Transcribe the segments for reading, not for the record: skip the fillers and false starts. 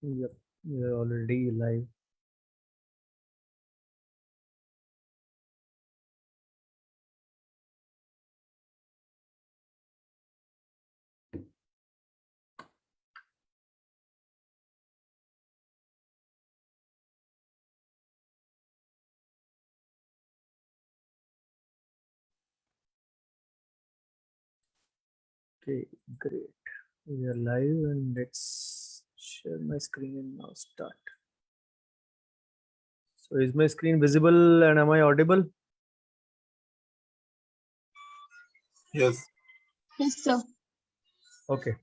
Yep, we're already live. Okay, great. We are live and let's share my screen and now start. So is my screen visible and am I audible? Yes. Yes, sir. Okay.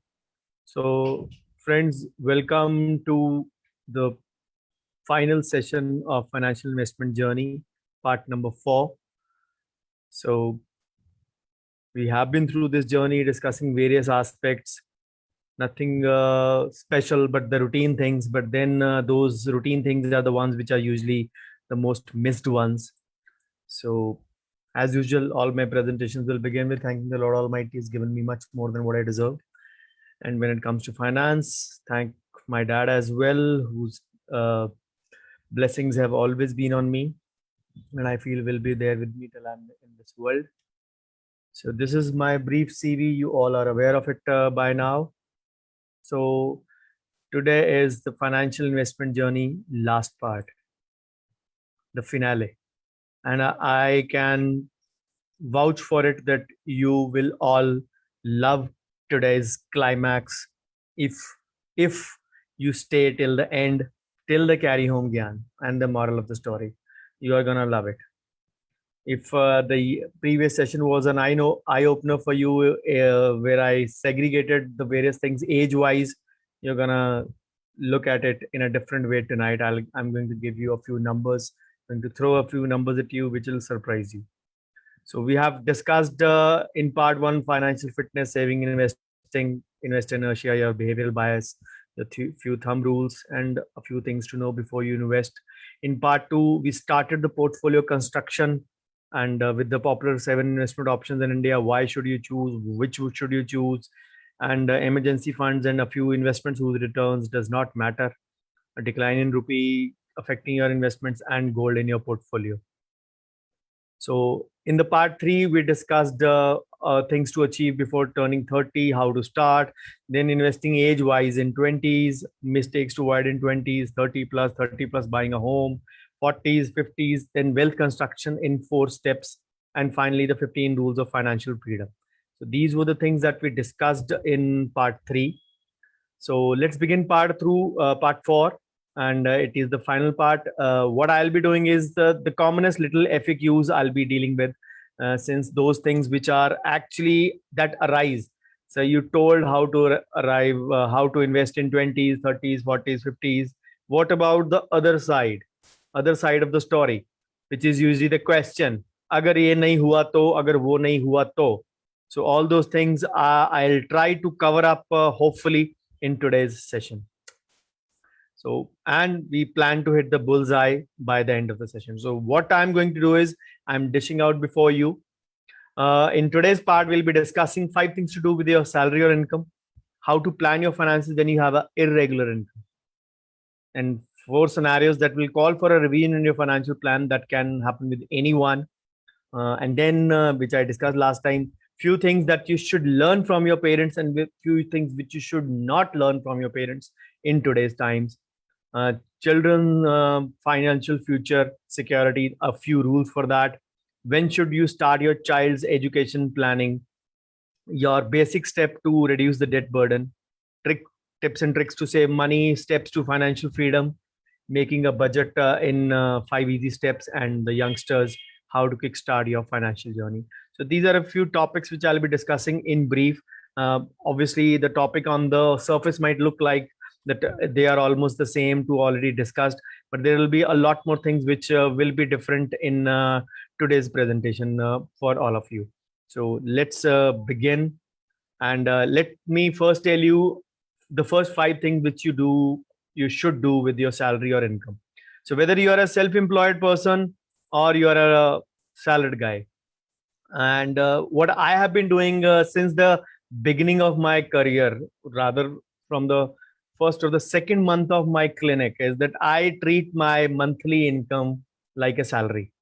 So friends, welcome to the final session of financial investment journey, part number 4. So we have been through this journey discussing various aspects, nothing special but the routine things, but then those routine things are the ones which are usually the most missed ones. So as usual, all my presentations will begin with thanking the Lord Almighty has given me much more than what I deserved. And when it comes to finance, thank my dad as well, whose uh, blessings have always been on me and I feel will be there with me till I'm in this world. So this is my brief CV. You all are aware of it by now. So today is the financial investment journey last part, the finale. And I can vouch for it that you will all love today's climax if if you stay till the end, till the carry home gyan and the moral of the story. You are gonna love it. If the previous session was an eye opener for you, where I segregated the various things age wise, you're gonna look at it in a different way tonight. I'm going to give you a few numbers. I'm going to throw a few numbers at you which will surprise you. So we have discussed in part 1 financial fitness, saving, investing, invest inertia, your behavioral bias, the few thumb rules, and a few things to know before you invest. In part 2, we started the portfolio construction and with the popular 7 investment options in India. Why should you choose? Which should you choose? And emergency funds and a few investments whose returns does not matter. A decline in rupee affecting your investments and gold in your portfolio. So in the part 3, we discussed things to achieve before turning 30, how to start, then investing age wise in 20s, mistakes to avoid in 20s, 30 plus buying a home, 40s, 50s, then wealth construction in 4 steps, and finally the 15 rules of financial freedom. So these were the things that we discussed in part 3. So let's begin part 4, and it is the final part. What I'll be doing is the commonest little FAQs I'll be dealing with, since those things which are actually that arise. So you told how to arrive, how to invest in 20s, 30s, 40s, 50s. What about the other side of the story, which is usually the question, agar ye nahi hua to, agar wo nahi hua to. So all those things I'll try to cover up, hopefully, in today's session. So, and we plan to hit the bullseye by the end of the session. So what I'm going to do is I'm dishing out before you. In today's part, we'll be discussing 5 things to do with your salary or income, how to plan your finances when you have an irregular income, and 4 scenarios that will call for a revision in your financial plan that can happen with anyone. And then, which I discussed last time, few things that you should learn from your parents and few things which you should not learn from your parents in today's times. Children, financial future security, a few rules for that. When should you start your child's education planning? Your basic step to reduce the debt burden, trick tips and tricks to save money, steps to financial freedom, making a budget in 5 easy steps, and the youngsters, how to kickstart your financial journey. So these are a few topics which I'll be discussing in brief. Obviously, the topic on the surface might look like that they are almost the same to already discussed, but there will be a lot more things which will be different in today's presentation for all of you. So let's begin. And let me first tell you the first 5 things which you should do with your salary or income. So whether you are a self-employed person or you are a salaried guy, and what I have been doing since the beginning of my career, rather from the first or the second month of my clinic is that I treat my monthly income like a salary.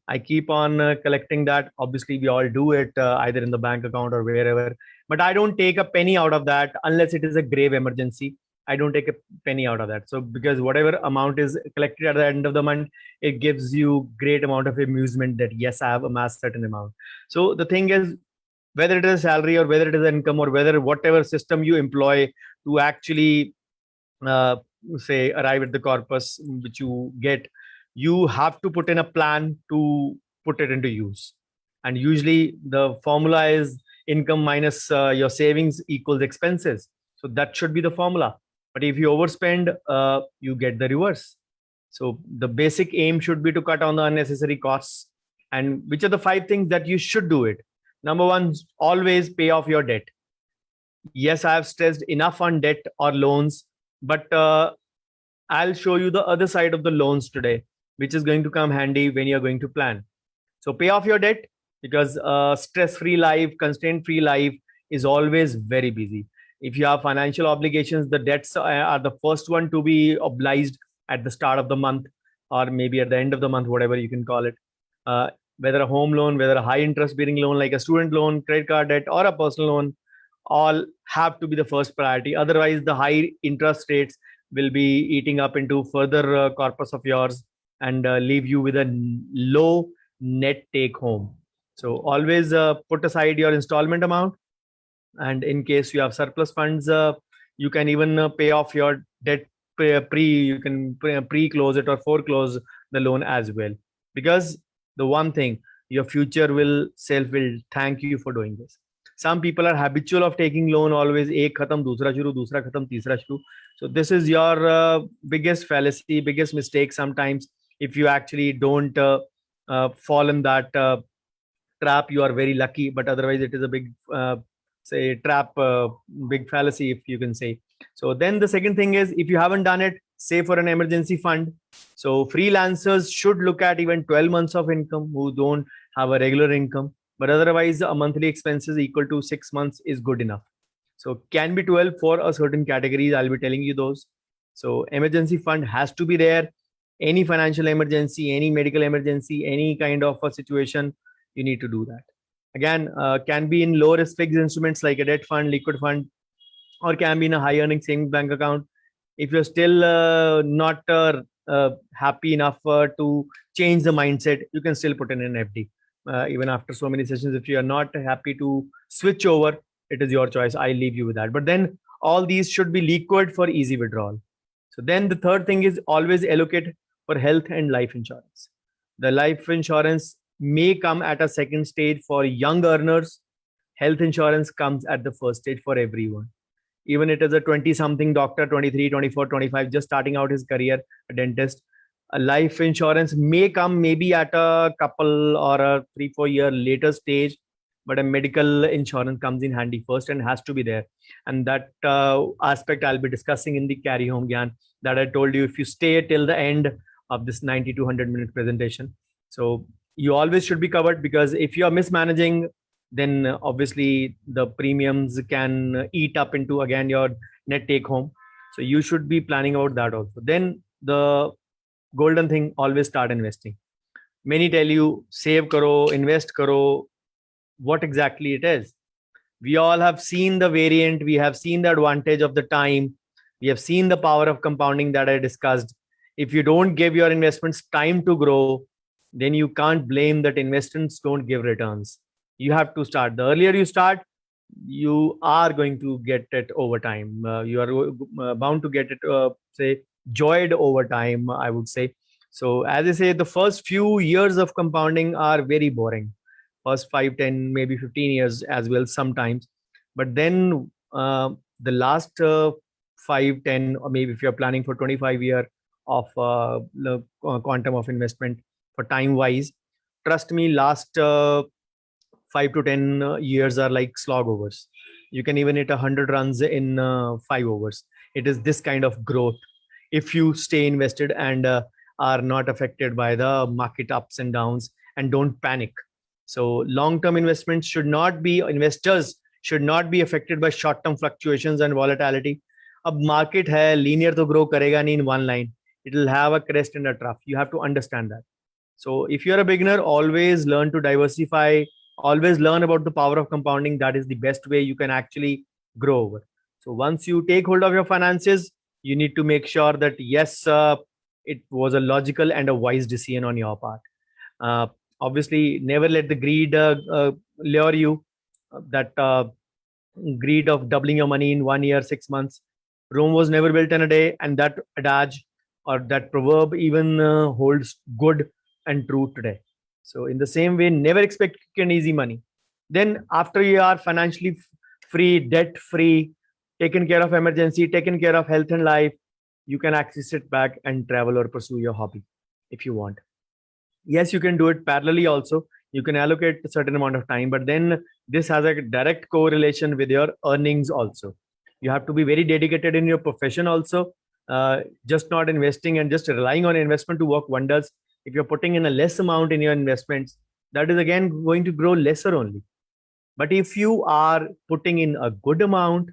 I keep on collecting that. Obviously, we all do it either in the bank account or wherever. But I don't take a penny out of that unless it is a grave emergency. I don't take a penny out of that. So because whatever amount is collected at the end of the month, it gives you great amount of amusement that yes, I have amassed certain amount. So the thing is, whether it is a salary or whether it is income or whether whatever system you employ to actually uh, say arrive at the corpus which you get, you have to put in a plan to put it into use. And usually the formula is income minus your savings equals expenses. So that should be the formula. But if you overspend, you get the reverse. So the basic aim should be to cut on the unnecessary costs. And which are the 5 things that you should do it? Number one, always pay off your debt. Yes, I have stressed enough on debt or loans, but I'll show you the other side of the loans today, which is going to come handy when you're going to plan. So pay off your debt, because stress-free life, constraint-free life is always very busy. If you have financial obligations, the debts are the first one to be obliged at the start of the month, or maybe at the end of the month, whatever you can call it. Uh, Whether a home loan, whether a high interest bearing loan like a student loan, credit card debt, or a personal loan, all have to be the first priority. Otherwise, the high interest rates will be eating up into further corpus of yours and leave you with a low net take home. So always put aside your installment amount, and in case you have surplus funds, you can even pay off your debt you can pre-close it or foreclose the loan as well. Because the one thing, your future will thank you for doing this. Some people are habitual of taking loan always, ek khatam dusra shuru, dusra khatam teesra shuru. So this is your biggest fallacy, biggest mistake sometimes. If you actually don't fall in that trap, you are very lucky, but otherwise it is a big say trap, big fallacy, if you can say. So then the second thing is, if you haven't done it, save for an emergency fund. So freelancers should look at even 12 months of income who don't have a regular income, but otherwise a monthly expenses equal to 6 months is good enough. So can be 12 for a certain categories, I'll be telling you those. So emergency fund has to be there. Any financial emergency, any medical emergency, any kind of a situation, you need to do that. Again, can be in low risk fixed instruments like a debt fund, liquid fund, or can be in a high earning savings bank account. If you're still not happy enough to change the mindset, you can still put in an FD. Even after so many sessions, if you are not happy to switch over, it is your choice. I leave you with that. But then all these should be liquid for easy withdrawal. So then the third thing is always allocate for health and life insurance. The life insurance may come at a second stage for young earners. Health insurance comes at the first stage for everyone. Even it is a 20 something doctor, 23, 24, 25, just starting out his career, a dentist. A life insurance may come maybe at a couple or a 3-4 year later stage, but a medical insurance comes in handy first and has to be there. And that aspect I'll be discussing in the carry home Gyan that I told you, if you stay till the end of this 90 to 100 minute presentation. So you always should be covered, because if you are mismanaging, then obviously the premiums can eat up into again your net take home. So you should be planning about that also. Then the golden thing, always start investing. Many tell you save karo, invest karo. What exactly it is? We all have seen the variant, we have seen the advantage of the time, we have seen the power of compounding that I discussed. If you don't give your investments time to grow, then you can't blame that investments don't give returns. You have to start. The earlier you start, you are going to get it over time. You are bound to get it, say, joyed over time, I would say. So as I say, the first few years of compounding are very boring. First 5, 10, maybe 15 years as well sometimes. But then the last 5, 10, or maybe if you're planning for 25 year of the quantum of investment for time wise, trust me, last 5 to 10 years are like slog overs. You can even hit 100 runs in 5 overs. It is this kind of growth if you stay invested and are not affected by the market ups and downs and don't panic. So long-term investors should not be affected by short-term fluctuations and volatility. अब market है, linear तो grow करेगा नहीं in one line. It will have a crest and a trough. You have to understand that. So if you're a beginner, always learn to diversify, always learn about the power of compounding. That is the best way you can actually grow over. So once you take hold of your finances, you need to make sure that yes, it was a logical and a wise decision on your part. Uh, Obviously, never let the greed lure you. That greed of doubling your money in 1 year, 6 months. Rome was never built in a day, and that adage or that proverb even holds good and true today. So, in the same way, never expect quick and easy money. Then, after you are financially free, debt free, taken care of emergency, taken care of health and life, you can actually sit back and travel or pursue your hobby if you want. Yes, you can do it parallelly also. You can allocate a certain amount of time, but then this has a direct correlation with your earnings also. You have to be very dedicated in your profession also. Just not investing and just relying on investment to work wonders. If you're putting in a less amount in your investments, that is again going to grow lesser only. But if you are putting in a good amount,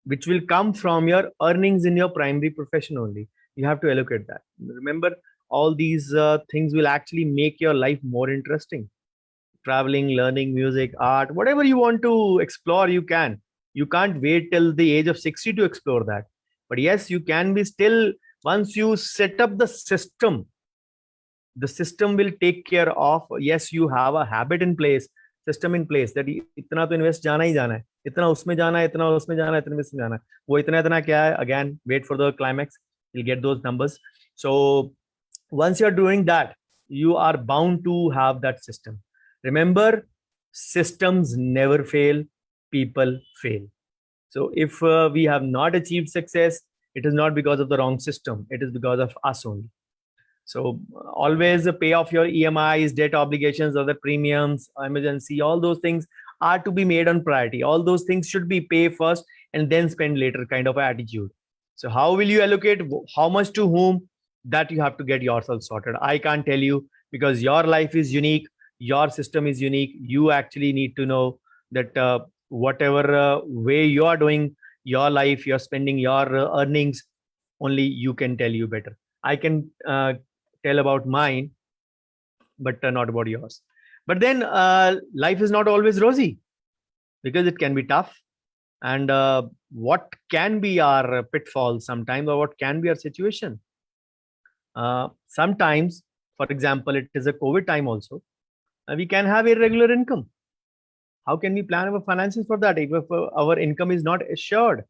which will come from your earnings in your primary profession only, you have to allocate that. Remember, all these things will actually make your life more interesting. Traveling, learning, music, art, whatever you want to explore, you can. You can't wait till the age of 60 to explore that. But yes, you can be still, once you set up the system will take care of. Yes, you have a habit in place, system in place, that इतना तो invest जाना ही जाना है, इतना उसमें जाना है, इतना उसमें जाना है, इतना इसमें जाना है. वो इतना क्या है? Again, wait for the climax. You'll get those numbers. So once you're doing that, you are bound to have that system. Remember, systems never fail, people fail. So if we have not achieved success, it is not because of the wrong system, it is because of us only. So always pay off your EMIs, debt obligations, other premiums, emergency, all those things are to be made on priority. All those things should be pay first and then spend later kind of attitude. So how will you allocate how much to whom? That you have to get yourself sorted. I can't tell you because your life is unique, your system is unique. You actually need to know that whatever way you are doing your life, you're spending your earnings, only you can tell you better. I can tell about mine, but not about yours. But then life is not always rosy because it can be tough. And what can be our pitfall sometimes, or what can be our situation? Sometimes, for example, it is a COVID time also. We can have irregular income. How can we plan our finances for that if our income is not assured?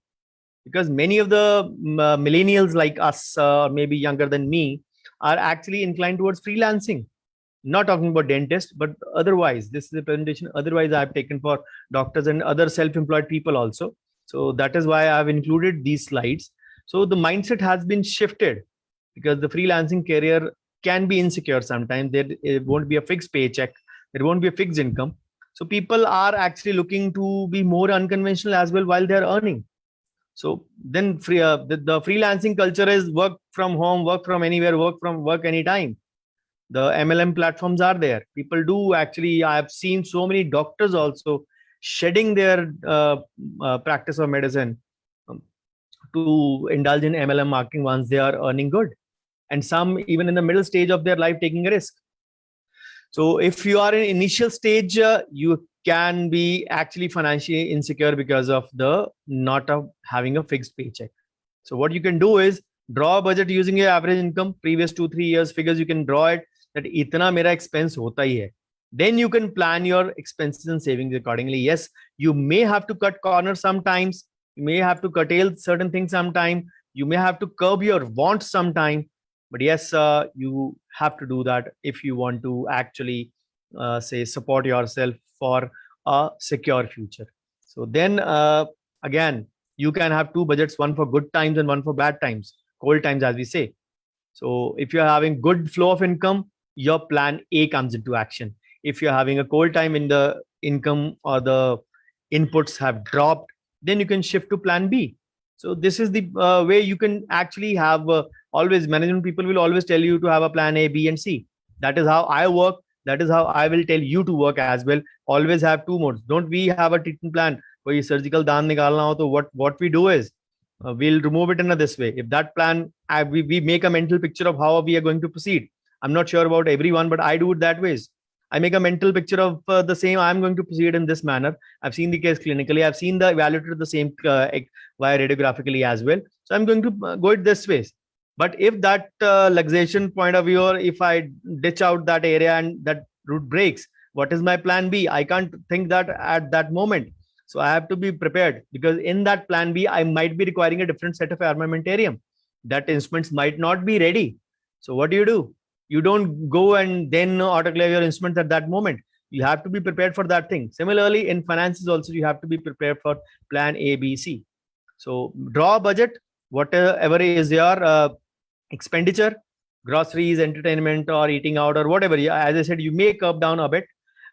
Because many of the millennials like us, maybe younger than me, are actually inclined towards freelancing. Not talking about dentists, but otherwise, this is a presentation. Otherwise, I've taken for doctors and other self-employed people also. So that is why I've included these slides. So the mindset has been shifted because the freelancing career can be insecure sometimes. There won't be a fixed paycheck. There won't be a fixed income. So people are actually looking to be more unconventional as well while they're earning. So then the freelancing culture is work from home, work from anywhere, work anytime. The MLM platforms are there. People do actually, I have seen so many doctors also shedding their practice of medicine to indulge in MLM marketing once they are earning good. And some even in the middle stage of their life taking a risk. So if you are in initial stage, you can be actually financially insecure because of the not of having a fixed paycheck. So what you can do is draw a budget using your average income, previous 2-3 years figures. You can draw it that itna mera expense hota hi hai. Then you can plan your expenses and savings accordingly. Yes, you may have to cut corners sometimes. You may have to curtail certain things sometime. You may have to curb your wants sometime. But yes, you have to do that if you want to actually say support yourself for a secure future. So then again, you can have two budgets, one for good times and one for bad times, cold times as we say. So if you're having good flow of income, your plan A comes into action. If you're having a cold time in the income or the inputs have dropped, then you can shift to plan B. So this is the way you can actually have always management people will always tell you to have a plan A, B, and C. That is how I work. That is how I will tell you to work as well. Always have two modes. Don't we have a treatment plan? कोई surgical दांत निकालना हो तो what we do is We'll remove it in this way. If that plan, we make a mental picture of how we are going to proceed. I'm not sure about everyone, but I do it that ways. I make a mental picture of the same. I'm going to proceed in this manner. I've seen the case clinically. I've seen the evaluated the same via radiographically as well. So I'm going to go it this way. But if that luxation point of view, or if I ditch out that area and that route breaks, what is my plan B? I can't think that at that moment. So I have to be prepared, because in that plan B, I might be requiring a different set of armamentarium. That instruments might not be ready. So what do? You don't go and then autoclave your instruments at that moment. You have to be prepared for that thing. Similarly, in finances also, you have to be prepared for plan A, B, C. So draw a budget, whatever is your expenditure, groceries, entertainment, or eating out, or whatever. As I said, you may curb down a bit.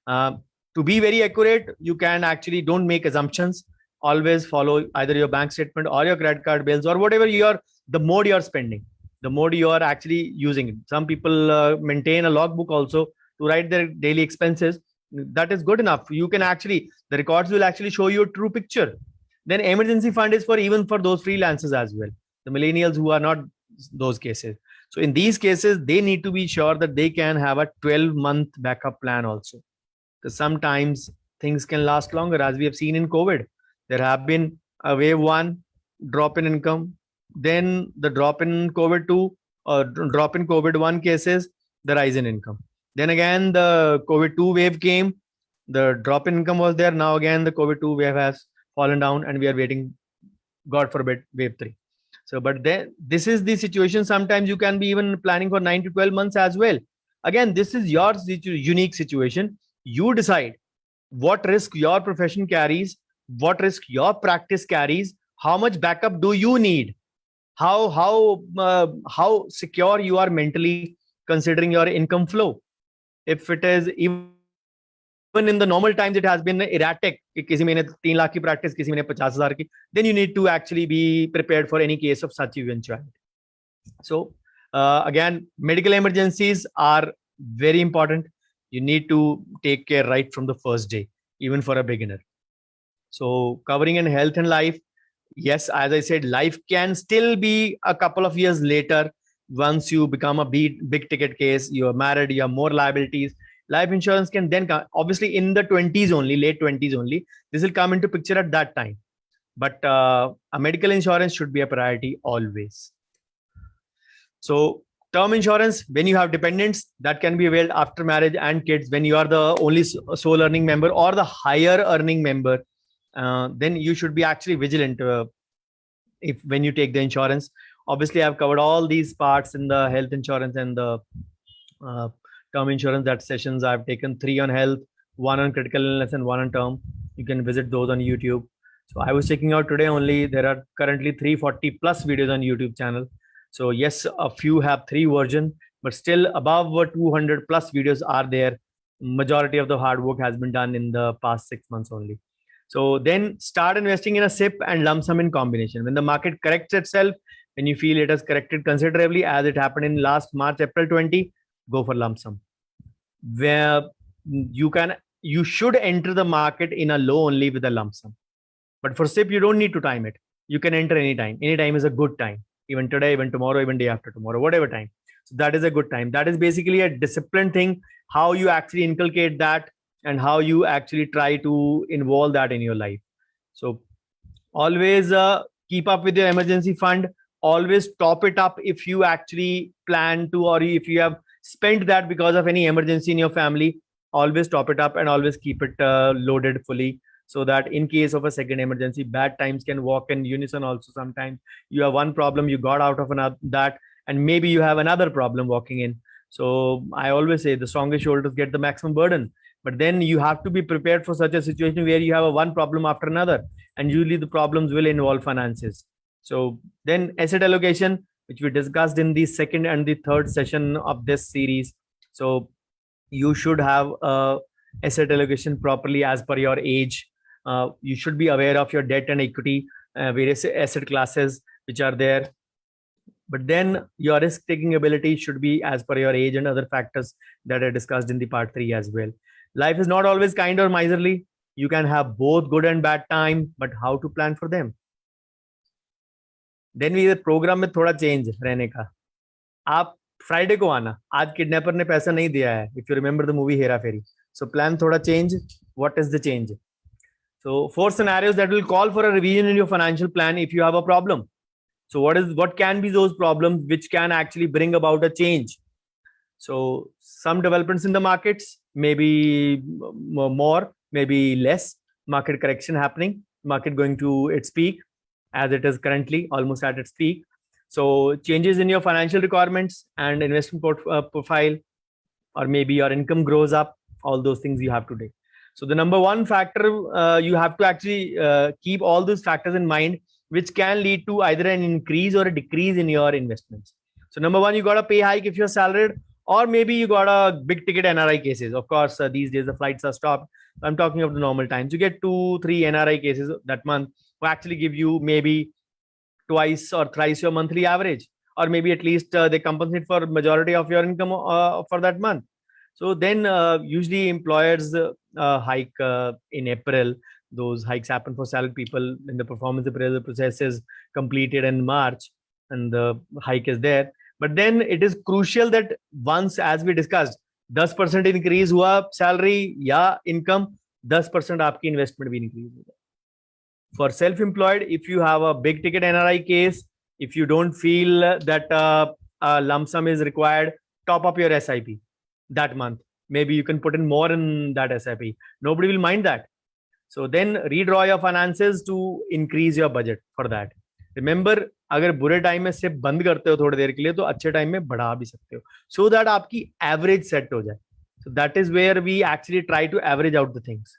To be very accurate, you can actually don't make assumptions. Always follow either your bank statement or your credit card bills, or whatever the mode you're spending, the mode you are actually using. Some people maintain a logbook also to write their daily expenses. That is good enough. You can actually, the records will actually show you a true picture. Then emergency fund is for even for those freelancers as well, the millennials who are not those cases. So in these cases, they need to be sure that they can have a 12-month backup plan also. Because sometimes things can last longer, as we have seen in COVID. There have been a wave one, drop in income, then the drop in COVID two, or drop in COVID one cases, the rise in income. Then again, the COVID two wave came, the drop in income was there. Now again, the COVID two wave has fallen down, and we are waiting, God forbid, wave three. So, but then this is the situation. Sometimes you can be even planning for 9 to 12 months as well. Again, this is your unique situation. You decide what risk your profession carries, what risk your practice carries, how much backup do you need, how secure you are mentally considering your income flow. If it is even in the normal times, it has been erratic, किसी महीने 3 लाख की practice, किसी महीने 50,000 की, then you need to actually be prepared for any case of such eventuality. So again, medical emergencies are very important. You need to take care right from the first day, even for a beginner. So covering in health and life, yes, as I said, life can still be a couple of years later. Once you become a big ticket case, you are married, you have more liabilities. Life insurance can then come, obviously in the 20s only, late 20s only. This will come into picture at that time. But a medical insurance should be a priority always. So term insurance, when you have dependents, that can be availed after marriage and kids. When you are the only sole earning member or the higher earning member, then you should be actually vigilant if when you take the insurance. Obviously, I've covered all these parts in the health insurance and the term insurance. That sessions I've taken 3 on health, 1 on critical illness, and 1 on term. You can visit those on YouTube. So I was checking out today only. There are currently 340 plus videos on YouTube channel. So yes, a few have 3 versions, but still above 200 plus videos are there. Majority of the hard work has been done in the past 6 months only. So then start investing in a SIP and lump sum in combination. When the market corrects itself, when you feel it has corrected considerably, as it happened in last March, April 20, go for lump sum. Where you should enter the market in a low only with a lump sum. But for SIP, you don't need to time it. You can enter anytime. Any time is a good time. Even today, even tomorrow, even day after tomorrow, whatever time. So that is a good time. That is basically a discipline thing, how you actually inculcate that and how you actually try to involve that in your life. So always keep up with your emergency fund. Always top it up if you actually plan to, or if you have spent that because of any emergency in your family. Always top it up and always keep it loaded fully, so that in case of a second emergency, bad times can walk in unison also. Sometimes you have one problem, you got out of that, and maybe you have another problem walking in. So I always say the strongest shoulders get the maximum burden. But then you have to be prepared for such a situation where you have a one problem after another, and usually the problems will involve finances. So then asset allocation, which we discussed in the second and the third session of this series. So you should have asset allocation properly as per your age. You should be aware of your debt and equity, various asset classes which are there. But then your risk taking ability should be as per your age and other factors that are discussed in the part 3 as well. Life is not always kind or miserly. You can have both good and bad time, but how to plan for them? Then we program में थोड़ा change रहने का. आप Friday को आना, आज kidnapper ने पैसा नहीं दिया है. If you remember the movie Hera Pheri. So plan थोड़ा change. What is the change? So 4 scenarios that will call for a revision in your financial plan if you have a problem. So what can be those problems which can actually bring about a change? So some developments in the markets, maybe more, maybe less. Market correction happening, market going to its peak as it is currently almost at its peak. So changes in your financial requirements and investment profile, or maybe your income grows up. All those things you have to do. So the number one factor, you have to actually keep all those factors in mind, which can lead to either an increase or a decrease in your investments. So number one, you got a pay hike if you're salaried, or maybe you got a big ticket NRI cases. Of course, these days the flights are stopped. I'm talking of the normal times. You get 2-3 NRI cases that month who actually give you maybe twice or thrice your monthly average, or maybe at least they compensate for majority of your income for that month. So then usually employers hike in April. Those hikes happen for salaried people when the performance appraisal process is completed in March, and the hike is there. But then it is crucial that once, as we discussed, 10% increase हुआ salary या income, 10% आपकी investment भी increase होगा. For self-employed, if you have a big ticket NRI case, if you don't feel that a lump sum is required, top up your SIP that month. Maybe you can put in more in that SIP. Nobody will mind that. So then redraw your finances to increase your budget for that. Remember, अगर बुरे time में सिर्फ बंद करते हो थोड़ी देर के लिए, तो अच्छे टाइम में बढ़ा भी सकते हो, so that आपकी एवरेज सेट हो जाए. So that is where we actually try to average out the things.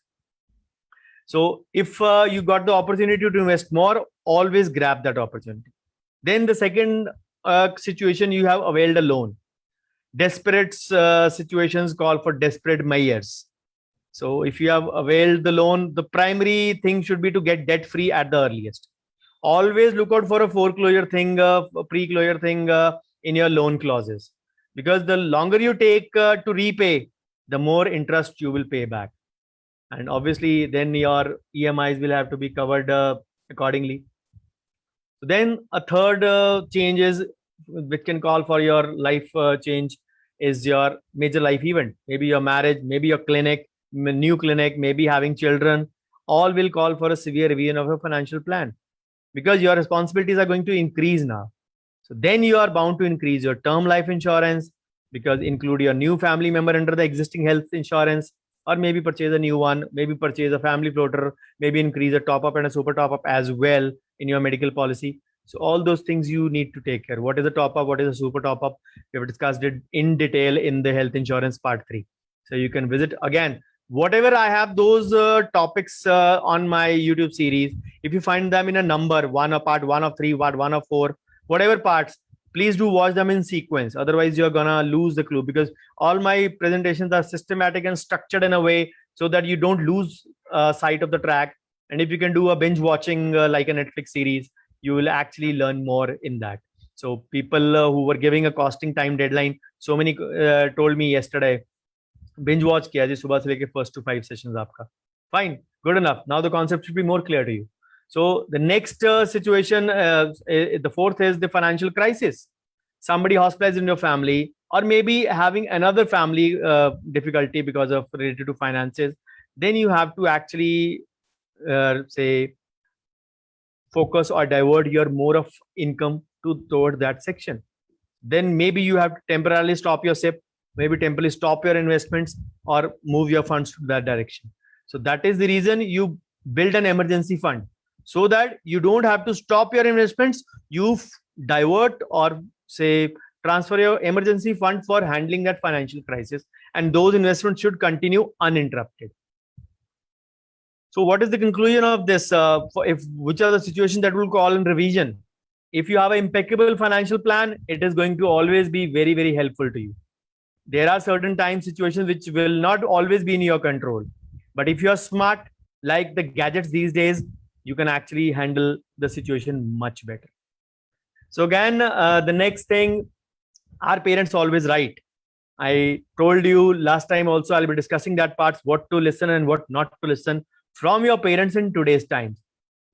So if you got the opportunity to invest more, always grab that opportunity. Then the second situation, you have availed a loan. Desperate situations call for desperate measures. So if you have availed the loan, the primary thing should be to get debt free at the earliest. Always look out for a foreclosure thing, pre-closure thing in your loan clauses, because the longer you take to repay, the more interest you will pay back. And obviously then your EMIs will have to be covered accordingly. So then a third change is, which can call for your life change, is your major life event. Maybe your marriage, maybe your clinic, new clinic, maybe having children, all will call for a severe revision of a financial plan, because your responsibilities are going to increase now. So then you are bound to increase your term life insurance, because include your new family member under the existing health insurance, or maybe purchase a new one, maybe purchase a family floater, maybe increase a top up and a super top up as well in your medical policy. So all those things you need to take care. What is a top up? What is a super top up? We have discussed it in detail in the health insurance part 3. So you can visit again. Whatever I have those topics on my YouTube series, if you find them in a number, part 1 of 3, part 1 of 4, whatever parts, please do watch them in sequence. Otherwise, you're gonna lose the clue, because all my presentations are systematic and structured in a way so that you don't lose sight of the track. And if you can do a binge watching like a Netflix series, you will actually learn more in that. So people who were giving a costing time deadline, so many told me yesterday, binge watch किया जी सुबह से लेके first to 5 sessions आपका. Fine, good enough. Now the concept should be more clear to you. So the next situation, the fourth is the financial crisis. Somebody hospitalized in your family, or maybe having another family difficulty because of related to finances. Then you have to actually say focus or divert your more of income toward that section. Then maybe you have to temporarily stop your SIP, maybe temporarily stop your investments, or move your funds to that direction. So that is the reason you build an emergency fund, so that you don't have to stop your investments. You divert or say transfer your emergency fund for handling that financial crisis, and those investments should continue uninterrupted. So what is the conclusion of this? Which are the situations that will call in revision? If you have an impeccable financial plan, it is going to always be very, very helpful to you. There are certain time situations which will not always be in your control. But if you are smart, like the gadgets these days, you can actually handle the situation much better. So again, the next thing, are parents always right? I told you last time also, I'll be discussing that parts, what to listen and what not to listen from your parents in today's times.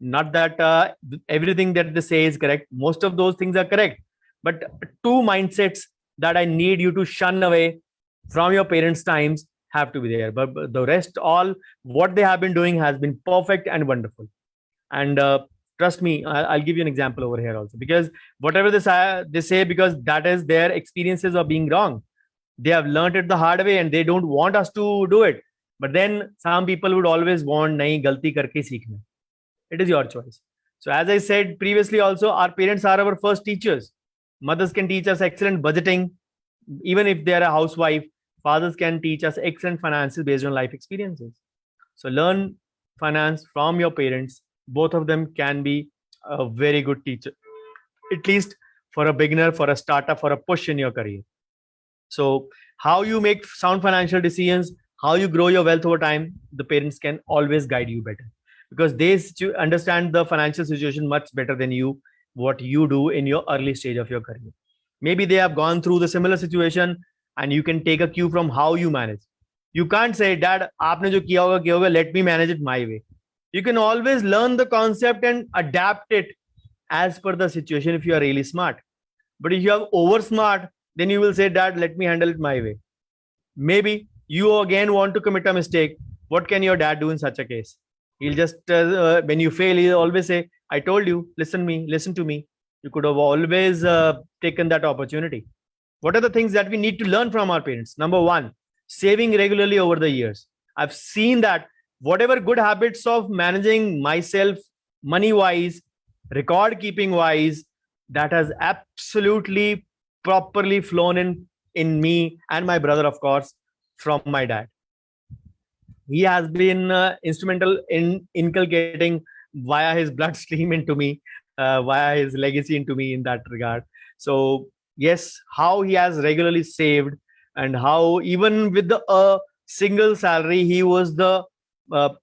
Not that everything that they say is correct. Most of those things are correct. But two mindsets that I need you to shun away from your parents' times have to be there. But the rest, all what they have been doing has been perfect and wonderful. And trust me, I'll give you an example over here also, because whatever they say, because that is their experiences of being wrong. They have learned it the hard way and they don't want us to do it. But then some people would always want nahi galti karke seekhna. It is your choice. So as I said previously also, our parents are our first teachers. Mothers can teach us excellent budgeting. Even if they are a housewife, fathers can teach us excellent finances based on life experiences. So learn finance from your parents. Both of them can be a very good teacher, at least for a beginner, for a startup, for a push in your career. So how you make sound financial decisions, how you grow your wealth over time, the parents can always guide you better, because they understand the financial situation much better than you, what you do in your early stage of your career. Maybe they have gone through the similar situation and you can take a cue from how you manage. You can't say, Dad, aapne jo kiya hoga, let me manage it my way. You can always learn the concept and adapt it as per the situation if you are really smart. But if you are over smart, then you will say, Dad, let me handle it my way. Maybe you again want to commit a mistake. What can your dad do in such a case? He'll just, when you fail, he'll always say, I told you, listen to me. You could have always taken that opportunity. What are the things that we need to learn from our parents? Number one, saving regularly over the years. I've seen that whatever good habits of managing myself money wise, record keeping wise, that has absolutely properly flown in me and my brother, of course, from my dad. He has been instrumental in inculcating via his bloodstream into me, via his legacy into me in that regard. So yes, how he has regularly saved, and how even with the single salary, he was the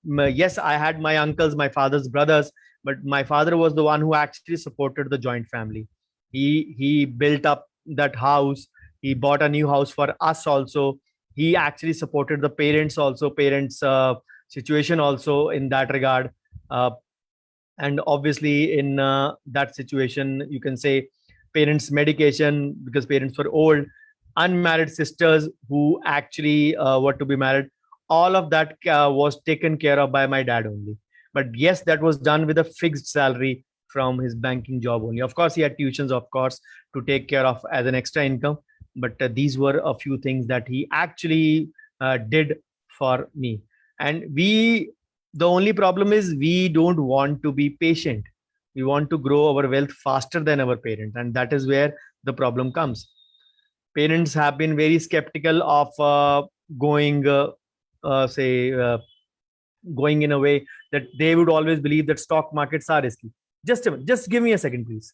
yes, I had my uncles, my father's brothers, but my father was the one who actually supported the joint family. He built up that house. He bought a new house for us also. He actually supported the parents also, parents situation also in that regard. And obviously in that situation, you can say parents medication, because parents were old, unmarried sisters who actually were to be married, all of that was taken care of by my dad only. But yes, that was done with a fixed salary from his banking job only. Of course, he had tuitions, of course, to take care of as an extra income. But these were a few things that he actually did for me. And the only problem is we don't want to be patient. We want to grow our wealth faster than our parents, and that is where the problem comes. Parents have been very skeptical of going say going in a way that they would always believe that stock markets are risky. Just give me a second, please.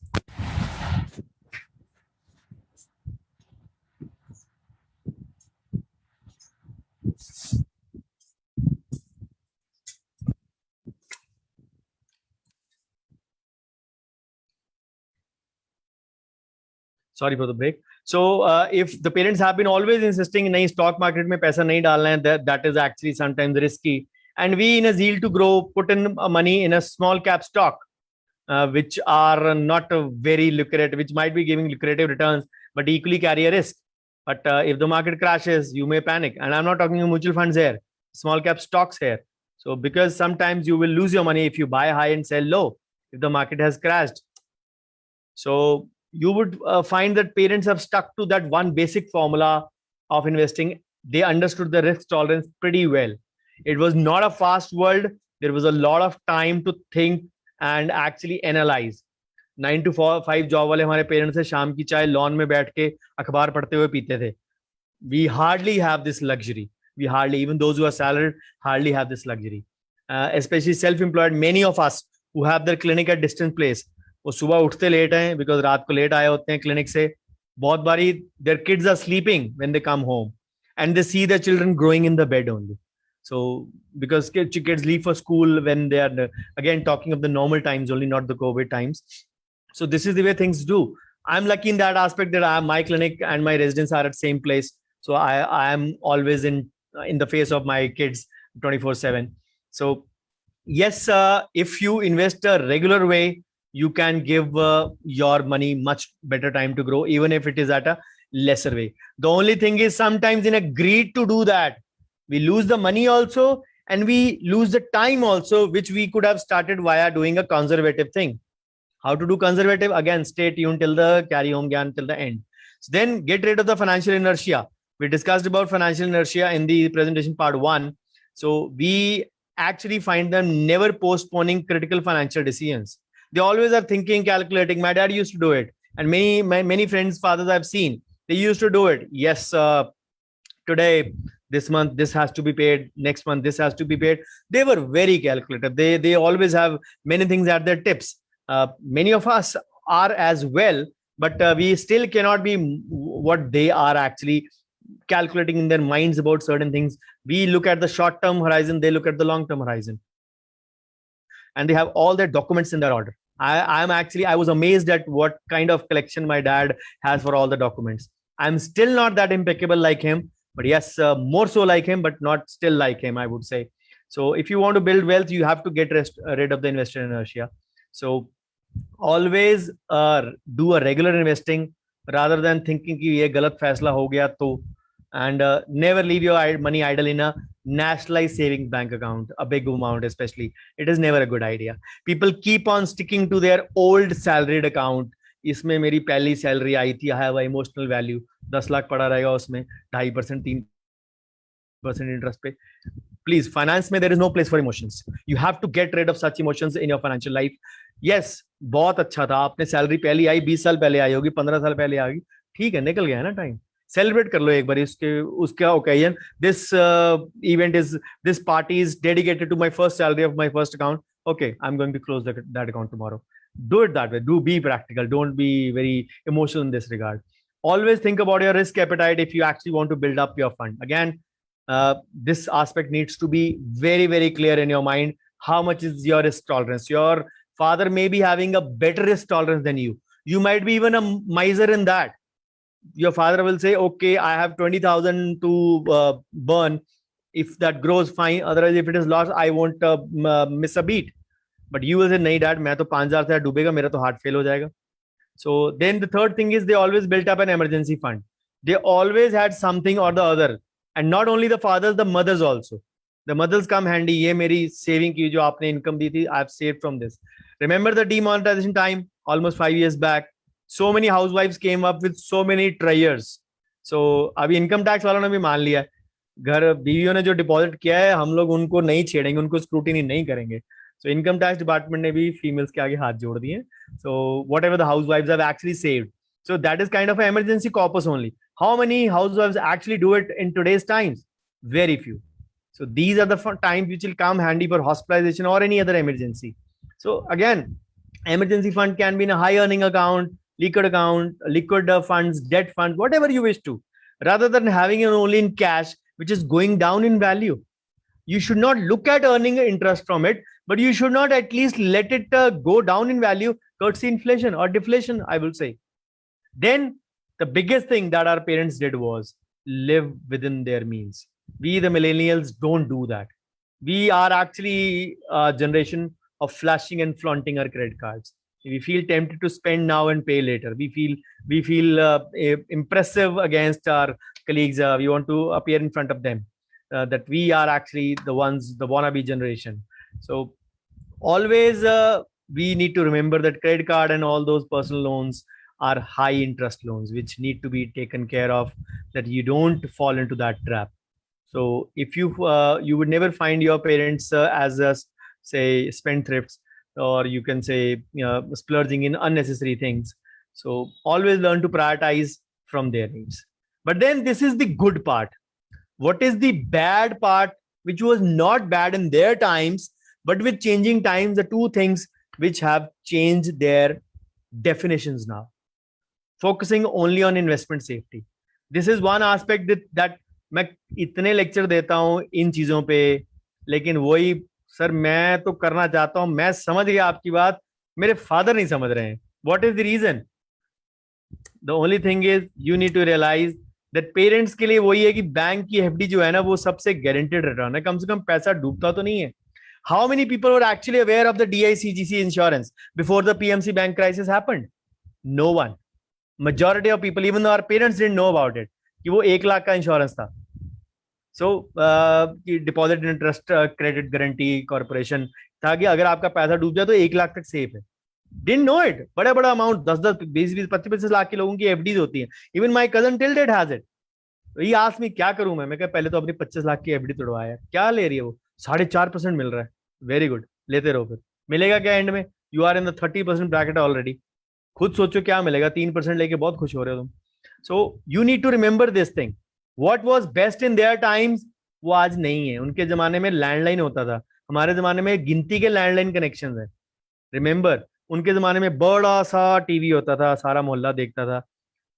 Sorry for the break. So if the parents have been always insisting nahi stock market mein paisa nahi dalna hai, that is actually sometimes risky, and we in a zeal to grow put in money in a small cap stock, which are not very lucrative, which might be giving lucrative returns but equally carry a risk. But if the market crashes, you may panic. And I'm not talking of mutual funds here, small cap stocks here. So because sometimes you will lose your money if you buy high and sell low, if the market has crashed. So you would find that parents have stuck to that one basic formula of investing. They understood the risk tolerance pretty well. It was not a fast world. There was a lot of time to think and actually analyze. 9 to 5 job वाले हमारे parents से शाम की चाय lawn में बैठ के अखबार पढ़ते हुए पीते थे. We hardly have this luxury. We hardly, even those who are salaried, hardly have this luxury. Especially self-employed, many of us who have their clinic at distant place, वो सुबह उठते लेट हैं because रात को लेट आए होते हैं clinic से. बहुत बारी their kids are sleeping when they come home and they see their children growing in the bed only. So because kids leave for school when they are, again talking of the normal times only, not the COVID times. So this is the way things do. I'm lucky in that aspect that my clinic and my residence are at same place. So I am always in the face of my kids 24/7. So yes, if you invest a regular way, you can give your money much better time to grow, even if it is at a lesser way. The only thing is sometimes in a greed to do that, we lose the money also, and we lose the time also, which we could have started via doing a conservative thing. How to do conservative? Again, stay tuned till the carry home gyan till the end. So then get rid of the financial inertia. We discussed about financial inertia in the presentation part 1. So we actually find them never postponing critical financial decisions. They always are thinking, calculating. My dad used to do it, and many friends, fathers I've seen, they used to do it. Yes, today, this month, this has to be paid. Next month, this has to be paid. They were very calculative. They always have many things at their tips. Many of us are as well, but we still cannot be what they are actually calculating in their minds about certain things. We look at the short term horizon, they look at the long term horizon, and they have all their documents in that order. I was amazed at what kind of collection my dad has for all the documents. I'm still not that impeccable like him, but yes, more so like him, but not still like him, I would say. So if you want to build wealth, you have to get rid of the investor inertia. So always do a regular investing rather than thinking कि ये गलत फैसला हो गया तो, and never leave your money idle in a nationalized savings bank account, a big amount especially. It is never a good idea. People keep on sticking to their old salaried account. इसमें मेरी पहली salary आई थी, I have emotional value, 10 lakh पड़ा रहेगा उसमें 2.5% 3% interest पे. Please, finance में there is no place for emotions. You have to get rid of such emotions in your financial life. Yes, बहुत अच्छा था, आपने सैलरी पहली आई, 20 साल पहले आई होगी, 15 साल पहले आई, ठीक है, निकल गया है ना टाइम. सेलिब्रेट कर लो एक बार उसका occasion. This party is dedicated to my first salary of my first account. Okay, I'm going to close that account tomorrow. Do it that way. Do be practical. Don't be very emotional in this regard. Always think about your risk appetite if you actually want to build up your fund. Again, this aspect needs to be very, very clear in your mind. How much is your risk tolerance? Your father may be having a better risk tolerance than you. You might be even a miser in that. Your father will say, okay, I have 20,000 to burn. If that grows, fine. Otherwise, if it is lost, I won't miss a beat. But you will say, nahi dad, मैं तो 5,000 से डूबेगा, मेरा तो heart fail हो जाएगा. So then the third thing is they always built up an emergency fund. They always had something or the other. And not only the fathers, the mothers also. The mothers come handy. ये मेरी saving की जो आपने income दी थी, I've saved from this. Remember the demonetization time, almost 5 years back. So many housewives came up with so many triers. So अभी income tax वालों ने भी मान लिया है, घर बीवियों ने जो डिपॉजिट किया है, हम लोग उनको नहीं छेड़ेंगे, उनको स्क्रूटिनी नहीं करेंगे. So income tax department ने भी females के आगे हाथ जोड़ दिए. So whatever the housewives have actually saved. So that is kind of an emergency corpus only. How many housewives actually do it in today's times? Very few. So these are the times which will come handy for hospitalization or any other emergency. So again, emergency fund can be in a high earning account, liquid funds, debt funds, whatever you wish to, rather than having it only in cash, which is going down in value. You should not look at earning interest from it, but you should not at least let it go down in value, courtesy inflation or deflation, I will say. Then the biggest thing that our parents did was live within their means. We, the millennials, don't do that. We are actually a generation of flashing and flaunting our credit cards. We feel tempted to spend now and pay later. We feel impressive against our colleagues. We want to appear in front of them. That we are actually the ones, the wannabe generation. So always we need to remember that credit card and all those personal loans are high interest loans, which need to be taken care of, that you don't fall into that trap. So if you would never find your parents as say spendthrifts, or you can say splurging in unnecessary things. So always learn to prioritize from their needs. But then this is the good part. What is the bad part, which was not bad in their times, but with changing times, the two things which have changed their definitions now. Focusing only on investment safety. This is one aspect that मैं इतने lecture देता हूं इन चीजों पे, लेकिन वही sir मैं तो करना चाहता हूं, मैं समझ गया आपकी बात, मेरे फादर नहीं समझ रहे हैं. What is the reason? The only thing is you need to realize that parents के लिए वही है कि बैंक की एफडी जो है ना, वो सबसे गारंटेड रिटर्न है. कम से कम पैसा डूबता तो नहीं है. How many people were actually aware of the DICGC insurance before the PMC bank crisis happened? No one. Majority of people, even though our parents didn't know about it, कि वो 1 लाख का इंश्योरेंस था. So deposit interest credit guarantee corporation था कि अगर आपका पैसा डूब जाए तो 1 लाख तक सेफ है. Didn't know it. बड़ा बड़ा अमाउंट 10-10, 20-20, 25-25 लाख के लोगों की एफडीज होती हैं. Even my cousin till date has it. ये आस्क मी क्या करूं मैं कहा पहले तो अपनी 25 लाख की एफडी तोड़वाया. क्या ले रही है वो? 4.5% मिल रहा है. वेरी गुड, लेते रहो. फिर मिलेगा क्या एंड में? You are in the 30% bracket already. खुद सोचो क्या मिलेगा. 3% लेके बहुत खुश हो रहे हो तुम. So you need to remember this thing. What was best in their times वो आज नहीं है. उनके जमाने में लैंडलाइन होता था, हमारे जमाने में गिनती के लैंडलाइन कनेक्शन है. रिमेंबर, उनके जमाने में बड़ा सा टीवी होता था, सारा मोहल्ला देखता था.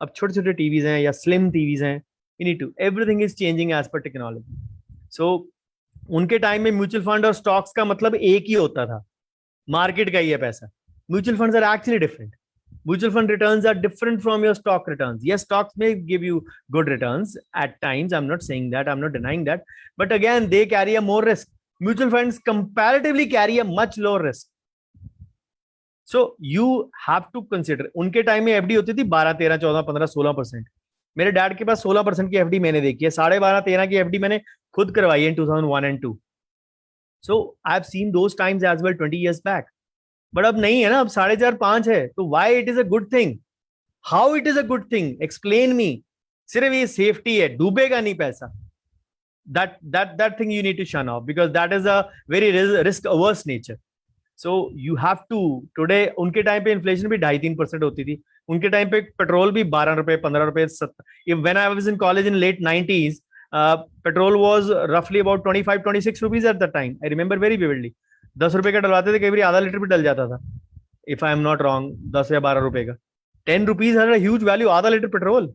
अब छोटे छोटे टीवीज हैं या स्लिम टीवीज हैं. You need to, everything is changing as per technology. So उनके टाइम में म्यूचुअल फंड और स्टॉक्स का मतलब एक ही होता था, मार्केट का ही है पैसा. Mutual funds are actually different. Mutual fund returns are different from your stock returns. Yes, stocks may give you good returns at times. I'm not saying that. I'm not denying that. But again, they carry a more risk. Mutual funds comparatively carry a much lower risk. So you have to consider. उनके time में FD होती थी 12, 13, 14, 15, 16%. मेरे dad के पास 16% की FD मैंने देखी है. 12.5, 13 की एफडी मैंने खुद करवाई है in 2001 and 2. So I've seen those times as well 20 years back. But अब नहीं है ना. अब 4.5, 5 है. तो why it is a good thing? How it is a good thing? Explain me. सिर्फ ये सेफ्टी है, डूबेगा नहीं पैसा. that thing you need to shun off because that is a very risk averse nature. So you have to today. उनके time पे inflation भी 2.5-3% होती थी. उनके टाइम पे पेट्रोल भी 12 रुपए, 15 रुपए. When I was in college in late 90s, petrol was roughly about 25-26 rupees at the time. I remember very vividly. 10 रुपए का डलवाते थे, कई बार आधा लीटर भी डल जाता था. If I am not wrong, 10 या 12 रुपए का. 10 rupees had a huge value. आधा लीटर पेट्रोल.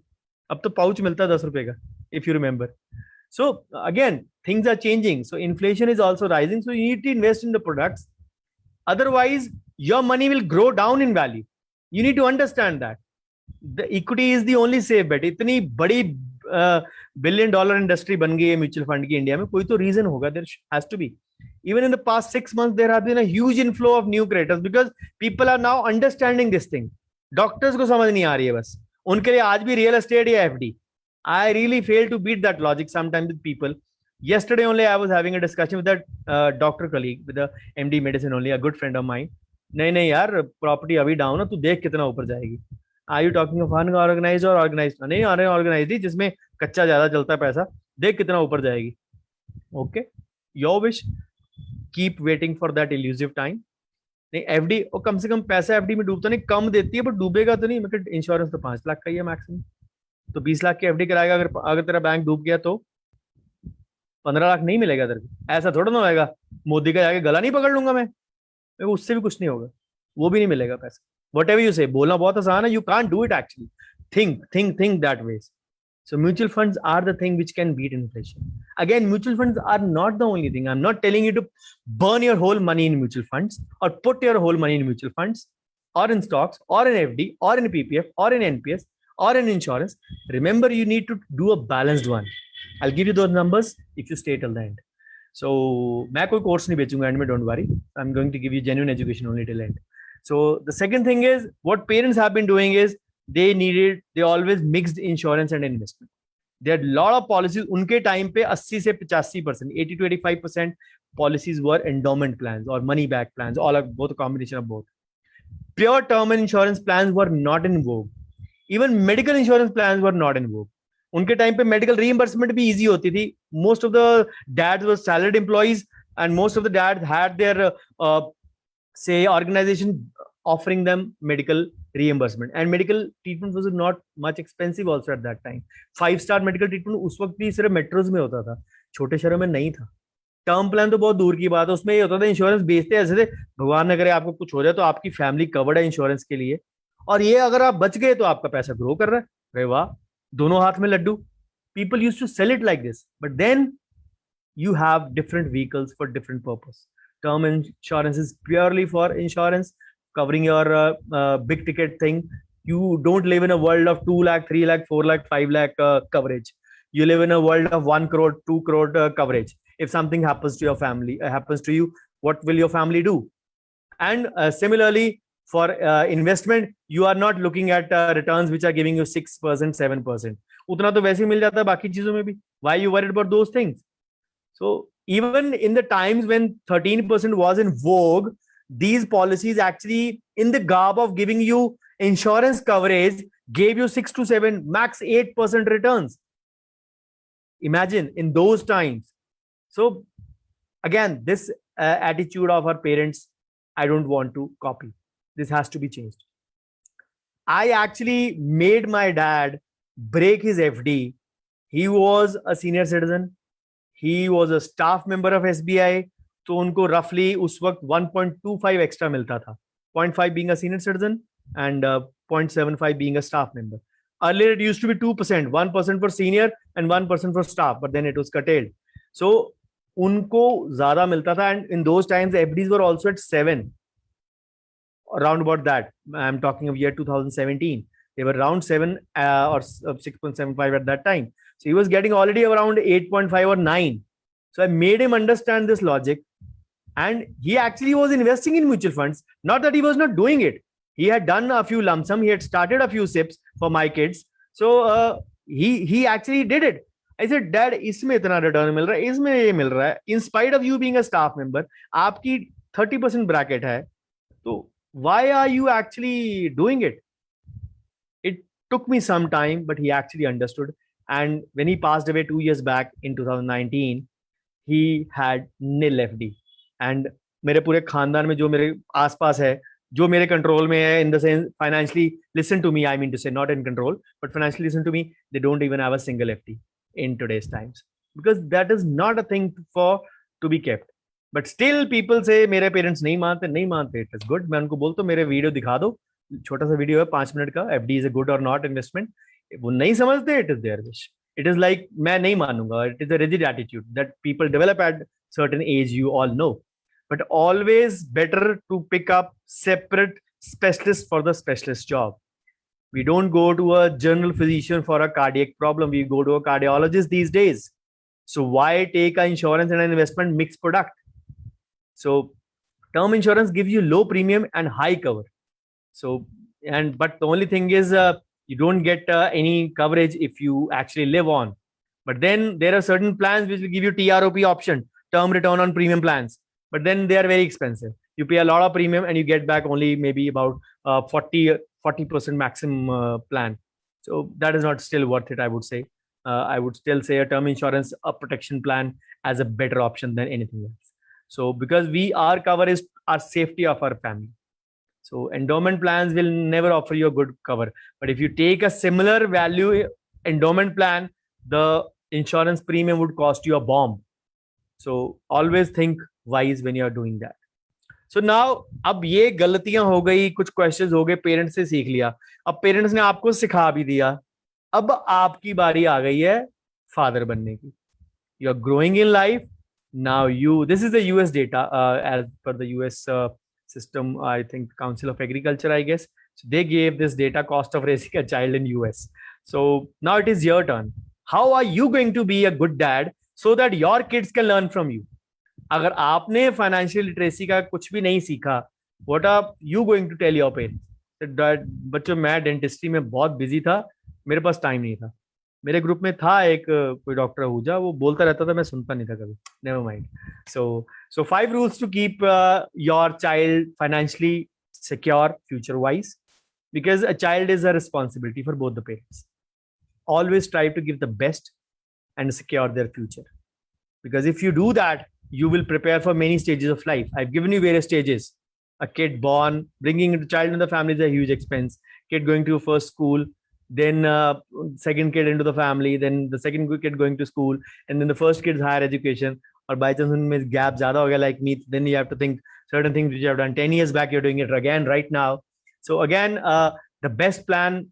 अब तो पाउच मिलता है 10 रुपए का, if you remember. So again things are changing. So inflation is also rising. So you need to invest in the products. Otherwise your money will grow down in value. You need to understand that the equity is the only safe bet. इतनी बड़ी $1 billion industry बन गई है mutual fund की India में. कोई तो reason होगा. There has to be. Even in the past 6 months, there have been a huge inflow of new creators because people are now understanding this thing. Doctors को समझ नहीं आ रही है बस. उनके लिए आज भी real estate या FD. I really fail to beat that logic sometimes with people. Yesterday only I was having a discussion with that doctor colleague, with the MD medicine only, a good friend of mine. नहीं यार, property अभी down है, तू देख कितना ऊपर जाएगी. Are you talking of unorganized or organized? नहीं, unorganized जिसमें कच्चा ज्यादा चलता है पैसा. देख कितना ऊपर जाएगी. Okay, your wish. Keep waiting for that elusive time. नहीं, एफडी और कम से कम पैसा एफडी में डूबता नहीं, कम देती है, बट डूबेगा तो नहीं. मतलब इंश्योरेंस तो 5 लाख का ही है मैक्सिमम. तो 20 लाख की एफडी कराएगा. अगर तेरा बैंक डूब गया तो 15 लाख नहीं मिलेगा तेरे को. ऐसा थोड़ा ना होएगा मोदी का जाके गला नहीं पकड़ लूंगा मैं. उससे भी कुछ नहीं होगा, वो भी नहीं मिलेगा पैसा. वट एवर यू से. बोलना बहुत आसान है. You can't do it actually. Think that way. So mutual funds are the thing which can beat inflation. Again, mutual funds are not the only thing. I'm not telling you to burn your whole money in mutual funds or put your whole money in mutual funds or in stocks or in FD or in PPF or in NPS or in insurance. Remember, you need to do a balanced one. I'll give you those numbers if you stay till the end. So, मैं कोई course नहीं बेचूंगा end में, don't worry. I'm going to give you genuine education only till end. So the second thing is, what parents have been doing is, they always mixed insurance and investment. There are a lot of policies. उनके time पे 80 से 85%, 80 to 85% policies were endowment plans or money back plans, all of both, a combination of both. Pure term insurance plans were not in vogue. Even medical insurance plans were not in vogue. उनके time पे medical reimbursement भी easy होती थी. Most of the dads were salaried employees and most of the dads had their say organization offering them medical reimbursement, and medical treatment was not much expensive also at that time. 5-star medical treatment उस वक्त भी सिर्फ metros में होता था, छोटे शहरों में नहीं था. टर्म प्लान तो बहुत दूर की बात है. उसमें ये होता था इंश्योरेंस बेचते ऐसे थे, भगवान न करे आपको कुछ हो जाए तो आपकी फैमिली कवर्ड है इंश्योरेंस के लिए, और ये अगर आप बच गए तो आपका पैसा ग्रो कर रहा है. अरे वाह, दोनों हाथ में Laddu. People used to sell it like this, but then you have different vehicles for different purpose. Term insurance is purely for insurance, covering your big ticket thing. You don't live in a world of 2 lakh, 3 lakh, 4 lakh, 5 lakh coverage. You live in a world of 1 crore, 2 crore coverage. If something happens to your family, happens to you, what will your family do? And similarly, for investment, you are not looking at returns which are giving you 6%, 7%. उतना तो वैसे ही मिल जाता है बाकी चीजों में भी. Why you worried about those things? So even in the times when 13% was in vogue, these policies actually, in the garb of giving you insurance coverage, gave you 6 to 7, max 8% returns. Imagine in those times. So again, this attitude of our parents, I don't want to copy. This has to be changed. I actually made my dad break his FD. He was a senior citizen. He was a staff member of SBI. तो उनको roughly उस वक्त 1.25 extra मिलता था. 0.5 being a senior citizen and 0.75 being a staff member. Earlier it used to be 2%, 1% for senior and 1% for staff, but then it was curtailed. So उनको ज़्यादा मिलता था, and in those times FDs were also at 7, around about that. I'm talking of year 2017. They were around 7 or 6.75 at that time. So he was getting already around 8.5 or 9. So I made him understand this logic. And he actually was investing in mutual funds. Not that he was not doing it. He had done a few lump sum. He had started a few SIPs for my kids. So he actually did it. I said, Dad, इसमें इतना return मिल रहा है, इसमें ये मिल रहा है. In spite of you being a staff member, आपकी 30% bracket है. So why are you actually doing it? It took me some time, but he actually understood. And when he passed away 2 years back in 2019, he had nil FD. And मेरे पूरे खानदान में जो मेरे आसपास है, जो मेरे कंट्रोल में है, in the sense financially listen to me, I mean to say, not in control, but financially listen to me, they don't even have a single FD in today's times, because that is not a thing for to be kept. But still people say मेरे parents नहीं मानते. It is good. मैं उनको बोलता हूँ मेरे video दिखा दो, छोटा सा वीडियो है 5 मिनट का, FD is a good or not investment. वो नहीं समझते, it is their wish. It is like मैं नहीं मानूंगा. It is a rigid attitude that people develop at certain age, you all know. But always better to pick up separate specialists for the specialist job. We don't go to a general physician for a cardiac problem. We go to a cardiologist these days. So why take an insurance and an investment mixed product? So term insurance gives you low premium and high cover. So, but the only thing is you don't get any coverage if you actually live on. But then there are certain plans which will give you TROP option, term return on premium plans. But then they are very expensive. You pay a lot of premium and you get back only maybe about 40% maximum plan. So that is not still worth it, I would say. I would still say a term insurance, a protection plan as a better option than anything else. So because our cover is our safety of our family. So endowment plans will never offer you a good cover. But if you take a similar value endowment plan, the insurance premium would cost you a bomb. So always think wise when you are doing that. So now, अब ये गलतियां हो गई, कुछ questions हो गए, parents से सीख लिया, अब पेरेंट्स ने आपको सिखा भी दिया, अब आपकी बारी आ गई है फादर बनने की. You are growing in life. Now this is the US data as per the US system, I think Council of Agriculture, I guess. So they gave this data cost of raising a child in US. So now it is your turn. How are you going to be a good dad so that your kids can learn from you? अगर आपने financial literacy का कुछ भी नहीं सीखा, what are you going to tell your parents? बच्चों, मैं dentistry में बहुत बिजी था, मेरे पास टाइम नहीं था. मेरे ग्रुप में था एक कोई डॉक्टर आहूजा, वो बोलता रहता था, मैं सुनता नहीं था कभी. Never mind. So 5 rules to keep your child financially secure future wise, because a child is a responsibility for both the parents. Always strive to give the best and secure their future, because if you do that, you will prepare for many stages of life. I've given you various stages. A kid born, bringing a child in the family is a huge expense. Kid going to first school, then second kid into the family, then the second kid going to school, and then the first kid's higher education. Or by chance unme gap zyada ho gaya like me, then you have to think certain things which you have done 10 years back, you're doing it again right now. So again, the best plan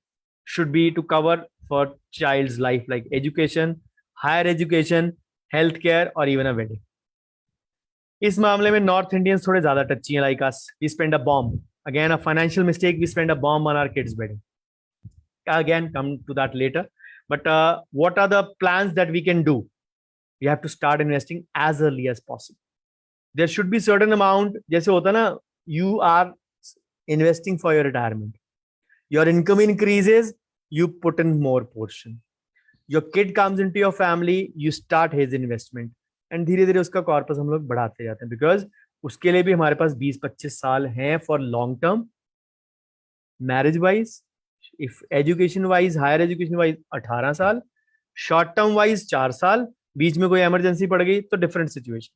should be to cover for child's life, like education, higher education, healthcare, or even a wedding. इस मामले में north Indians थोड़े ज्यादा टच्ची हैं, like us. We spend a bomb. Again, a financial mistake. We spend a bomb on our kids' wedding. Again, come to that later. But what are the plans that we can do? We have to start investing as early as possible. There should be certain amount, जैसे होता है ना, you are investing for your retirement, your income increases, you put in more portion. Your kid comes into your family, you start his investment, and धीरे धीरे उसका corpus हम लोग बढ़ाते जाते हैं, बिकॉज उसके लिए भी हमारे पास 20-25 साल हैं for long term, marriage wise, if education wise, higher education wise 18 साल, शॉर्ट टर्म वाइज 4 साल, बीच में कोई इमरजेंसी पड़ गई तो different situation.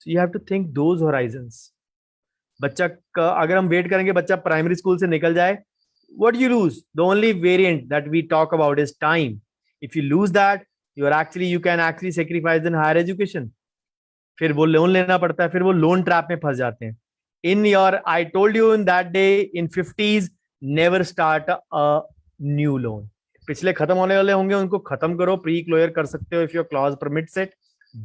So you have to think those horizons. बच्चा का अगर हम वेट करेंगे बच्चा प्राइमरी स्कूल से निकल जाए, what do you lose? The only variant that we talk about is time. If you lose that, you can actually sacrifice in higher education. फिर वो लोन लेना पड़ता है, फिर वो लोन ट्रैप में फंस जाते हैं. I told you in that day, in 50s, never start a new loan. पिछले खत्म होने वाले होंगे, उनको खत्म करो, प्री क्लोजर कर सकते हो if your clause permits it,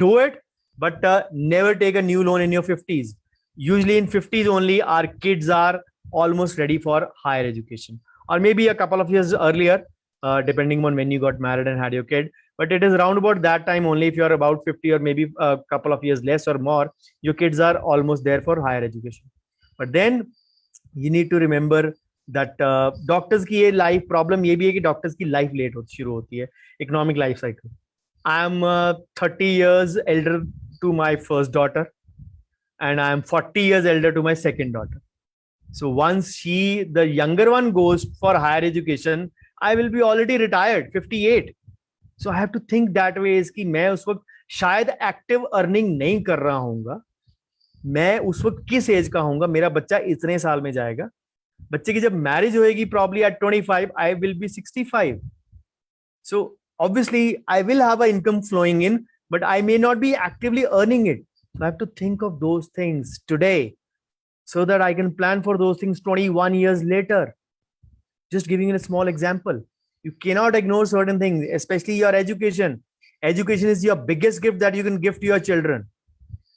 do it, but never take a new loan in your 50s. Usually in 50s only our kids are almost ready for higher education, or maybe a couple of years earlier, depending on when you got married and had your kid. But it is around about that time only. If you're about 50 or maybe a couple of years less or more, your kids are almost there for higher education. But then you need to remember that doctors की ये life problem ये भी है कि doctors की life late शुरू होती है, economic life cycle. I am 30 years elder to my first daughter, and I am 40 years elder to my second daughter. So once the younger one goes for higher education, I will be already retired, 58. So I have to think that way is कि मैं उस वक्त शायद active earning नहीं कर रहा हूँगा, मैं उस वक्त किस एज का हूँगा, मेरा बच्चा इतने साल में जाएगा, बच्चे की जब मैरिज होएगी probably at 25, I will be 65. So obviously I will have an income flowing in, but I may not be actively earning it. So I have to think of those things today, so that I can plan for those things 21 years later. Just giving you a small example. You cannot ignore certain things, especially your education. Education is your biggest gift that you can give to your children.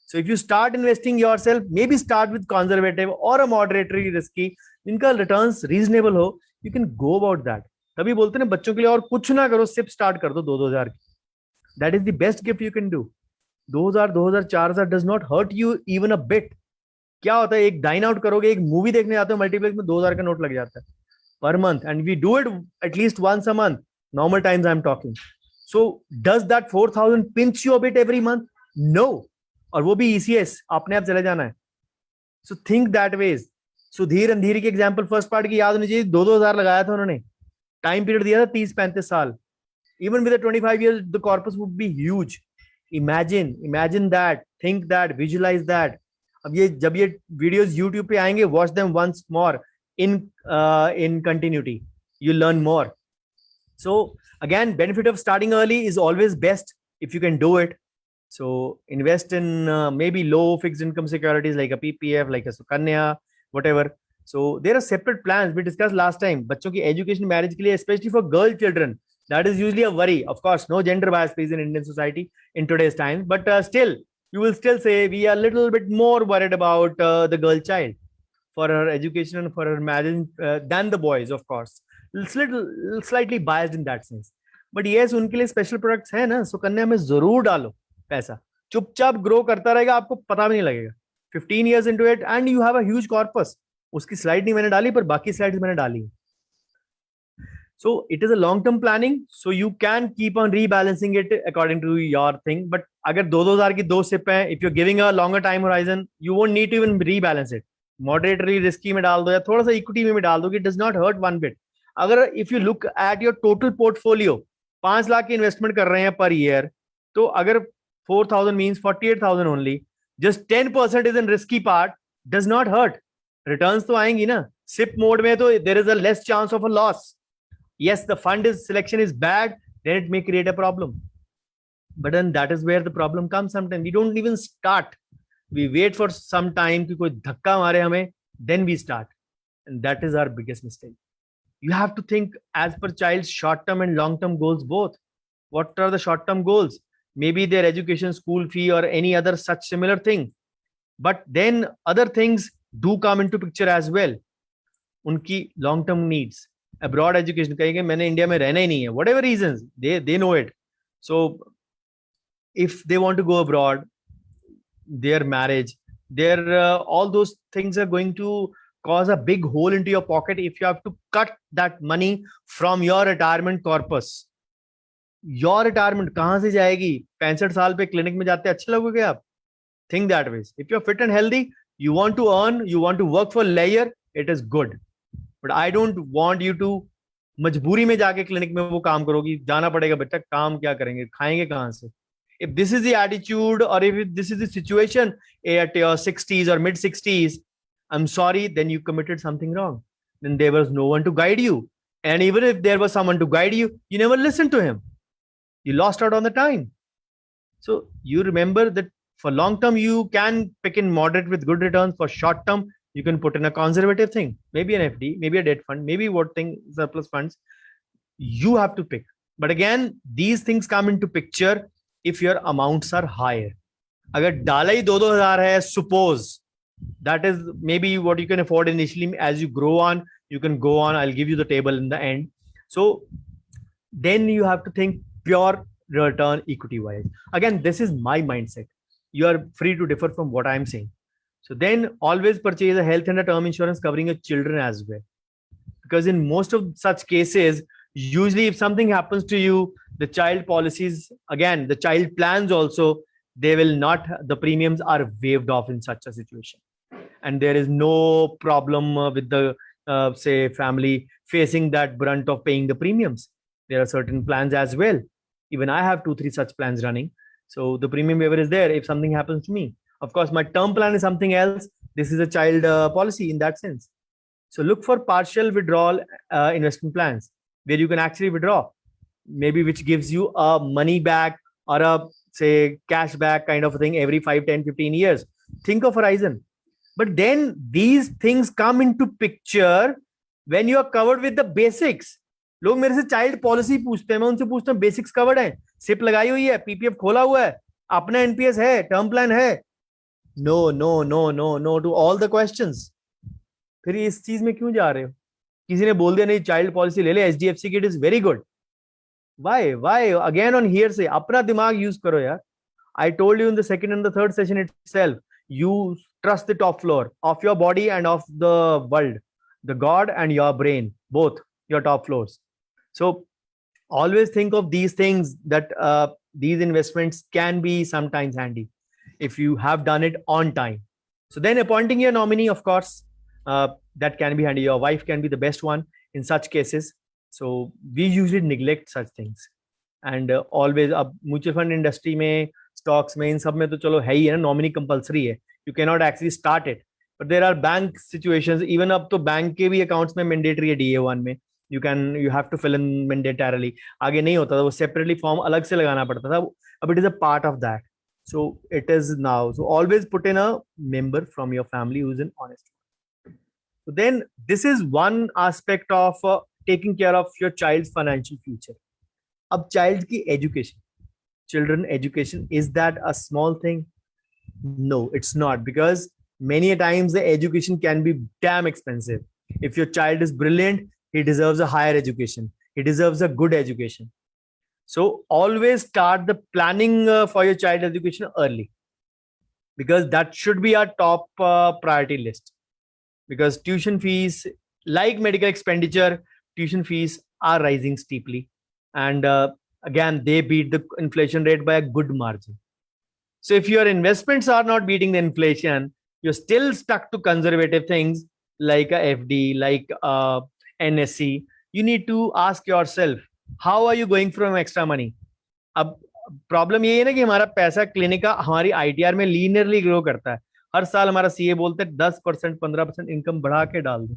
So if you start investing yourself, maybe start with conservative or a moderately risky, इनका returns reasonable हो, you can go about that. तभी बोलते हैं बच्चों के लिए और कुछ ना करो, सिर्फ start कर दो 2,000 की. That is the best gift you can do. 2,000, 4,000 does not hurt you even a bit. क्या होता है, एक डाइन आउट करोगे, एक मूवी देखने जाते हो मल्टीप्लेक्स में, 2,000 का नोट लग जाता है per month, and we do it at least once a month, normal times I am talking. So does that 4,000 pinch you a bit every month? No. और वो भी ईसीएस, अपने आप चले जाना है. So think that ways. Sudhir Andhir की एग्जांपल फर्स्ट पार्ट की याद होनी चाहिए. 2,000 लगाया था उन्होंने, टाइम पीरियड दिया था 30-35 साल. Even with 25 years the corpus would be huge. Imagine that, think that, visualise that. अब ये जब ये वीडियोस YouTube पे आएंगे, watch them once more in continuity, you learn more. So again, benefit of starting early is always best if you can do it. So invest in maybe low fixed income securities like a PPF, like a Sukanya, whatever. So there are separate plans we discussed last time. बच्चों की education marriage के लिए, especially for girl children, that is usually a worry. Of course, no gender bias plays in Indian society in today's times, but still, you will still say we are a little bit more worried about the girl child for her education and for her marriage than the boys, of course. It's slightly biased in that sense. But yes, उनके लिए special products है ना, सुकन्या में जरूर डालो पैसा, चुपचाप grow करता रहेगा, आपको पता भी नहीं लगेगा. 15 years into it and you have a huge corpus. उसकी स्लाइड नहीं मैंने डाली, पर बाकी स्लाइड्स मैंने डाली. So it is a long term planning, so you can keep on rebalancing it according to your thing. But अगर 2,000 की 2 सिप हैं, if you're giving a longer time horizon, you won't need to even rebalance it. Moderately risky में डाल दो या थोड़ा सा equity में भी डाल दो, कि does not hurt one bit. अगर if you look at your total portfolio, 5 lakh की इन्वेस्टमेंट कर रहे हैं पर ईयर, तो अगर 4,000 means 48,000 only, just 10% is in risky part, does not hurt. Returns तो आएंगी ना. सिप मोड में तो there is a less chance of a loss. Yes, the fund selection is bad, then it may create a problem. But then that is where the problem comes sometimes. We don't even start. We wait for some time कि कोई धक्का मारे हमें, then we start. And that is our biggest mistake. You have to think as per child's short-term and long-term goals both. What are the short-term goals? Maybe their education, school fee, or any other such similar thing. But then other things do come into picture as well. उनकी long-term needs. Abroad education, कहेंगे मैंने India में रहना ही नहीं है, whatever reasons, they know it. So if they want to go abroad, their marriage, there all those things are going to cause a big hole into your pocket if you have to cut that money from your retirement corpus. Your retirement कहाँ से जाएगी? 65 साल पे clinic में जाते अच्छे लगोगे आप? Think that way. If you're fit and healthy, you want to earn, you want to work for leisure, it is good. But I don't want you to मजबूरी में जाके क्लिनिक में वो काम करोगी. जाना पड़ेगा बेटा, काम क्या करेंगे, खाएंगे कहाँ से? If this is the attitude or if this is the situation at your 60s or mid 60s, I'm sorry, then you committed something wrong. Then there was no one to guide you. And even if there was someone to guide you, you never listened to him. You lost out on the time. So you remember that for long term, you can pick in moderate with good returns. For short term, you can put in a conservative thing, maybe an FD, maybe a debt fund, maybe what thing, surplus funds. You have to pick. But again, these things come into picture if your amounts are higher. अगर डाला ही 2,000 है, suppose that is maybe what you can afford initially. As you grow on, you can go on. I'll give you the table in the end. So then you have to think pure return equity wise. Again, this is my mindset. You are free to differ from what I'm saying. So then always purchase a health and a term insurance covering your children as well. Because in most of such cases, usually if something happens to you, the child policies, again, the child plans also, they will not, the premiums are waived off in such a situation. And there is no problem with the, say, family facing that brunt of paying the premiums. There are certain plans as well. Even I have 2-3 such plans running. So the premium waiver is there if something happens to me. Of course, my term plan is something else. This is a child policy in that sense. So look for partial withdrawal investment plans where you can actually withdraw, maybe which gives you a money back or a, say, cash back kind of a thing every 5, 10, 15 years. Think of Horizon. But then these things come into picture when you are covered with the basics. लोग मेरे से child policy पूछते हैं, मैं उनसे पूछता हूँ basics covered है, सिप लगाई हुई है, पीपीएफ खोला हुआ है, अपना एनपीएस है, टर्म प्लान है? No no no no no to all the questions. फिर इस चीज में क्यों जा रहे हो? किसी ने बोल दिया नहीं चाइल्ड पॉलिसी ले ले एचडीएफसी की, it is very good. Why again on here से? अपना दिमाग यूज करो यार. I told you in the second and the third session itself, you trust the top floor of your body and of the world, the God and your brain, both your top floors. So always think of these things, that these investments can be sometimes handy if you have done it on time. So then appointing your nominee, of course, that can be handy. Your wife can be the best one in such cases. So we usually neglect such things. And always अब mutual fund industry में, stocks में, इन सब में तो चलो है ही है ना, नॉमिनी कंपलसरी है. You can not actually start it. But there are bank situations, even अब तो बैंक के भी अकाउंट्स में मैंडेटरी है DA1 में. You have to fill in mandatorily. आगे नहीं होता था, वो सेपरेटली फॉर्म अलग से लगाना पड़ता था. अब it is a part of that. So it is now. So always put in a member from your family who is an honest. So then this is one aspect of taking care of your child's financial future. अब child की education, children education, is that a small thing? No, it's not, because many a times the education can be damn expensive. If your child is brilliant, he deserves a higher education. He deserves a good education. So always start the planning for your child education early, because that should be our top priority list. Because tuition fees, like medical expenditure, tuition fees are rising steeply. And again, they beat the inflation rate by a good margin. So if your investments are not beating the inflation, you're still stuck to conservative things like a FD, like NSC. You need to ask yourself, how are you going from extra money? अब problem ये है ना कि हमारा पैसा clinic का हमारी ITR में लीनियरली ग्रो करता है. हर साल हमारा सीए बोलते हैं 10%, 15% इनकम बढ़ा के डाल दो.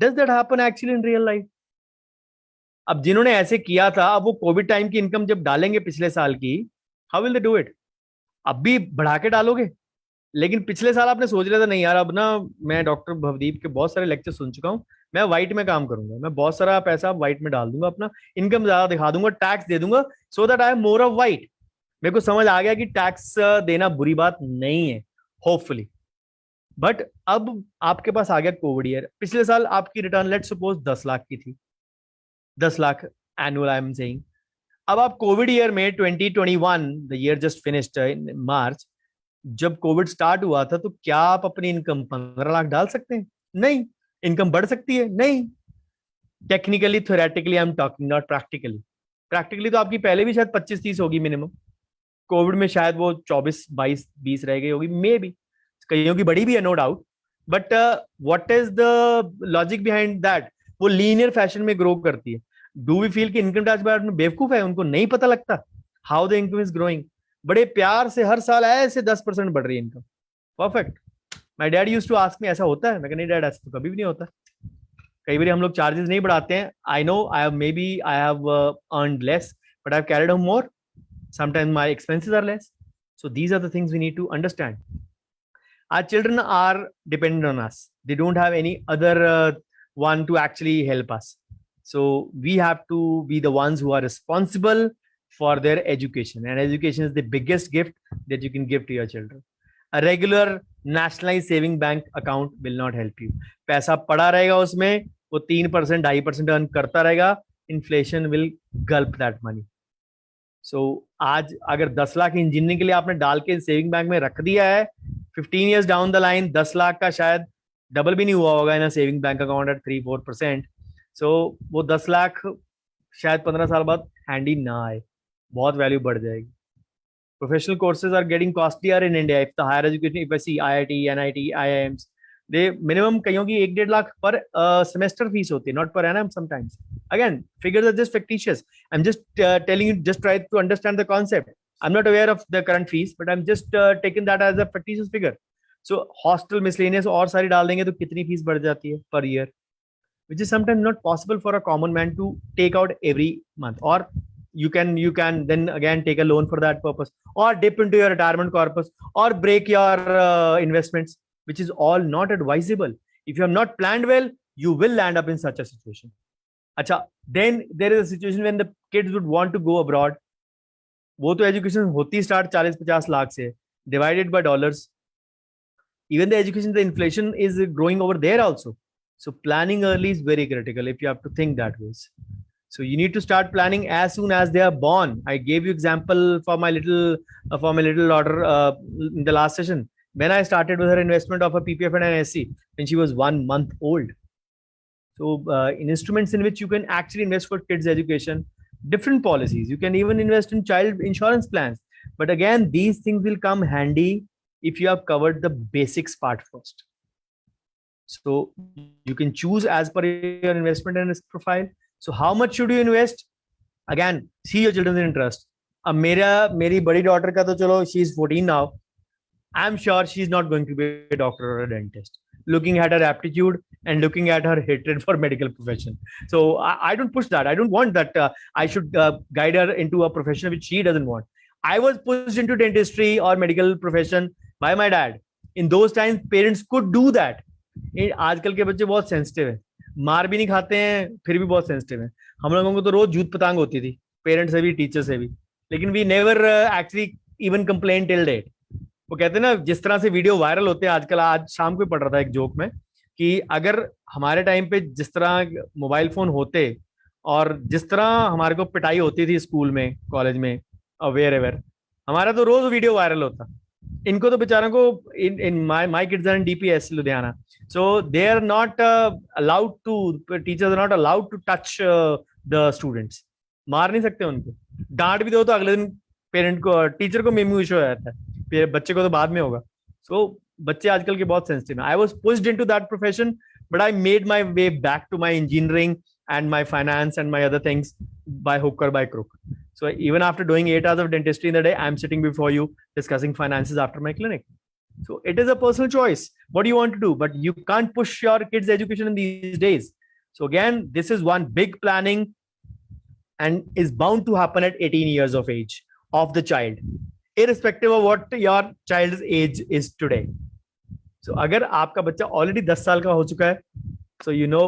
Does that happen actually in real life? अब जिन्होंने ऐसे किया था, अब वो कोविड टाइम की इनकम जब डालेंगे पिछले साल की, how will they do it? अब भी बढ़ा के डालोगे? लेकिन पिछले साल आपने सोच लिया था नहीं यार, अब ना मैं डॉक्टर भवदीप के बहुत सारे लेक्चर सुन चुका हूँ, मैं व्हाइट में काम करूंगा, मैं बहुत सारा पैसा व्हाइट में डाल दूंगा, अपना इनकम ज्यादा दिखा दूंगा, टैक्स दे दूंगा, so that I am more of white. मेरे को समझ आ गया कि टैक्स देना बुरी बात नहीं है, होपफुली. बट अब आपके पास आ गया कोविड ईयर. पिछले साल आपकी रिटर्न लेट सपोज 10 लाख की थी, 10 lakh annual I am saying. अब आप कोविड ईयर में 2021, the year just finished in March, जब कोविड स्टार्ट हुआ था तो क्या आप अपनी इनकम 15 लाख डाल सकते हैं? नहीं। इनकम बढ़ सकती है? नहीं। Technically, theoretically I am talking, not practically. Practically तो आपकी पहले भी शायद 25-30 होगी मिनिमम। कोविड में शायद वो 24-22-20 रह गई होगी, मे बी। कईयों की बड़ी भी है, no doubt. But what is the logic behind that? वो लीनियर फैशन में ग्रो करती है। डू वी फील कि इनकम टैक्स डिपार्टमेंट बेवकूफ है, उनको नहीं पता लगता how the income is growing? बड़े प्यार से हर साल ऐसे 10% बढ़ रही है income. Perfect. My dad use to ask me, ऐसा होता है? मैं नहीं डैड, ऐसा तो कभी भी नहीं होता। कई बार हम लोग चार्जेस नहीं बढ़ाते हैं। I know I have maybe I have earned less, but I have carried home more. Sometimes my expenses are less. So these are the things we need to understand. Our children are dependent on us. They don't have any other one to actually help us. So we have to be the ones who are responsible for their education. And education is the biggest gift that you can give to your children. A regular nationalized saving bank account will not help you. पैसा पड़ा रहेगा उसमें, वो 3% 2.5% earn करता रहेगा. Inflation will gulp that money. सो आज अगर 10 lakh engineering के लिए आपने डाल के सेविंग बैंक में रख दिया है, 15 years down the line 10 lakh का शायद डबल भी नहीं हुआ होगा in saving bank account at 3-4%. So वो 10 लाख शायद 15 साल बाद हैंडी ना आए, बहुत वैल्यू बढ़ जाएगी. Professional courses are getting costlier in India. If the higher education, if I see IIT, NIT, IIMs, they minimum कईयों की 1-1.5 लाख पर सेमेस्टर फीस होती है, not per annum sometimes. Again, figures are just fictitious. I'm just telling you, just try to understand the concept. I'm not aware of the current fees, but I'm just taking that as a fictitious figure. So hostel miscellaneous और सारी डाल देंगे तो कितनी fees बढ़ जाती है per year, which is sometimes not possible for a common man to take out every month. Or you can then again take a loan for that purpose, or dip into your retirement corpus, or break your investments, which is all not advisable. If you have not planned well, you will land up in such a situation. अच्छा, then there is a situation when the kids would want to go abroad. वो तो education होती start 40-50 lakh से, divided by dollars. Even the education, the inflation is growing over there also. So planning early is very critical if you have to think that way. So you need to start planning as soon as they are born. I gave you example for my little daughter in the last session, when I started with her investment of a PPF and an SC when she was 1 month old. So in instruments in which you can actually invest for kids education, different policies. You can even invest in child insurance plans. But again, these things will come handy if you have covered the basics part first. So you can choose as per your investment and risk profile. So how much should you invest? Again, see your children's interest. अब मेरी बड़ी daughter का तो चलो, she is 14 now. I'm sure she's not going to be a doctor or a dentist. Looking at her aptitude and looking at her hatred for medical profession. So I don't push that. I don't want that. I should guide her into a profession which she doesn't want. I was pushed into dentistry or medical profession by my dad. In those times, parents could do that. आजकल के बच्चे बहुत sensitive है, मार भी नहीं खाते हैं फिर भी बहुत सेंसिटिव है. हम लोगों को तो रोज जूत पतांग होती थी, पेरेंट्स से भी, टीचर से भी, लेकिन we never actually even complain till date. वो कहते हैं ना, जिस तरह से वीडियो वायरल होते हैं आजकल. आज शाम को पढ़ रहा था एक जोक में कि अगर हमारे टाइम पे जिस तरह मोबाइल फोन होते और जिस तरह हमारे को पिटाई होती थी स्कूल में, कॉलेज में, वेयर एवर, हमारा तो रोज वीडियो वायरल होता. इनको तो बेचारों को in my kids are in DPS Ludhiana, so they are not allowed to, teachers are not allowed to touch the students. मार नहीं सकते उनको, डांट भी दो तो अगले दिन पेरेंट को, टीचर को मेमो इशू हो जाता है, बच्चे को तो बाद में होगा. सो बच्चे आजकल के बहुत सेंसिटिव हैं. I was pushed into that profession, but I made my way back to my engineering and my finance and my other things by hook or by crook. So even after doing 8 hours of dentistry in the day, I'm sitting before you discussing finances after my clinic. So it is a personal choice. What do you want to do? But you can't push your kids' education in these days. So again, this is one big planning and is bound to happen at 18 years of age of the child, irrespective of what your child's age is today. So अगर आपका बच्चा already 10 साल का हो चुका है, so you know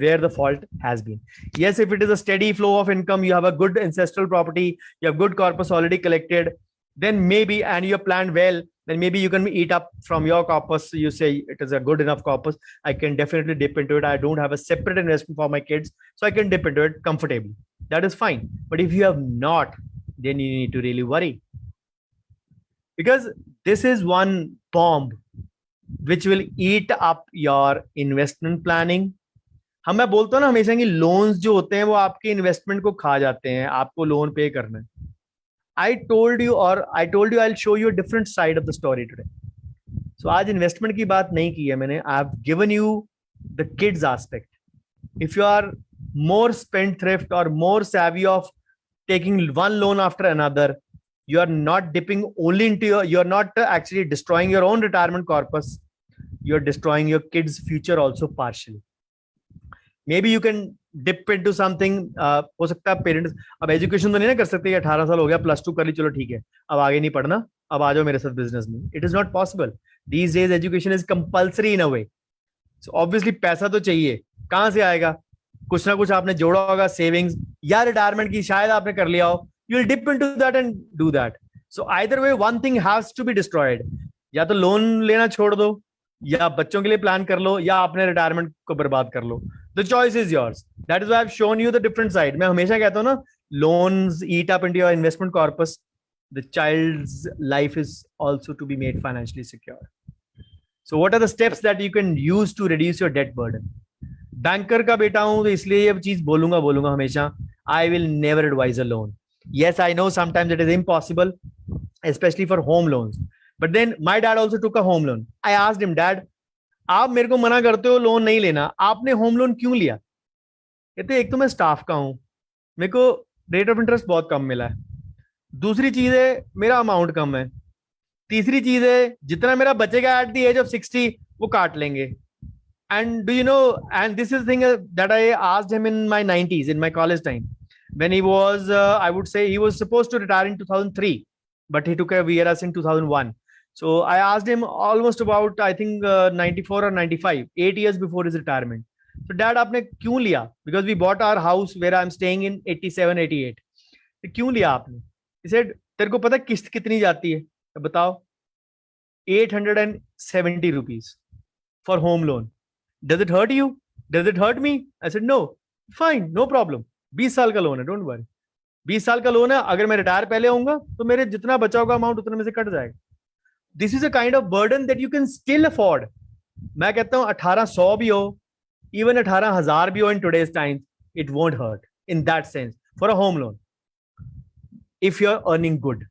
where the fault has been. Yes, if it is a steady flow of income, you have a good ancestral property, you have good corpus already collected, then maybe, and you have planned well, then maybe you can eat up from your corpus. You say it is a good enough corpus, I can definitely dip into it. I don't have a separate investment for my kids, so I can dip into it comfortably. That is fine. But if you have not, then you need to really worry. because this is one bomb which will eat up your investment planning. मैं बोलता हूँ ना हमेशा कि loans जो होते हैं वो आपके इन्वेस्टमेंट को खा जाते हैं, आपको लोन पे करना है. I told you I'll show you a different side of the story today. So आज इन्वेस्टमेंट की बात नहीं की है मैंने. I have given you the kids aspect. If you are more spendthrift or more savvy of taking one loan after another, you are not dipping only into you're not actually destroying your own retirement corpus, you're destroying your kids future also partially. Maybe you can dip into something. हो सकता है parents अब education तो नहीं ना कर सकते, 18 साल हो गया, +2 कर ली, चलो ठीक है, अब आगे नहीं पढ़ना, अब आ जाओ मेरे साथ बिजनेस में. It is not possible. These days education is compulsory in a way. So obviously पैसा तो चाहिए. कहां से आएगा? कुछ ना कुछ आपने जोड़ा होगा, सेविंग्स या रिटायरमेंट की शायद आपने कर लिया हो. You will dip into that and do that. So either way one thing has to be destroyed. या तो लोन लेना छोड़ दो, या बच्चों के लिए प्लान कर लो, या अपने रिटायरमेंट को बर्बाद कर लो. The choice is yours. That is why I've shown you the different side. मैं हमेशा कहता हूँ ना, loans eat up into your investment corpus. The child's life is also to be made financially secure. So what are the steps that you can use to reduce your debt burden? Banker का बेटा हूं तो इसलिए ये चीज बोलूंगा हमेशा. I will never advise a loan. Yes, I know sometimes it is impossible, especially for home loans. But then my dad also took a home loan. I asked him, Dad, आप मेरे को मना करते हो लोन नहीं लेना, आपने home loan क्यों लिया? कहते एक तो मैं स्टाफ का हूं, मेरे को रेट ऑफ इंटरेस्ट बहुत कम मिला है. दूसरी चीज है मेरा अमाउंट कम है. तीसरी चीज है जितना मेरा बचेगा एट द एज ऑफ 60 वो काट लेंगे. And do you know, and this is thing that I asked him in my 90s, in my college time, when he was I would say he was supposed to retire in 2003, but he took a VRS in 2001. So I asked him almost about, I think, 94 or 95, 8 years before his retirement. So Dad, आपने क्यों लिया? Because we bought our house where I'm staying in 87, 88. तो क्यों लिया आपने? He said, तेरे को पता किस्त कितनी जाती है? तो बताओ. 870 rupees for home loan. Does it hurt you? Does it hurt me? I said, no. Fine, no problem. 20 साल का लोन है, डोंट वरी. 20 साल का लोन है, अगर मैं रिटायर पहले होऊंगा तो मेरे जितना बचा होगा अमाउंट उतने में से कट जाएगा. This is a kind of burden that you can still afford. मैं कहता हूं 1800 भी हो, even 18,000 भी हो in today's times, it won't hurt in that sense for a home loan if you're earning good.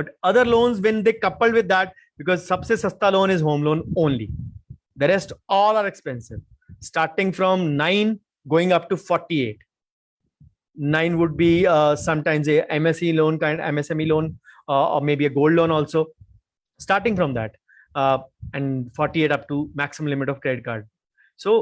But other loans, when they coupled with that, because सबसे सस्ता loan is home loan only. The rest all are expensive, starting from 9 going up to 48. 9 would be sometimes a MSE loan kind, MSME loan, or maybe a gold loan also. Starting from that, and 48 up to maximum limit of credit card. So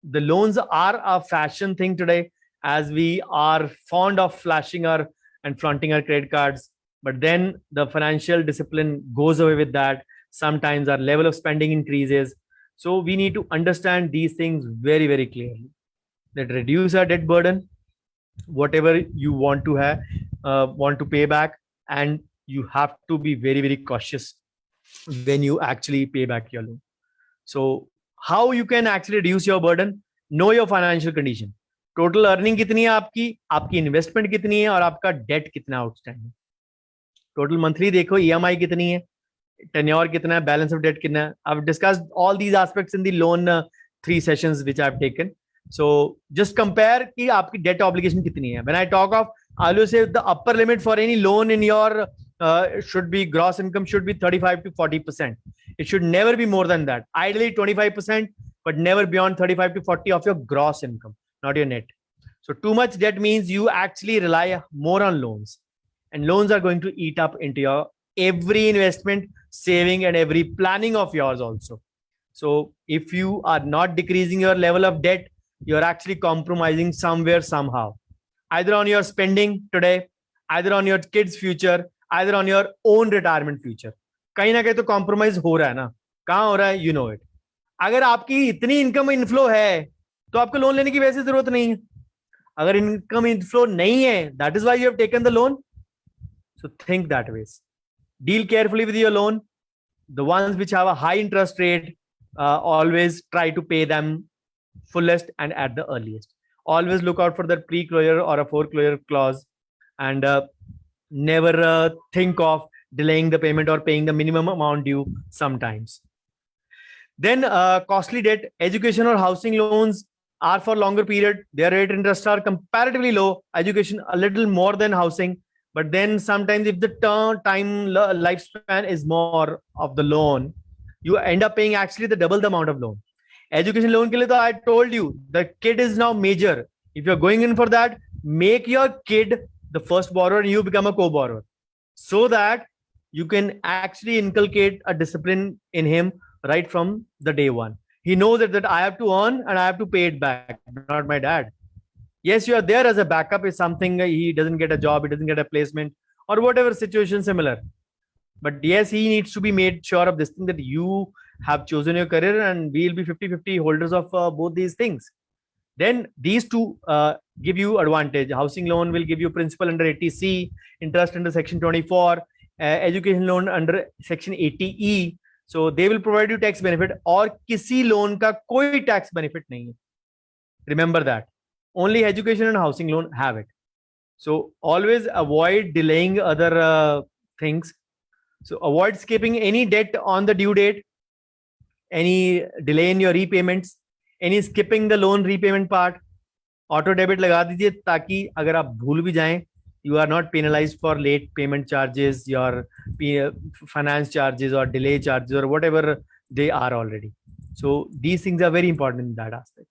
the loans are a fashion thing today, as we are fond of flashing our and flaunting our credit cards. But then the financial discipline goes away with that. Sometimes our level of spending increases. So we need to understand these things very, very clearly. That reduce our debt burden, whatever you want to have, want to pay back, and you have to be very, very cautious when you actually pay back your loan. So how you can actually reduce your burden? Know your financial condition. Total earning कितनी है आपकी, आपकी investment कितनी है, और आपका date कितना outstanding. Total monthly देखो, EMI कितनी है, टेन्योर कितना है, बैलेंस ऑफ डेट कितना है. I've discussed all these aspects in the loan 3 sessions which I've taken. So just compare कि आपकी डेट ऑब्लिगेशन कितनी है. When I talk of, I will say the upper limit for any loan in your should be, gross income should be 35 to 40%. It should never be more than that. Ideally 25%, but never beyond 35 to 40 of your gross income, not your net. So too much debt means you actually rely more on loans, and loans are going to eat up into your every investment, saving, and every planning of yours also. So if you are not decreasing your level of debt, you're actually compromising somewhere, somehow, either on your spending today, either on your kids' future, either on your own retirement future. कहीं ना कहीं तो compromise हो रहा है ना. कहां हो रहा है? You know it. अगर आपकी इतनी इनकम इनफ्लो है तो आपको लोन लेने की वैसे जरूरत नहीं है. अगर इनकम इनफ्लो नहीं है, that is why you have taken the loan. So think that way. Deal carefully with your loan. The ones which have a high interest rate, always try to pay them fullest and at the earliest. Always look out for that pre-closure or a foreclosure clause, and never think of delaying the payment or paying the minimum amount due sometimes. Then costly debt, education or housing loans are for longer period. Their rate interest are comparatively low. Education a little more than housing. But then sometimes if the lifespan is more of the loan, you end up paying actually the double the amount of loan. Education loan ke liye to I told you the kid is now major. If you're going in for that, make your kid the first borrower and you become a co-borrower, so that you can actually inculcate a discipline in him right from the day one. He knows that I have to earn and I have to pay it back, not my dad. Yes, you are there as a backup if something he doesn't get a job, he doesn't get a placement, or whatever situation similar. But yes, he needs to be made sure of this thing that you have chosen your career and we'll be 50-50 holders of both these things. Then these two give you advantage. Housing loan will give you principal under 80C, interest under section 24, education loan under section 80E. So they will provide you tax benefit और किसी loan का कोई tax benefit नहीं है. Remember that. Only education and housing loan have it. So always avoid delaying other things. So avoid skipping any debt on the due date, any delay in your repayments, any skipping the loan repayment part. Auto debit लगा दीजिए ताकि अगर आप भूल भी जाएं, you are not penalized for late payment charges, your finance charges or delay charges or whatever they are already. So these things are very important in that aspect.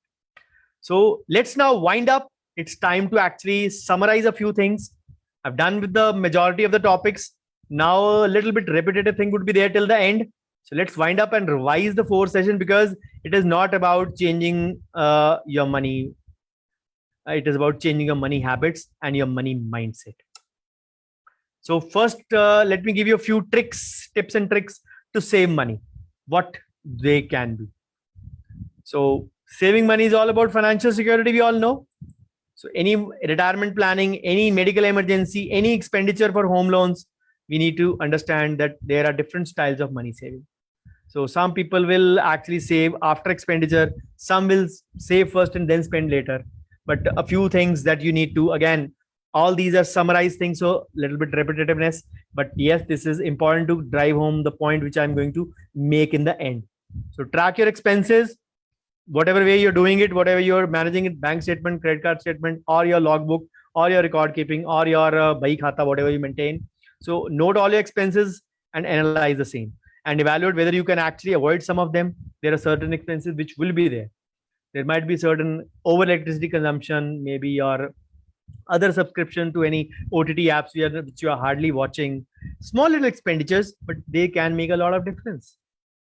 So let's now wind up. It's time to actually summarize a few things. I've done with the majority of the topics. Now a little bit repetitive thing would be there till the end. So let's wind up and revise the 4 session, because it is not about changing your money. It is about changing your money habits and your money mindset. So first, let me give you a few tips and tricks to save money, what they can be. So saving money is all about financial security, we all know. So any retirement planning, any medical emergency, any expenditure for home loans, we need to understand that there are different styles of money saving. So some people will actually save after expenditure. Some will save first and then spend later. But a few things that you need to, again, all these are summarized things, so a little bit repetitiveness. But yes, this is important to drive home the point which I'm going to make in the end. So track your expenses, whatever way you're doing it, whatever you're managing it, bank statement, credit card statement, or your logbook, or your record keeping, or your Bhai Khata, whatever you maintain. So note all your expenses and analyze the same, and evaluate whether you can actually avoid some of them. There are certain expenses which will be there. There might be certain over electricity consumption, maybe your other subscription to any OTT apps which you are hardly watching. Small little expenditures, but they can make a lot of difference.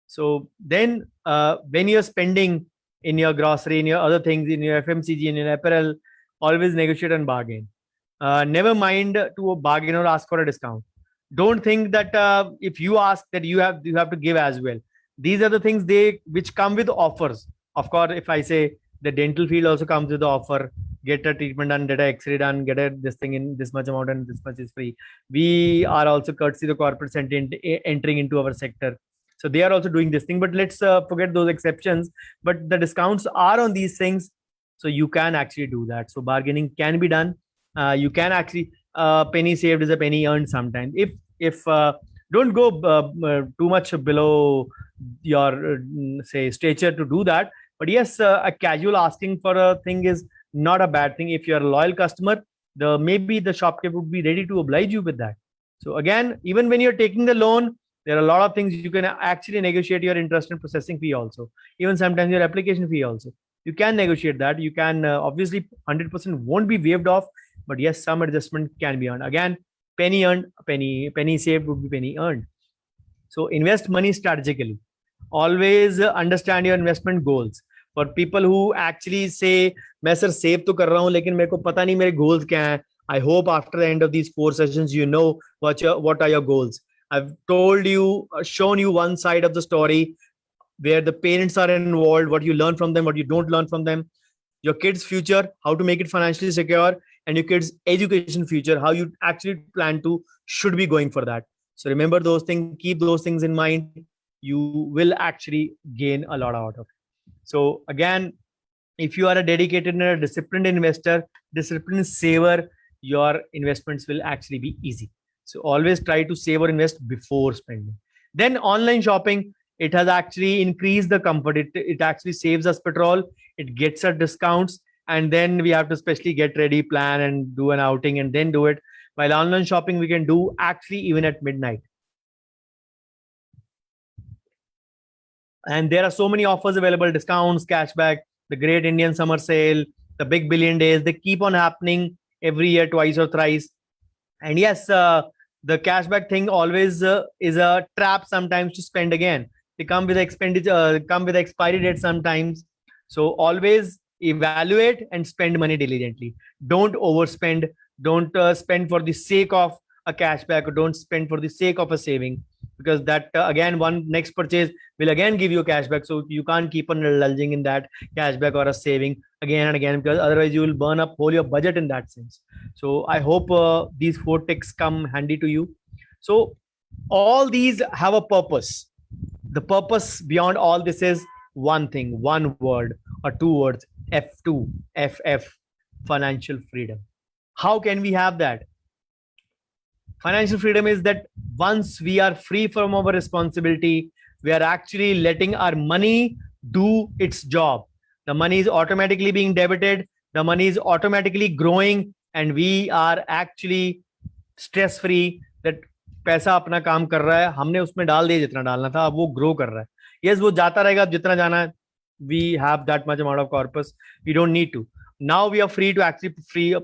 So then when you're spending in your grocery, in your other things, in your FMCG, in your apparel, always negotiate and bargain. Never mind to bargain or ask for a discount. Don't think that if you ask that you have to give as well. These are the things which come with offers. Of course, if I say the dental field also comes with the offer, get a treatment done, get a X-ray done, get this thing in this much amount and this much is free. We are also courtesy the corporate center entering into our sector. So they are also doing this thing, but let's forget those exceptions. But the discounts are on these things. So you can actually do that. So bargaining can be done. You can actually, penny saved is a penny earned sometimes. If don't go too much below your say stature to do that. But yes, a casual asking for a thing is not a bad thing. If you're a loyal customer, maybe the shopkeeper would be ready to oblige you with that. So again, even when you're taking the loan, there are a lot of things you can actually negotiate your interest and processing fee also. Even sometimes your application fee also. You can negotiate that. You can obviously 100% won't be waived off, but yes, some adjustment can be earned. Again, penny earned, penny saved would be penny earned. So invest money strategically. Always understand your investment goals. For people who actually say, मैं sir save तो कर रहा हूँ लेकिन मेरे को पता नहीं मेरे goals क्या हैं. I hope after the end of these 4 sessions, you know what are your goals. I've told you, shown you one side of the story where the parents are involved, what you learn from them, what you don't learn from them, your kids' future, how to make it financially secure, and your kids' education future, how you actually plan to should be going for that. So remember those things, keep those things in mind. You will actually gain a lot out of it. So again, if you are a dedicated and a disciplined investor, disciplined saver, your investments will actually be easy. So always try to save or invest before spending. Then online shopping, it has actually increased the comfort. It actually saves us petrol. It gets us discounts. And then we have to specially get ready, plan and do an outing and then do it. While online shopping, we can do actually even at midnight. And there are so many offers available, discounts, cashback, the great Indian summer sale, the big billion days. They keep on happening every year, twice or thrice. And yes, the cashback thing always is a trap sometimes to spend again. They come with expenditure, come with expiry date sometimes. So always evaluate and spend money diligently. Don't overspend. Don't spend for the sake of a cashback, or don't spend for the sake of a saving, because that again, one next purchase will again give you a cashback. So you can't keep on indulging in that cashback or a saving again and again, because otherwise you will burn up whole your budget in that sense. So I hope these 4 tips come handy to you. So all these have a purpose. The purpose beyond all this is one thing, one word or 2 words: F2, FF, financial freedom. How can we have that? Financial freedom is that once we are free from our responsibility, we are actually letting our money do its job. The money is automatically being debited, the money is automatically growing, and we are actually stress free that पैसा अपना काम कर रहा है, हमने उसमें डाल दिया जितना डालना था, अब वो ग्रो कर रहा है. यस, वो जाता रहेगा जितना जाना है. We have that much amount of corpus. We don't need to. Now we are free to actually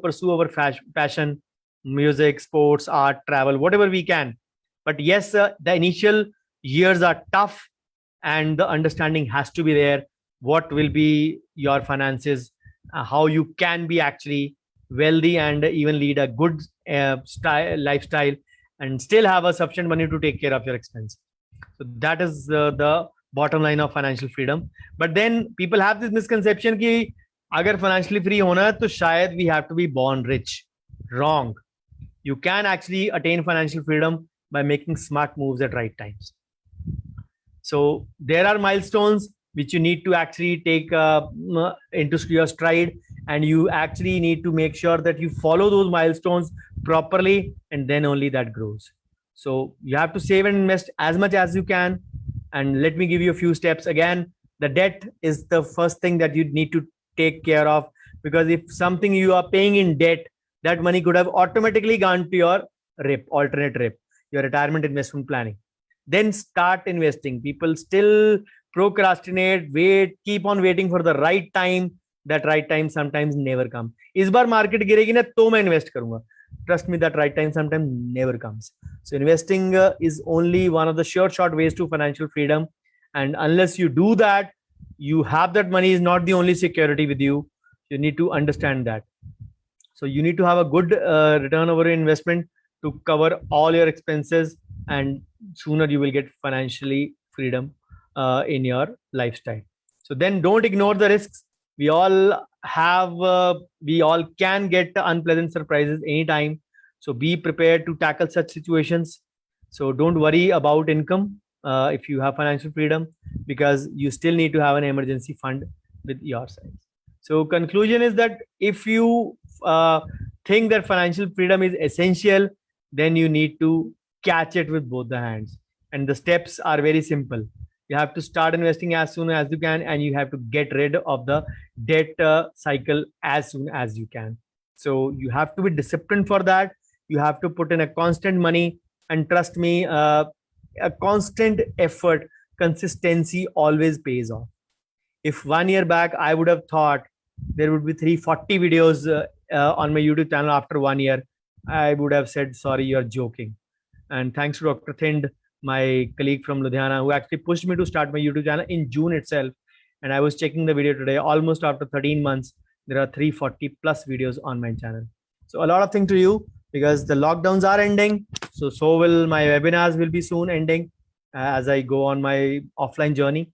pursue our passion, music, sports, art, travel, whatever we can. But yes, the initial years are tough, and the understanding has to be there. What will be your finances, how you can be actually wealthy and even lead a good lifestyle and still have a sufficient money to take care of your expense. So that is the bottom line of financial freedom. But then people have this misconception कि अगर financially free होना है तो शायद we have to be born rich. Wrong. You can actually attain financial freedom by making smart moves at right times. So there are milestones which you need to actually take into your stride, and you actually need to make sure that you follow those milestones properly, and then only that grows. So you have to save and invest as much as you can. And let me give you a few steps. Again, the debt is the first thing that you need to take care of, because if something you are paying in debt, that money could have automatically gone to your RIP, alternate RIP, your retirement investment planning. Then start investing. People still procrastinate, wait, keep on waiting for the right time. That right time sometimes never comes. इस बार market गिरेगी ना तो मैं invest करूंगा. Trust me, that right time sometimes never comes. So investing is only one of the short ways to financial freedom. And unless you do that, you have that money is not the only security with you. You need to understand that. So you need to have a good return over investment to cover all your expenses, and sooner you will get financially freedom in your lifestyle. So then don't ignore the risks. We all can get unpleasant surprises anytime. So be prepared to tackle such situations. So don't worry about income if you have financial freedom, because you still need to have an emergency fund with your side. So conclusion is that if you think that financial freedom is essential, then you need to catch it with both the hands. And the steps are very simple. You have to start investing as soon as you can, and you have to get rid of the debt cycle as soon as you can. So you have to be disciplined for that. You have to put in a constant money, and trust me, a constant effort, consistency always pays off. If 1 year back I would have thought there would be 340 videos on my YouTube channel after 1 year, I would have said, sorry, you're joking. And thanks to Dr. Thind, my colleague from Ludhiana, who actually pushed me to start my YouTube channel in June itself. And I was checking the video today, almost after 13 months, there are 340 plus videos on my channel. So a lot of things to you, because the lockdowns are ending. So will my webinars will be soon ending as I go on my offline journey.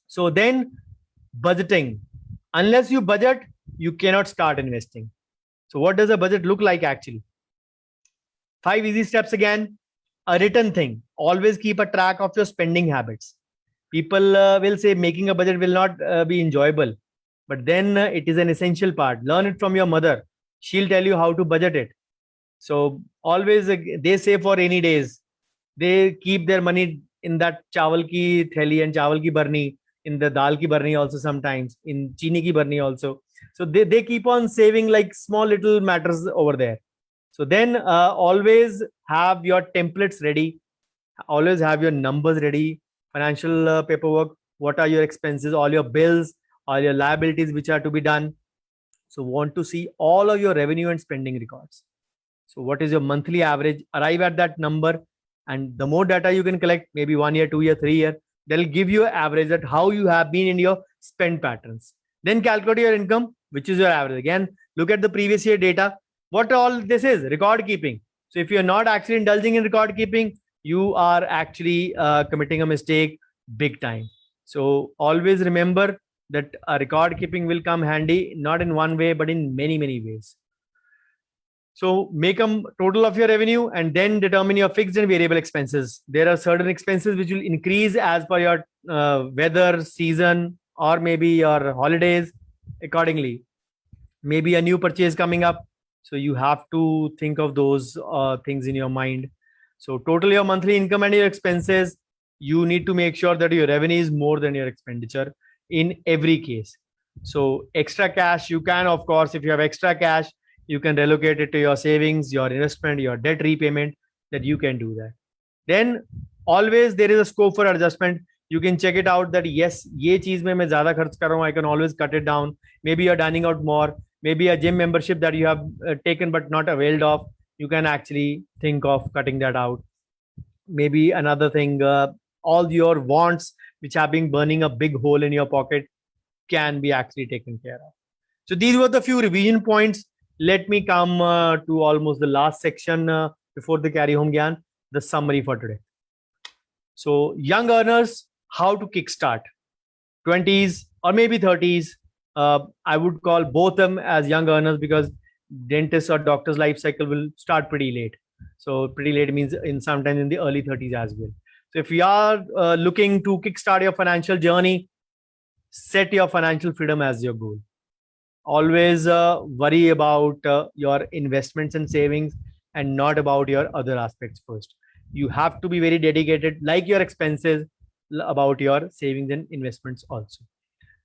So then budgeting. Unless you budget, you cannot start investing. So what does a budget look like actually? 5 easy steps again. A written thing. Always keep a track of your spending habits. People will say making a budget will not be enjoyable, but then it is an essential part. Learn it from your mother. She'll tell you how to budget it. So always they save for rainy days. They keep their money in that chawal ki theli and chawal ki barni, in the dal ki barni also, sometimes in chini ki barni also. So they keep on saving like small little matters over there. So then always have your templates ready, always have your numbers ready, financial paperwork, what are your expenses, all your bills, all your liabilities which are to be done. So want to see all of your revenue and spending records. So what is your monthly average? Arrive at that number, and the more data you can collect, maybe 1 year, 2 year, 3 year, they'll give you an average at how you have been in your spend patterns. Then calculate your income, which is your average. Again, look at the previous year data. What all this is? Record keeping. So if you're not actually indulging in record keeping, you are actually committing a mistake big time. So always remember that a record keeping will come handy, not in one way, but in many, many ways. So make a total of your revenue and then determine your fixed and variable expenses. There are certain expenses which will increase as per your weather, season, or maybe your holidays accordingly. Maybe a new purchase coming up. So you have to think of those things in your mind. So total your monthly income and your expenses. You need to make sure that your revenue is more than your expenditure in every case. So extra cash, you can, of course, if you have extra cash, you can relocate it to your savings, your investment, your debt repayment, that you can do that. Then always there is a scope for adjustment. You can check it out that yes, ye cheez mein main zyada kharch kar raha hu, I can always cut it down. Maybe you're dining out more, maybe a gym membership that you have taken but not availed of, you can actually think of cutting that out. Maybe another thing, all your wants which have been burning a big hole in your pocket can be actually taken care of. So these were the few revision points. Let me come to almost the last section before the carry home gyan, the summary for today. So young earners, how to kickstart 20s or maybe 30s. I would call both them as young earners because dentists or doctors life cycle will start pretty late. So pretty late means in sometimes in the early 30s as well. So if you are looking to kickstart your financial journey, set your financial freedom as your goal. Always worry about your investments and savings and not about your other aspects first. You have to be very dedicated, like your expenses, about your savings and investments also.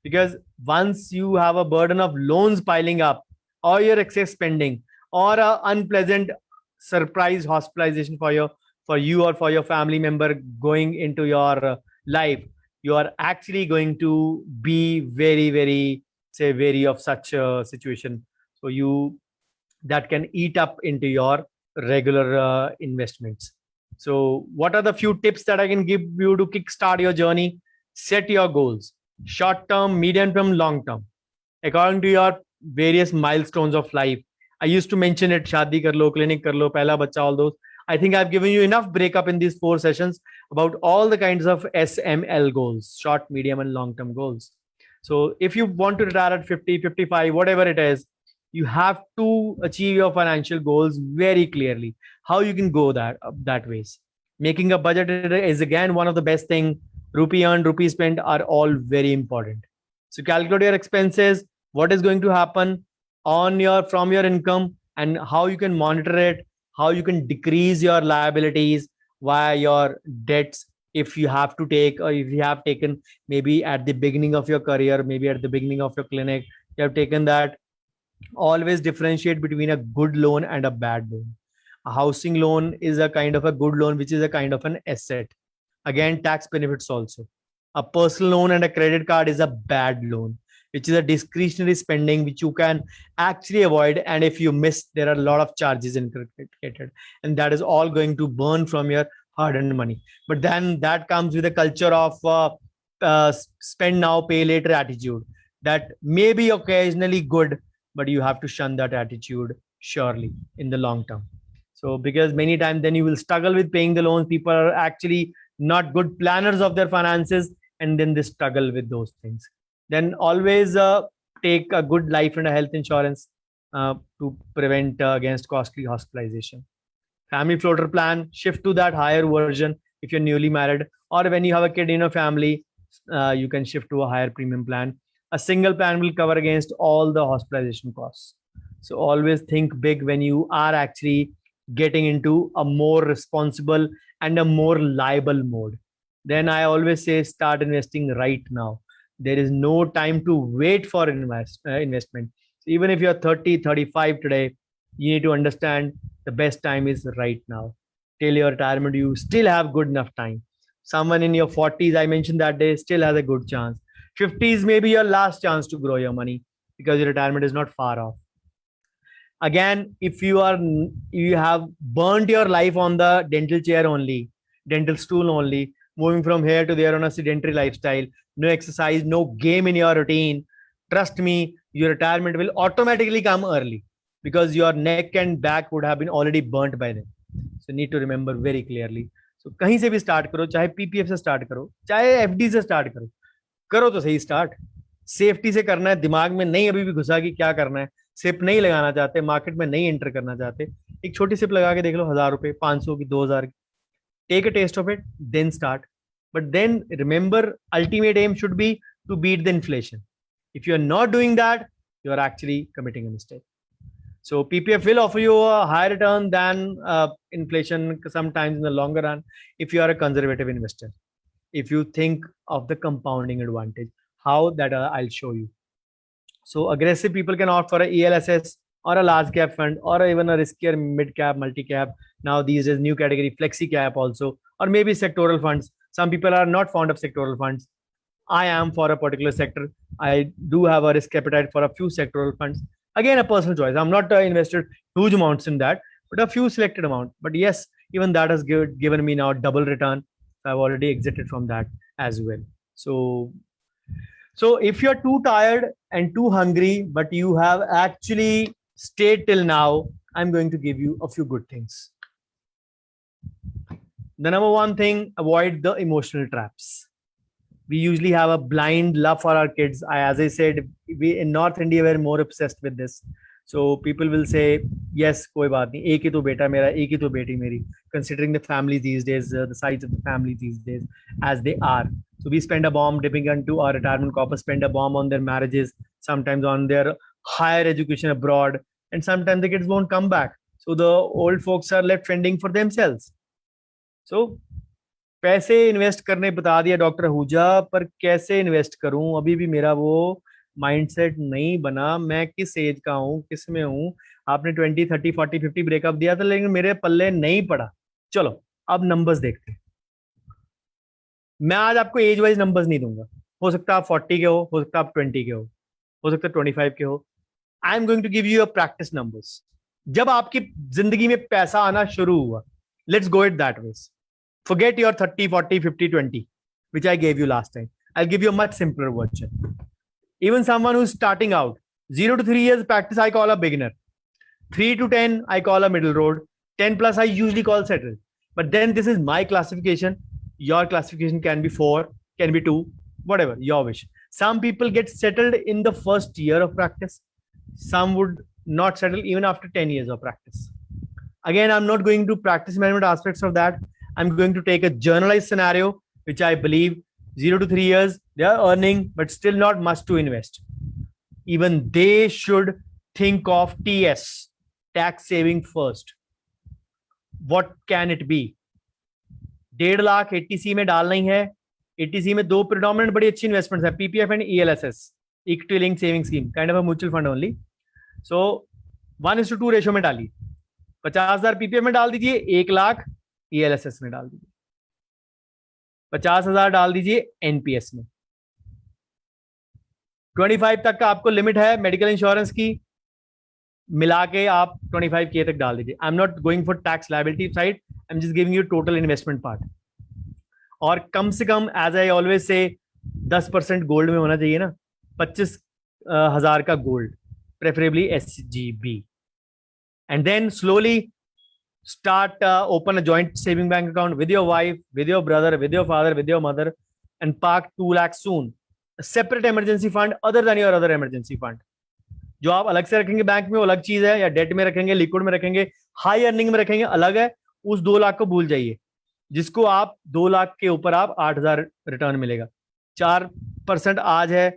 Because once you have a burden of loans piling up, or your excess spending, or a unpleasant surprise hospitalization for you or for your family member going into your life, you are actually going to be very, very, say, wary of such a situation. So you, that can eat up into your regular investments. So what are the few tips that I can give you to kickstart your journey? Set your goals, short term, medium term, long term, according to your various milestones of life. I used to mention it, shadi kar lo, clinic kar lo, pehla bacha, all those. I think I've given you enough breakup in these 4 sessions about all the kinds of SML goals, short, medium, and long term goals. So if you want to retire at 50, 55, whatever it is, you have to achieve your financial goals very clearly. How you can go that ways. Making a budget is again one of the best thing. Rupee earned, rupee spent are all very important. So calculate your expenses, what is going to happen on your from your income, and how you can monitor it, how you can decrease your liabilities via your debts if you have to take, or if you have taken maybe at the beginning of your career, maybe at the beginning of your clinic, you have taken that. Always differentiate between a good loan and a bad loan. A housing loan is a kind of a good loan, which is a kind of an asset. Again, tax benefits also. A personal loan and a credit card is a bad loan, which is a discretionary spending which you can actually avoid. And if you miss, there are a lot of charges inculcated, and that is all going to burn from your hard-earned money. But then that comes with a culture of spend now, pay later attitude. That may be occasionally good, but you have to shun that attitude surely in the long term. So because many times then you will struggle with paying the loans. People are actually not good planners of their finances, and then they struggle with those things. Then always take a good life and a health insurance to prevent against costly hospitalization. Family floater plan, shift to that higher version if you're newly married, or when you have a kid in a family, you can shift to a higher premium plan. A single plan will cover against all the hospitalization costs. So always think big when you are actually getting into a more responsible and a more liable mode, then I always say start investing right now. There is no time to wait for investment. Even if you're 30, 35 today, you need to understand the best time is right now. Till your retirement, you still have good enough time. Someone in your 40s, I mentioned that day, still has a good chance. 50s may be your last chance to grow your money because your retirement is not far off. Again, if you have burnt your life on the dental chair only, dental stool only, moving from here to there on a sedentary lifestyle, no exercise, no game in your routine, trust me, your retirement will automatically come early because your neck and back would have been already burnt by then. So need to remember very clearly. So कहीं से भी start करो, चाहे PPF से start करो, चाहे FD से start करो, करो तो सही स्टार्ट। सेफ्टी से करना है, दिमाग में नहीं अभी भी घुसा कि क्या करना है, सिप नहीं लगाना चाहते, मार्केट में नहीं एंटर करना चाहते, एक छोटी सिप लगा के देख लो, 1,000 रुपए, 500 की, 2,000 की, take a test of it, then start. But then remember, ultimate aim should be to beat the inflation. If you are not doing that, you are actually committing a mistake. So PPF will offer you a higher return than inflation sometimes in the longer run if you are a conservative investor. If you think of the compounding advantage, how that I'll show you. So aggressive people can opt for a ELSS or a large cap fund or even a riskier mid cap, multi cap. Now these is new category flexi cap also, or maybe sectoral funds. Some people are not fond of sectoral funds. I am for a particular sector. I do have a risk appetite for a few sectoral funds. Again, a personal choice. I'm not invested huge amounts in that, but a few selected amount. But yes, even that has given me now double return. I've already exited from that as well. So if you're too tired and too hungry, but you have actually stayed till now, I'm going to give you a few good things. The number one thing, avoid the emotional traps. We usually have a blind love for our kids. As I said, we in North India, we're more obsessed with this. So people will say, yes, koi baat nahi, ek hi to beta mera, ek hi to beti meri, considering the family these days, the size of the family these days as they are. So we spend a bomb dipping into our retirement corpus, spend a bomb on their marriages, sometimes on their higher education abroad, and sometimes the kids won't come back. So the old folks are left fending for themselves. So पैसे invest करने बता दिया doctor Ahuja, पर कैसे invest करूं अभी भी मेरा वो माइंडसेट नहीं बना। मैं किस एज का हूं, किस में हूं। आपने 20, 30, 40, 50 ब्रेकअप दिया था, लेकिन मेरे पल्ले नहीं पड़ा। चलो अब नंबर्स देखते हैं। मैं आज आपको एज वाइज नंबर्स नहीं दूंगा। हो सकता है आप 40 के हो सकता है आप 20 के हो सकता है 25 के हो। I am going to give you a practice numbers. जब आपकी जिंदगी में पैसा आना शुरू हुआ, let's go it that ways. Forget your 30, 40, 50, 20, which I gave you last time. I'll give you a much simpler version. Even someone who's starting out, 0 to 3 years practice, I call a beginner. 3 to 10, I call a middle road. 10 plus, I usually call settled. But then this is my classification. Your classification can be 4, can be 2, whatever, your wish. Some people get settled in the first year of practice. Some would not settle even after 10 years of practice. Again, I'm not going to practice management aspects of that. I'm going to take a generalized scenario, which I believe 0 to 3 years, they are earning, but still not much to invest. Even they should think of TS, tax saving first. What can it be? 1.5 lakh ATC में डालना ही है. ATC में दो predominant बड़ी अच्छी investments है, PPF and ELSS, equity linked saving scheme, kind of a mutual fund only. So 1:2 ratio में डालिए. 50,000 PPF में डाल दीजिए, 1 लाख ELSS में डाल दीजिए, 50,000 डाल दीजिए NPS में. 25 तक का आपको लिमिट है मेडिकल इंश्योरेंस की, मिला के आप 25K तक डाल दीजिए. आई am not going for tax liability side, I am just giving you total investment part. और कम से कम, as I always say, 10% gold में होना चाहिए ना. 25,000 का gold, preferably SGB. And then slowly start open a joint saving bank account with your wife, with your brother, with your father, with your mother, and park 2 lakhs soon. A separate emergency fund other than your other emergency fund. जो आप अलग से रखेंगे bank में वो अलग चीज है, या डेट में रखेंगे, लिक्विड में रखेंगे, हाई अर्निंग में रखेंगे, अलग है. उस 2 लाख को भूल जाइए, जिसको आप 2 लाख के ऊपर आप 8,000 रिटर्न मिलेगा. 4% आज है,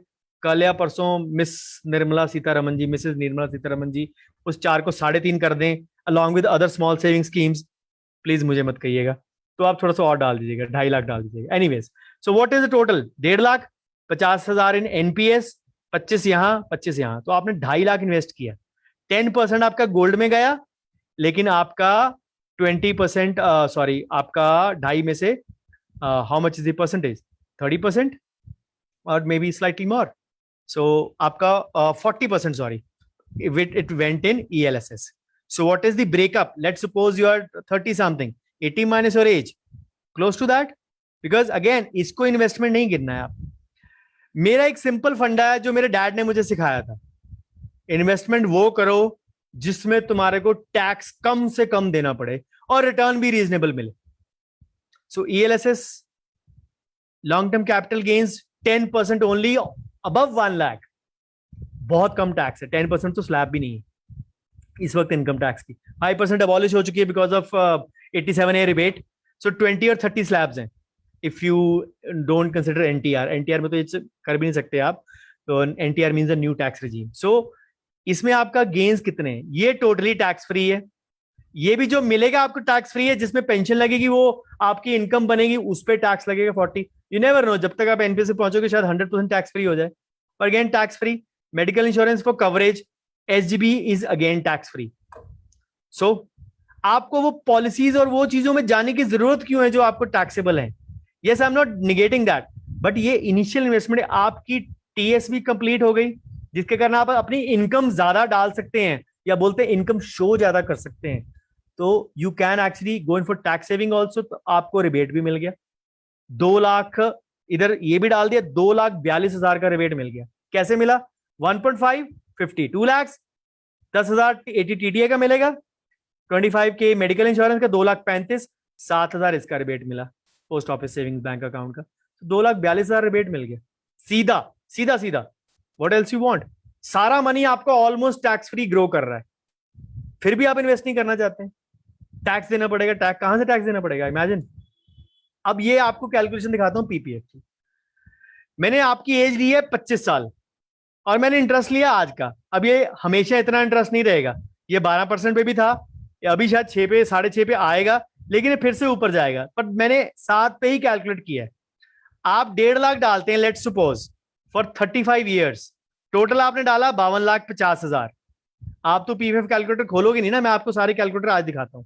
कल या परसों मिसेस निर्मला सीतारमन जी उस 4 को 3.5 कर दें. Along with other small saving schemes, please मुझे मत कहिएगा, तो आप थोड़ा सा और डाल दीजिएगा, 2.5 लाख डाल दीजिएगा। Anyways, so what is the total? 1.5 lakh, 50,000 in NPS, 25 यहाँ 25 यहाँ, तो आपने 2.5 लाख इन्वेस्ट किया। 10% आपका गोल्ड में गया, लेकिन आपका 20%, सॉरी, आपका 2.5 में से how much is the percentage? 30% और मे बी स्लाइटली मोर, सो आपका 40%, sorry, it went in ELSS. So what is the breakup? Let's suppose you are 30 something, 80 minus your age, close to that, because again इसको investment नहीं गिनना है आप। मेरा एक simple फंडा है जो मेरे डैड ने मुझे सिखाया था, इन्वेस्टमेंट वो करो जिसमें तुम्हारे को टैक्स कम से कम देना पड़े और रिटर्न भी रीजनेबल मिले। सो ELSS, long term capital gains, 10% only above 1 lakh, बहुत कम टैक्स है। 10% तो स्लैब भी नहीं है इस वक्त इनकम टैक्स की। 5% अबॉलिश हो चुकी है बिकॉज ऑफ 87A रिबेट, सो 20 और 30 स्लैब्स हैं if you don't consider NTR में तो ये कर भी नहीं सकते आप, तो NTR means a new tax regime. So इसमें आपका गेन्स कितने हैं? ये टोटली टैक्स फ्री है। ये भी जो मिलेगा आपको टैक्स फ्री है, जिसमें पेंशन लगेगी वो आपकी इनकम बनेगी, उस पर टैक्स लगेगा 40। यू नेवर नो, जब तक आप एनपीएस से पहुंचोगे शायद 100% टैक्स फ्री हो जाए, पर again tax free. Medical insurance for coverage, SGB is again tax free. So आपको वो पॉलिसीज और वो चीजों में जाने की जरूरत क्यों है जो आपको टैक्सेबल है? Yes, I am not negating that, but ये इनिशियल इन्वेस्टमेंट, आपकी टीएस भी कंप्लीट हो गई, जिसके कारण आप अपनी इनकम ज्यादा डाल सकते हैं, या बोलते हैं इनकम शो ज्यादा कर सकते हैं। तो you can actually go in for tax saving also, तो आपको रिबेट भी मिल गया। 2 लाख इधर ये भी डाल दिया, 2,42,000 का रिबेट मिल गया। कैसे मिला? 1.5 52 लाख, 10,000 80 टीटीए का मिलेगा, 25 के मेडिकल इंश्योरेंस का, 2,35,000, 7,000 इसका रिबेट मिला post office savings bank account का, तो 2,42,000 रिबेट मिल गया। सीधा सीधा सीधा, व्हाट एल्स यू वांट? सारा मनी आपको ऑलमोस्ट टैक्स फ्री ग्रो कर रहा है, फिर भी आप इन्वेस्ट नहीं करना चाहते हैं, टैक्स देना पड़ेगा। टैक्स कहां से टैक्स देना पड़ेगा? इमेजिन। अब ये आपको कैलकुलेशन दिखाता हूं पीपीएफ की। मैंने आपकी एज ली है 25 साल और मैंने इंटरेस्ट लिया आज का। अब ये हमेशा इतना इंटरेस्ट नहीं रहेगा, ये 12% पे भी था, ये अभी शायद 6 पे 6.5 पे आएगा, लेकिन ये फिर से ऊपर जाएगा। पर मैंने 7 पे ही कैलकुलेट किया है। आप 1.5 लाख डालते हैं, let's suppose for 35 years, total आपने डाला 52,50,000। आप तो पीपीएफ कैलकुलेटर खोलोगे नहीं ना, मैं आपको सारी कैलकुलेटर आज दिखाता हूं।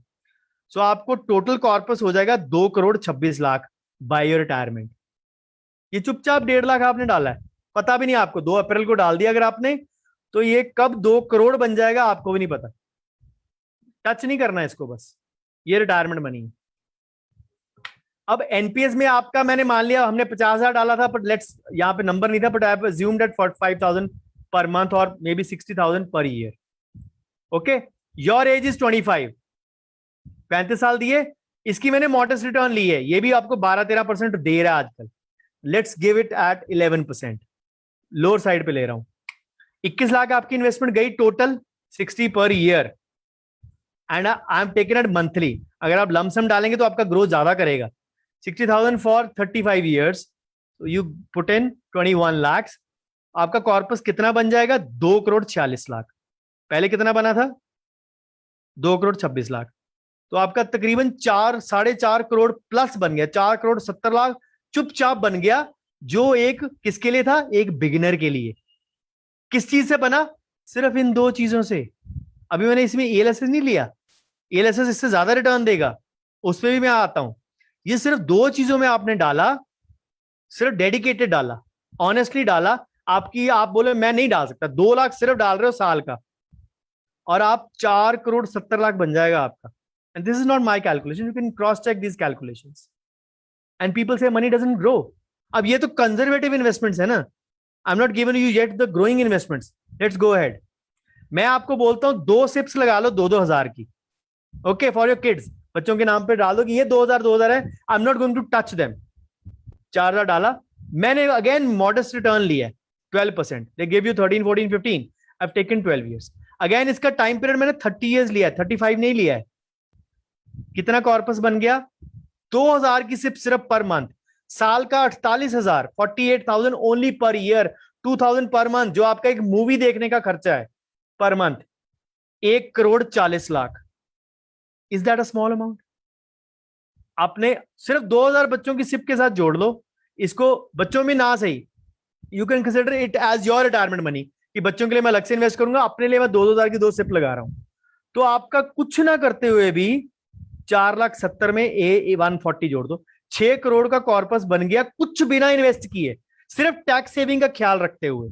सो आपको टोटल कॉर्पस हो जाएगा 2,26,00,000 बाय योर रिटायरमेंट। ये चुपचाप 1.5 लाख आपने डाला है, पता भी नहीं आपको। 2 अप्रैल को डाल दिया अगर आपने, तो ये कब 2 करोड़ बन जाएगा आपको भी नहीं पता। टच नहीं करना है इसको, बस ये रिटायरमेंट मनी है। अब एनपीएस में आपका, मैंने मान लिया हमने 50,000 डाला था, बट लेट्स, यहाँ पे नंबर नहीं था, but I have assumed that 45,000 per month और may be 60,000 per year. Okay, your age is 25, 35 साल दिए, इसकी मैंने मॉडेस्ट रिटर्न ली है, ये भी आपको 12-13% दे रहा है आजकल। Let's give it at 11%, lower side पे ले रहा हूं। 21 लाख आपकी इन्वेस्टमेंट गई total, 60 per year, and I am taken at monthly. अगर आप लमसम डालेंगे तो आपका ग्रोथ ज्यादा करेगा। 60,000 फॉर 35 ईयर्स, तो यू पुट इन 21 लाख। आपका कॉर्पस कितना बन जाएगा? 2,46,00,000। पहले कितना बना था? 2,26,00,000। तो आपका तकरीबन 4-4.5 करोड़ प्लस बन गया, 4,70,00,000 चुपचाप बन गया, जो एक किसके लिए था? एक बिगिनर के लिए। किस चीज से बना? सिर्फ इन 2 चीजों से। अभी मैंने इसमें ELSS नहीं लिया, ELSS इससे ज्यादा रिटर्न देगा, उस पर भी मैं आता हूं। ये सिर्फ 2 चीजों में आपने डाला, सिर्फ डेडिकेटेड डाला, ऑनेस्टली डाला। आपकी, आप बोले मैं नहीं डाल सकता, 2 लाख सिर्फ डाल रहे हो साल का, और आप 4,70,00,000 बन जाएगा आपका। And this is not my calculation, you can cross check this calculations, and people say money doesn't grow. अब ये तो कंजर्वेटिव इन्वेस्टमेंट्स है ना, I am not given you yet the growing investments. Let's go ahead. मैं आपको बोलता हूं 2 sips लगा लो 2,000 की, ओके, फॉर योर किड्स, बच्चों के नाम पे डाल दो कि ये 2,000 है, I am not going to touch them. 4,000 डाला मैंने, अगेन मॉडेस्ट रिटर्न लिया है 12%, they give you 13, 14, 15, I have taken 12 years. Again इसका टाइम पीरियड मैंने 30 इयर्स लिया है, 35 नहीं लिया है। कितना कॉर्पस बन गया? 2,000 की सिप सिर्फ पर मंथ, साल का 48,000, 48,000 only per year, 2,000 per month, जो आपका एक मूवी देखने का खर्चा है per month. 1,40,00,000 is that a small amount? आपने सिर्फ 2000 बच्चों की सिप के साथ जोड़ लो इसको, बच्चों में ना सही, you can consider it as your retirement money, कि बच्चों के लिए मैं अलग से इन्वेस्ट करूंगा, अपने लिए मैं 2000 की 2 सिप लगा रहा हूं। तो आपका कुछ ना करते हुए भी 4,70,000 में ए 140 जोड़ दो, 6 करोड़ का कॉर्पस बन गया, कुछ बिना इन्वेस्ट किए, सिर्फ टैक्स सेविंग का ख्याल रखते हुए।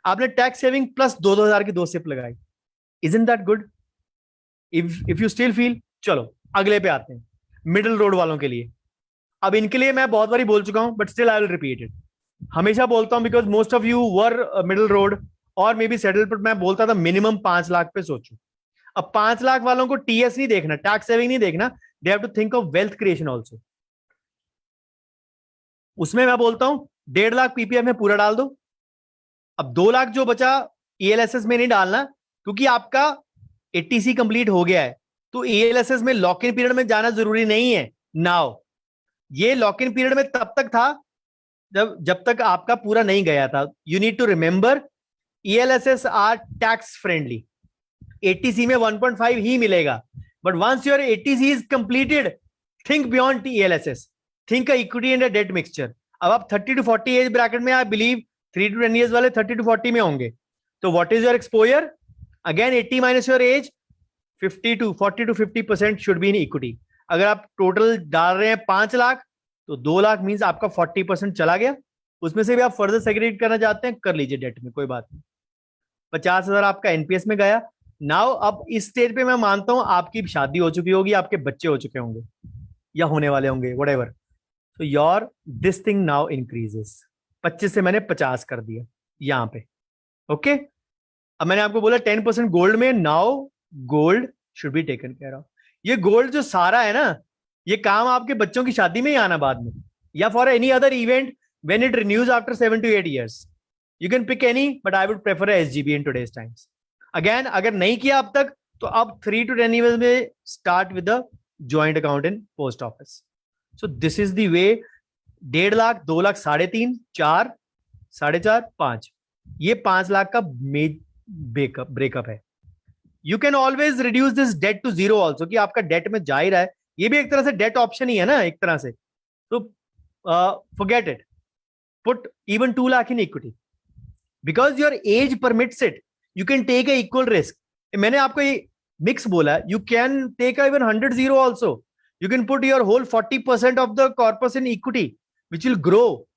आपने टैक्स सेविंग प्लस 2,000 की 2 सिप लगाई। Isn't that good? If you still feel, चलो अगले पे आते हैं, मिडिल रोड वालों के लिए। अब इनके लिए मैं बहुत बारी बोल चुका हूं, but still I will repeat it. हमेशा बोलता हूं because most of you were middle road और मे बी सेटल, बट मैं बोलता था मिनिमम 5 लाख पे सोचो। अब 5 लाख वालों को टीएस नहीं देखना, टैक्स सेविंग नहीं देखना, they have to think of wealth creation also. उसमें मैं बोलता हूं 1.5 लाख पीपीएफ में पूरा डाल दो। अब 2 लाख जो बचा ईएलएसएस में नहीं डालना, क्योंकि आपका 80सी कंप्लीट हो गया है, तो ईएलएसएस में लॉक इन पीरियड में जाना जरूरी नहीं है। नाउ ये लॉक इन पीरियड में तब तक था जब तक आपका पूरा नहीं गया था। You need to remember ELSS are tax friendly. 80सी में 1.5 ही मिलेगा, बट वंस योर 80सी is completed, think beyond ELSS, think equity and debt mixture. अब आप 30 to 40 एज ब्रैकेट में, आई बिलीव 3 to 10 years वाले 30 to 40 में होंगे। तो what is your exposure? Again 80 minus your age, 40 to 50% should be in equity. अगर आप total डाल रहे हैं 5 लाख, तो 2 लाख मींस आपका 40% चला गया। उसमें से भी आप फर्दर सेग्रीगेट करना चाहते हैं, कर लीजिए डेट में, कोई बात नहीं। 50,000 आपका एनपीएस में गया। नाउ अब इस स्टेज पे मैं मानता हूं आपकी शादी हो चुकी होगी, आपके बच्चे हो चुके होंगे या होने वाले होंगे, व्हाटएवर। तो your this thing now increases. 25 से मैंने 50 कर दिया यहां पे। ओके अब मैंने आपको बोला 10% गोल्ड में, now gold should be taken care of. ये गोल्ड जो सारा है ना, ये काम आपके बच्चों की शादी में ही आना बाद में, या for any other event when it renews after 7 to 8 years। You can pick any, but I would prefer SGB in today's times. Again अगर नहीं किया अब तक, तो अब 3 to 10 years में start with the joint account in post office. So this is the way. 1.5 lakh, 2 lakh, 3.5, 4, 4.5, 5, ये 5 लाख का ब्रेकअप है। You can always reduce this debt to 0 also, कि आपका डेट में जा ही रहा है, ये भी एक तरह से डेट ऑप्शन ही है ना एक तरह से। तो forget it, put even 2 lakh in equity, because your age permits it. You can take a equal risk. मैंने आपको ये मिक्स बोला, you can take even 100 also. You can put your whole 40% of the corpus in equity which will grow.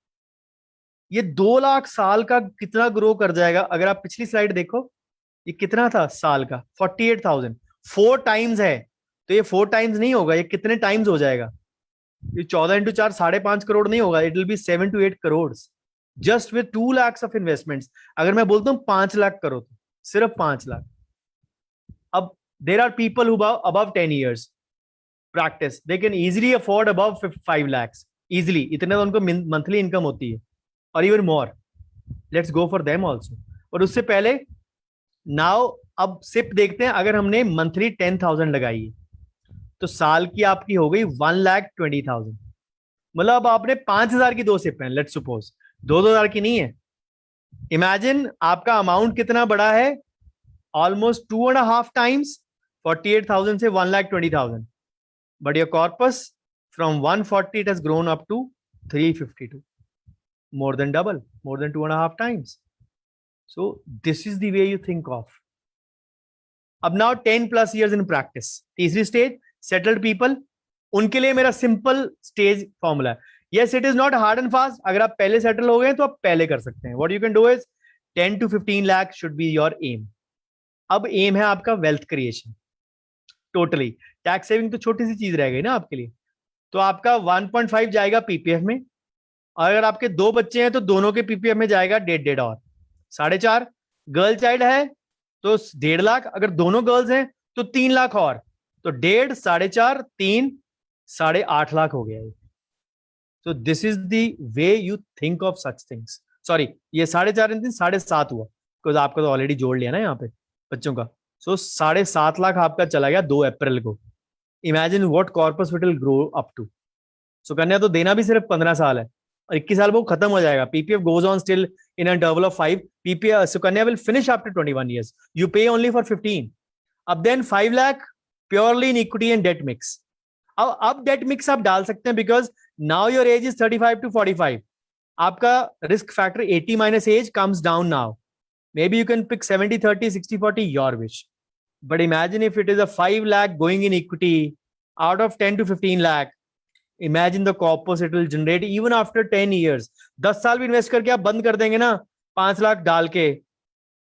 ये 2 लाख साल का कितना grow कर जाएगा? अगर आप पिछली स्लाइड देखो, ये कितना था साल का? 48,000। 4 टाइम्स है, तो ये 4 टाइम्स नहीं होगा, ये कितने टाइम्स हो जाएगा? ये 14 into 4 5.5 करोड़ नहीं होगा, it will be 7 to 8 crore just with 2 lakhs of investments. अगर मैं बोलता हूं 5 लाख करो, तो सिर्फ 5 लाख। अब there are people who above 10 years practice, they can easily afford above 5 lakhs easily. इतने तो उनको मंथली इनकम होती है, और even more. Let's go for them also. और उससे पहले नाउ अब सिप देखते हैं। अगर हमने मंथली 10,000 लगाई है, तो साल की आपकी हो गई 1,20,000। मतलब अब आपने 5,000 की 2 सिप हैं, लेट्स सपोज 2,000 की नहीं है। इमेजिन आपका अमाउंट कितना बड़ा है, ऑलमोस्ट 2.5 times, 48,000 से 1,20,000। But your corpus from 140 it has grown up to 352, more than double, more than 2.5 times. So this is the way you think of. अब now 10 plus years in practice, तीसरी stage settled people, उनके लिए मेरा simple stage formula है। yes it is not hard and fast। अगर आप पहले settle हो गए तो आप पहले कर सकते हैं। what you can do is 10 to 15 lakh should be your aim। अब एम है आपका wealth creation. Totally tax saving तो छोटी सी चीज रह गई ना आपके लिए। तो आपका 1.5 जाएगा पीपीएफ में, अगर आपके 2 बच्चे हैं तो दोनों के पीपीएफ में जाएगा 1.5 और 4.5। गर्ल चाइल्ड है तो 1.5 लाख, अगर दोनों गर्ल्स हैं तो 3 लाख और, तो 1.5, 4.5, 3, 8.5 लाख हो गया। So this is the way you think of such things. Sorry, ये 4.5 3 7.5 हुआ, बिकॉज आपका तो ऑलरेडी जोड़ लिया ना यहाँ पे बच्चों का। सो 7.5 लाख आपका चला गया 2 अप्रैल को। Imagine what corpus will grow up to. Sukanya तो देना भी सिर्फ 15 साल है, और 21 साल वो खत्म हो जाएगा। PPF goes on still in a interval of 5। PPF Sukanya will finish after 21 years। You pay only for 15। अब then 5 lakh purely in equity and debt mix. अब डेट मिक्स आप डाल सकते हैं because now your age is 35 to 45. आपका risk factor 80 minus age comes down now. Maybe you can pick 70, 30, 60, 40, your wish. But imagine if it is a 5 lakh going in equity out of 10 to 15 lakh. Imagine the corpus it will generate even after 10 years. 10 साल भी invest करके आप बंद कर देंगे ना 5 लाख डाल के,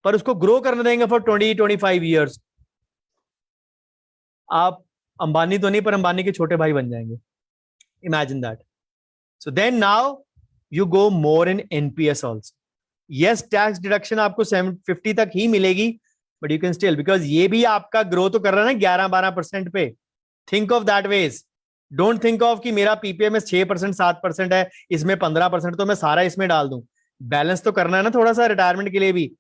पर उसको ग्रो करने देंगे फॉर 20-25 years. आप अंबानी तो नहीं, पर अंबानी के छोटे भाई बन जाएंगे. Imagine that. So then now you go more in NPS also. Yes, tax deduction आपको 50 तक ही मिलेगी, but you can still, because ये भी आपका ग्रो तो कर रहा है ना 11-12% पे. Think of that ways. Don't think of कि मेरा PPM 6% 7% है, इसमें 15% तो मैं सारा इसमें डाल दूं. बैलेंस तो करना है ना थोड़ा सा रिटायरमेंट के लिए भी.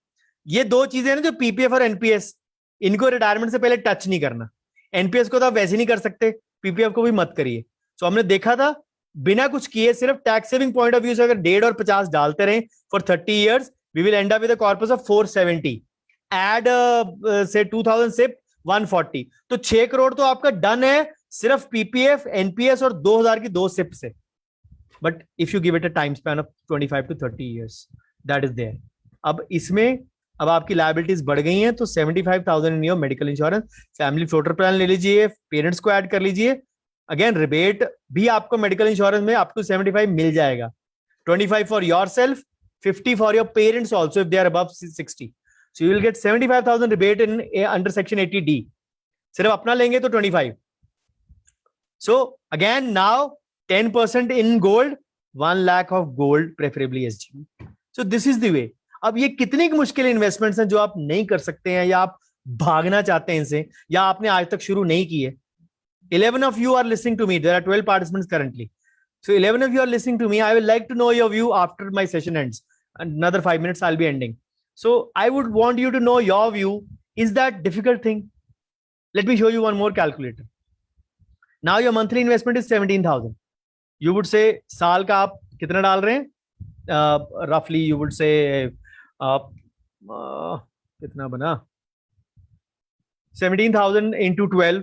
ये दो चीजें ना जो PPF और NPS, इनको रिटायरमेंट से पहले टच नहीं करना. NPS को तो आप वैसे नहीं कर सकते, PPF को भी मत करिए. सो हमने देखा था बिना कुछ किए सिर्फ tax saving point of view से अगर 1.5 और 50 डालते रहे for 30 years, we will end up with a corpus of 470. Add say 2000 SIP 140. तो 6 करोड़ तो आपका डन है सिर्फ पीपीएफ, एनपीएस और 2000 की 2 सिप से. But if you give it a time span of 25 to 30 years, that is there. अब इसमें अब आपकी लायबिलिटीज बढ़ गई हैं तो 75,000 in your medical insurance, family floater plan ले लीजिए, पेरेंट्स को ऐड कर लीजिए. अगेन रिबेट भी आपको मेडिकल इंश्योरेंस में अप टू 75 मिल जाएगा. 25 for your self, 50 for your parents also if they are above 60. So you will get 75,000 rebate in under section 80D. सिर्फ अपना लेंगे तो 25. So again now 10% in gold, 1 lakh of gold preferably SGB. So this is the way. अब ये कितनी मुश्किल investments हैं जो आप नहीं कर सकते हैं या आप भागना चाहते हैं इनसे या आपने आज तक शुरू नहीं किए. 11 of you are listening to me. There are 12 participants currently. So 11 of you are listening to me. I will like to know your view after my session ends. Another 5 minutes I'll be ending. So I would want you to know your view. Is that difficult thing? Let me show you one more calculator. Now your monthly investment is 17,000. You would say साल का आप कितना डाल रहे हैं? Roughly you would say कितना बना? 17,000 into 12.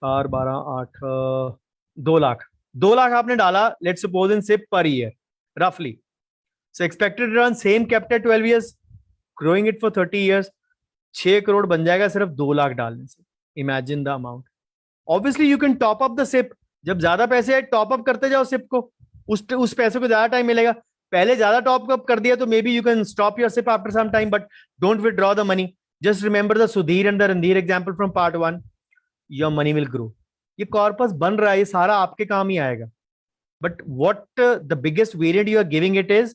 4, 12, 8, 2 lakh. 2 lakh आपने डाला, let's suppose in SIP per year, roughly. So expected return same kept at 12 years, growing it for 30 years. 6 crore बन जाएगा सिर्फ 2 लाख डालने से. Imagine the amount. Obviously you can top up the SIP. जब ज्यादा पैसे है टॉप अप करते जाओ SIP को, उस पैसे को ज्यादा टाइम मिलेगा. पहले ज्यादा टॉप अप कर दिया तो maybe you can stop your SIP after some time, but don't withdraw the money. Just remember the Sudhir and the Randhir example from part 1. Your money will grow. ये corpus बन रहा है, ये सारा आपके काम ही आएगा. But what the biggest variant you are giving it is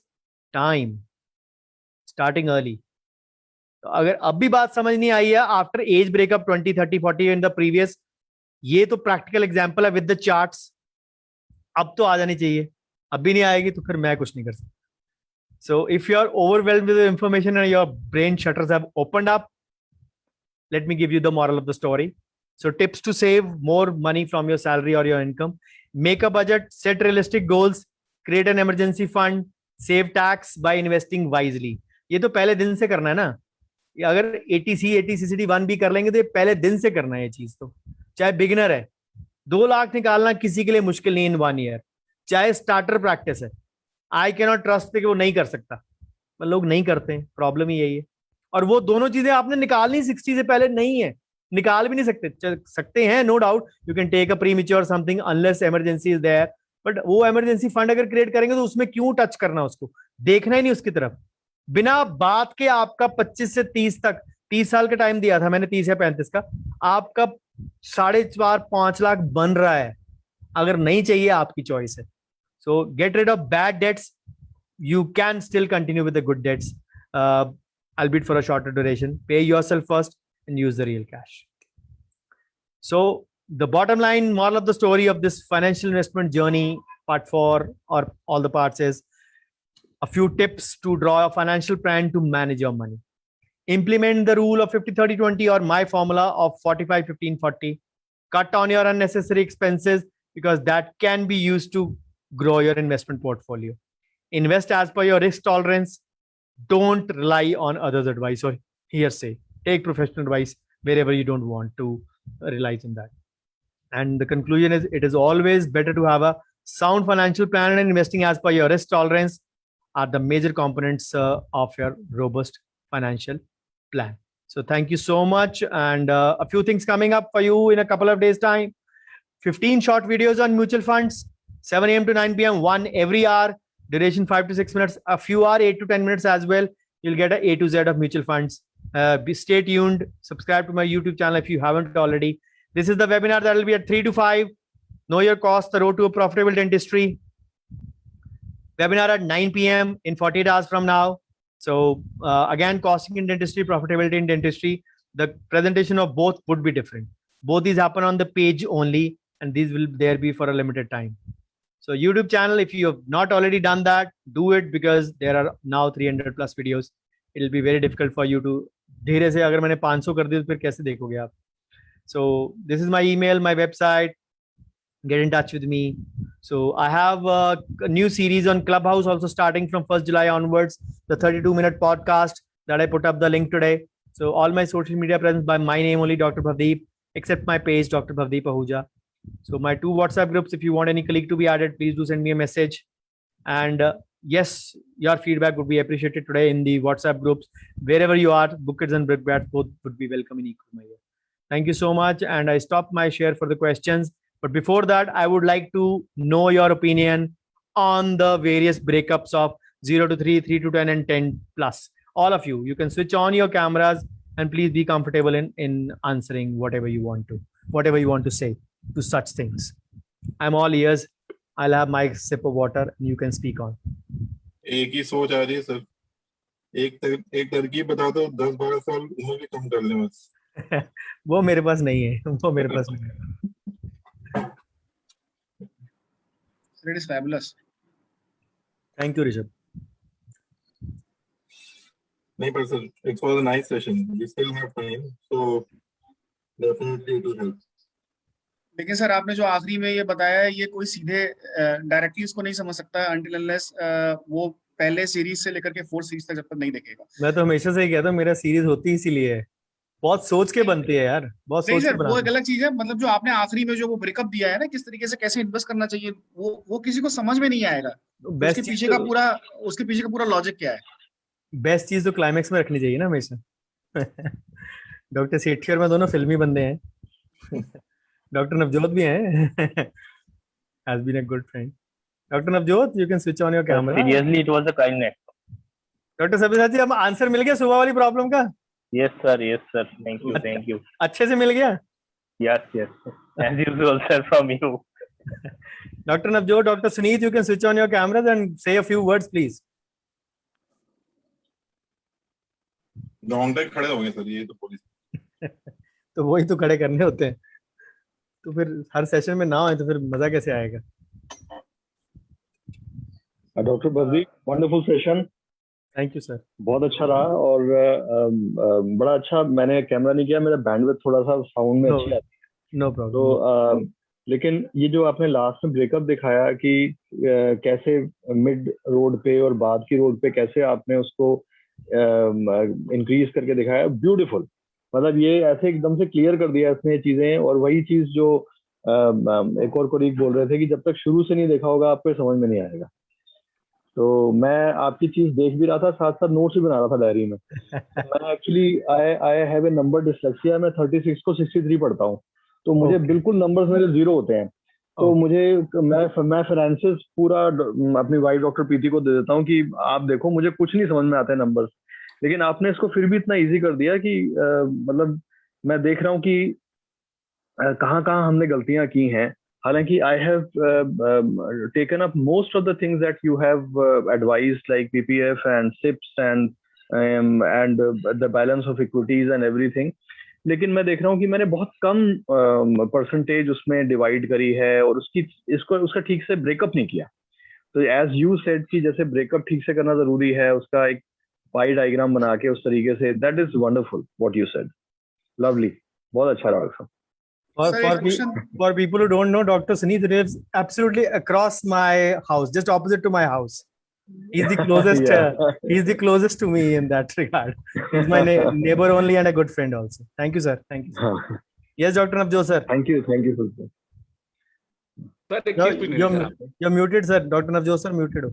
time. Starting early. तो अगर अब भी बात समझ नहीं आई है after age breakup 20, 30, 40 in the previous, ये तो प्रैक्टिकल एग्जांपल है विद द चार्ट्स. अब तो आ जानी चाहिए, अब भी नहीं आएगी तो फिर मैं कुछ नहीं कर सकता. So if you are overwhelmed with the information and your brain shutters have opened up, let me give you the moral of the story. So tips to save more money from your salary or your income: make a budget, set realistic goals, create an emergency fund, save tax by investing wisely. ये तो पहले दिन से करना है ना. अगर ATC, ATCCD 1 भी कर लेंगे तो ये पहले दिन से करना है ये चीज. तो चाहे बिगिनर है, 2 लाख निकालना किसी के लिए मुश्किल नहीं इन 1 year. चाहे स्टार्टर प्रैक्टिस है, आई कैनॉट ट्रस्ट कि वो नहीं कर सकता, पर लोग नहीं करते हैं. प्रॉब्लम ही यही है. और वो दोनों चीजें आपने निकालनी 60 से पहले नहीं है, निकाल भी नहीं सकते हैं. No doubt you can take a premature something unless emergency is there, but वो इमरजेंसी फंड अगर क्रिएट करेंगे तो उसमें क्यों टच करना, उसको देखना ही नहीं उसकी तरफ. बिना बात के आपका 25 से 30 तक, 30 साल का टाइम दिया था मैंने, 30 या 35 का, आपका 4.5-5 लाख बन रहा है. अगर नहीं चाहिए आपकी चॉइस है. So get rid of bad debts. You can still continue with the good debts, albeit for a shorter duration. Pay yourself first and use the real cash. So the bottom line moral of the story of this financial investment journey, part 4 or all the parts, is a few tips to draw a financial plan to manage your money. Implement the rule of 50-30-20 or my formula of 45-15-40. Cut on your unnecessary expenses because that can be used to grow your investment portfolio. Invest as per your risk tolerance. Don't rely on others' advice or hearsay. Take professional advice. wherever you don't want to realize on that. And the conclusion is, it is always better to have a sound financial plan, and investing as per your risk tolerance are the major components of your robust financial plan. So thank you so much. And a few things coming up for you in a couple of days time. 15 short videos on mutual funds, 7 a.m. to 9 p.m, one every hour, duration 5 to 6 minutes, a few are 8 to 10 minutes as well. You'll get a to Z of mutual funds. Stay tuned, subscribe to my YouTube channel if you haven't already. This is the webinar that will be at 3 to 5. Know your cost, the road to a profitable dentistry. Webinar at 9 p.m. in 48 hours from now. So again, costing in dentistry, profitability in dentistry. The presentation of both would be different. Both these happen on the page only, and these will there be for a limited time. So YouTube channel, if you have not already done that, do it, because there are now 300 plus videos. It will be very difficult for you to. धीरे से अगर मैंने 500 कर दिया तो फिर कैसे देखोगे आप? So this is my email, my website. Get in touch with me. So I have a new series on Clubhouse also starting from 1st July onwards, the 32-minute podcast that I put up the link today. So all my social media presence by my name only, Dr. Bhavdeep, except my page, Dr. Bhavdeep Ahuja. So my 2 WhatsApp groups, if you want any colleague to be added, please do send me a message. And yes, your feedback would be appreciated today in the WhatsApp groups. Wherever you are, Bookers and Brickbats both would be welcome in equal measure. Thank you so much. And I stop my share for the questions. But before that, I would like to know your opinion on the various breakups of 0 to 3, 3 to 10, and 10 plus. All of you, you can switch on your cameras and please be comfortable in answering whatever you want to say to such things. I'm all ears. I'll have my sip of water and you can speak on. एक ही सोच आ रही है sir, एक तरकीब बता दो, 10-12 साल उम्र भी कम कर ले बस। वो मेरे पास नहीं है, वो मेरे पास नहीं है। It is fabulous. Thank you, Rishabh. नहीं पर sir, it was a nice session. We still have time, so definitely it will help. लेकिन सर आपने जो आखिरी में ये बताया है, ये कोई सीधे डायरेक्टली इसको नहीं समझ सकता until unless वो पहले सीरीज से लेकर के 4th सीरीज तक जब तक नहीं देखेगा। मैं तो हमेशा से ही कहता हूँ, मेरा सीरीज होती इसीलिए है, बहुत सोच के बनती है यार, बहुत सोच के बनाते हैं। वो एक अलग चीज है, मतलब जो आपने आखिरी में जो वो ब्रेकअप दिया है ना, किस तरीके से कैसे इन्वेस्ट करना चाहिए, वो किसी को समझ में नहीं आएगा। उसके पीछे का पूरा लॉजिक क्या है? बेस्ट चीज तो क्लाइमेक्स में रखनी चाहिए ना हमेशा। डॉक्टर सेठी और मैं दोनों फिल्मी बंदे हैं। डॉक्टर नवजोत भी हैं। has been a good friend. Dr. Navjot, you can switch on your camera. Seriously, it was a kindness. Doctor Sabyasachi ji, हम आंसर मिल गया सुबह वाली प्रॉब्लम का? Yes sir, thank you. अच्छे से मिल गया? Yes, as usual sir from you. Dr. Navjot, Dr. Suneet, you can switch on your cameras and say a few words please. Long drive खड़े हो गए सर, ये तो पुलिस। तो वही तो खड़े करने होते हैं, तो फिर हर सेशन में ना आए तो फिर मजा कैसे आएगा? Doctor Badri, wonderful session. Thank you sir, बहुत अच्छा रहा और बड़ा अच्छा। मैंने कैमरा नहीं किया, मेरा बैंडविड्थ थोड़ा सा साउंड में अच्छी आती है। No problem. तो लेकिन ये जो आपने लास्ट में ब्रेकअप दिखाया कि कैसे मिड रोड पे और बाद की रोड पे कैसे आपने उसको इंक्रीज करके दिखाया, ब्यूटीफुल। मतलब ये ऐसे एकदम से क्लियर कर दिया इसने चीजें। और वही चीज जो एक और कोलीग बोल रहे थे कि जब तक शुरू से नहीं देखा होगा आपको समझ में नहीं आएगा। तो मैं आपकी चीज देख भी रहा था, साथ साथ नोट्स भी बना रहा था डायरी में। मैं actually I have a number dyslexia. मैं 36 को 63 पढ़ता हूँ, तो मुझे बिल्कुल नंबर्स मेरे 0 होते हैं। तो मैं फाइनेंसेस पूरा अपनी वाइफ डॉक्टर प्रीति को दे देता हूँ कि आप देखो, मुझे कुछ नहीं समझ में आता है नंबर्स, लेकिन आपने इसको फिर भी इतना इजी कर दिया कि मतलब मैं देख रहा हूँ कि कहाँ हमने गलतियां की हैं। हालांकि I have taken up most of the things that you have advised, like PPF and SIPs and the balance of equities and everything. लेकिन मैं देख रहा हूँ कि मैंने बहुत कम परसेंटेज उसमें डिवाइड करी है और उसका ठीक से ब्रेकअप नहीं किया। तो एज यू सेड कि जैसे ब्रेकअप ठीक से करना जरूरी है, उसका एक पाई डायग्राम बना के उस तरीके से, that is wonderful what you said, lovely, बहुत अच्छा रहा। For people who don't know, Dr. Suneet lives absolutely across my house, just opposite to my house. He's the closest. Yeah. He's the closest to me in that regard. He's my neighbor only and a good friend also. Thank you, sir. Thank you. Sir. Yes, Dr. Navjot, sir. Thank you, Sultan. Sir एक You're, चीज पूछनी थी you're, sir आपको you're muted, sir. Dr. Navjot, sir, muted.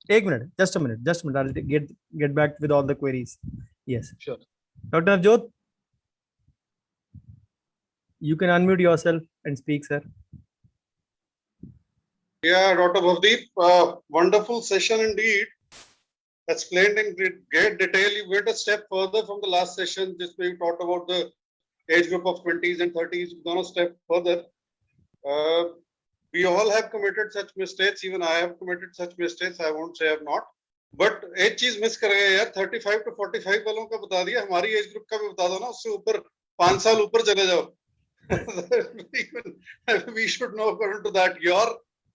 एक minute, just a minute. I'll get back with all the queries. Yes. Sure. Dr. Navjot, you can unmute yourself and speak, sir. Yeah, Dr. Bhavdeep, wonderful session indeed. Explained in great detail. You went a step further from the last session, just where you talked about the age group of 20s and 30s. You've gone a step further. We all have committed such mistakes. Even I have committed such mistakes. I won't say I have not. But एक चीज miss कर गए यार, 35 to 45 वालों का बता दिया, हमारी एज ग्रुप का भी बता दो ना, उससे ऊपर 5 साल ऊपर चले जाओ. We should know according to that.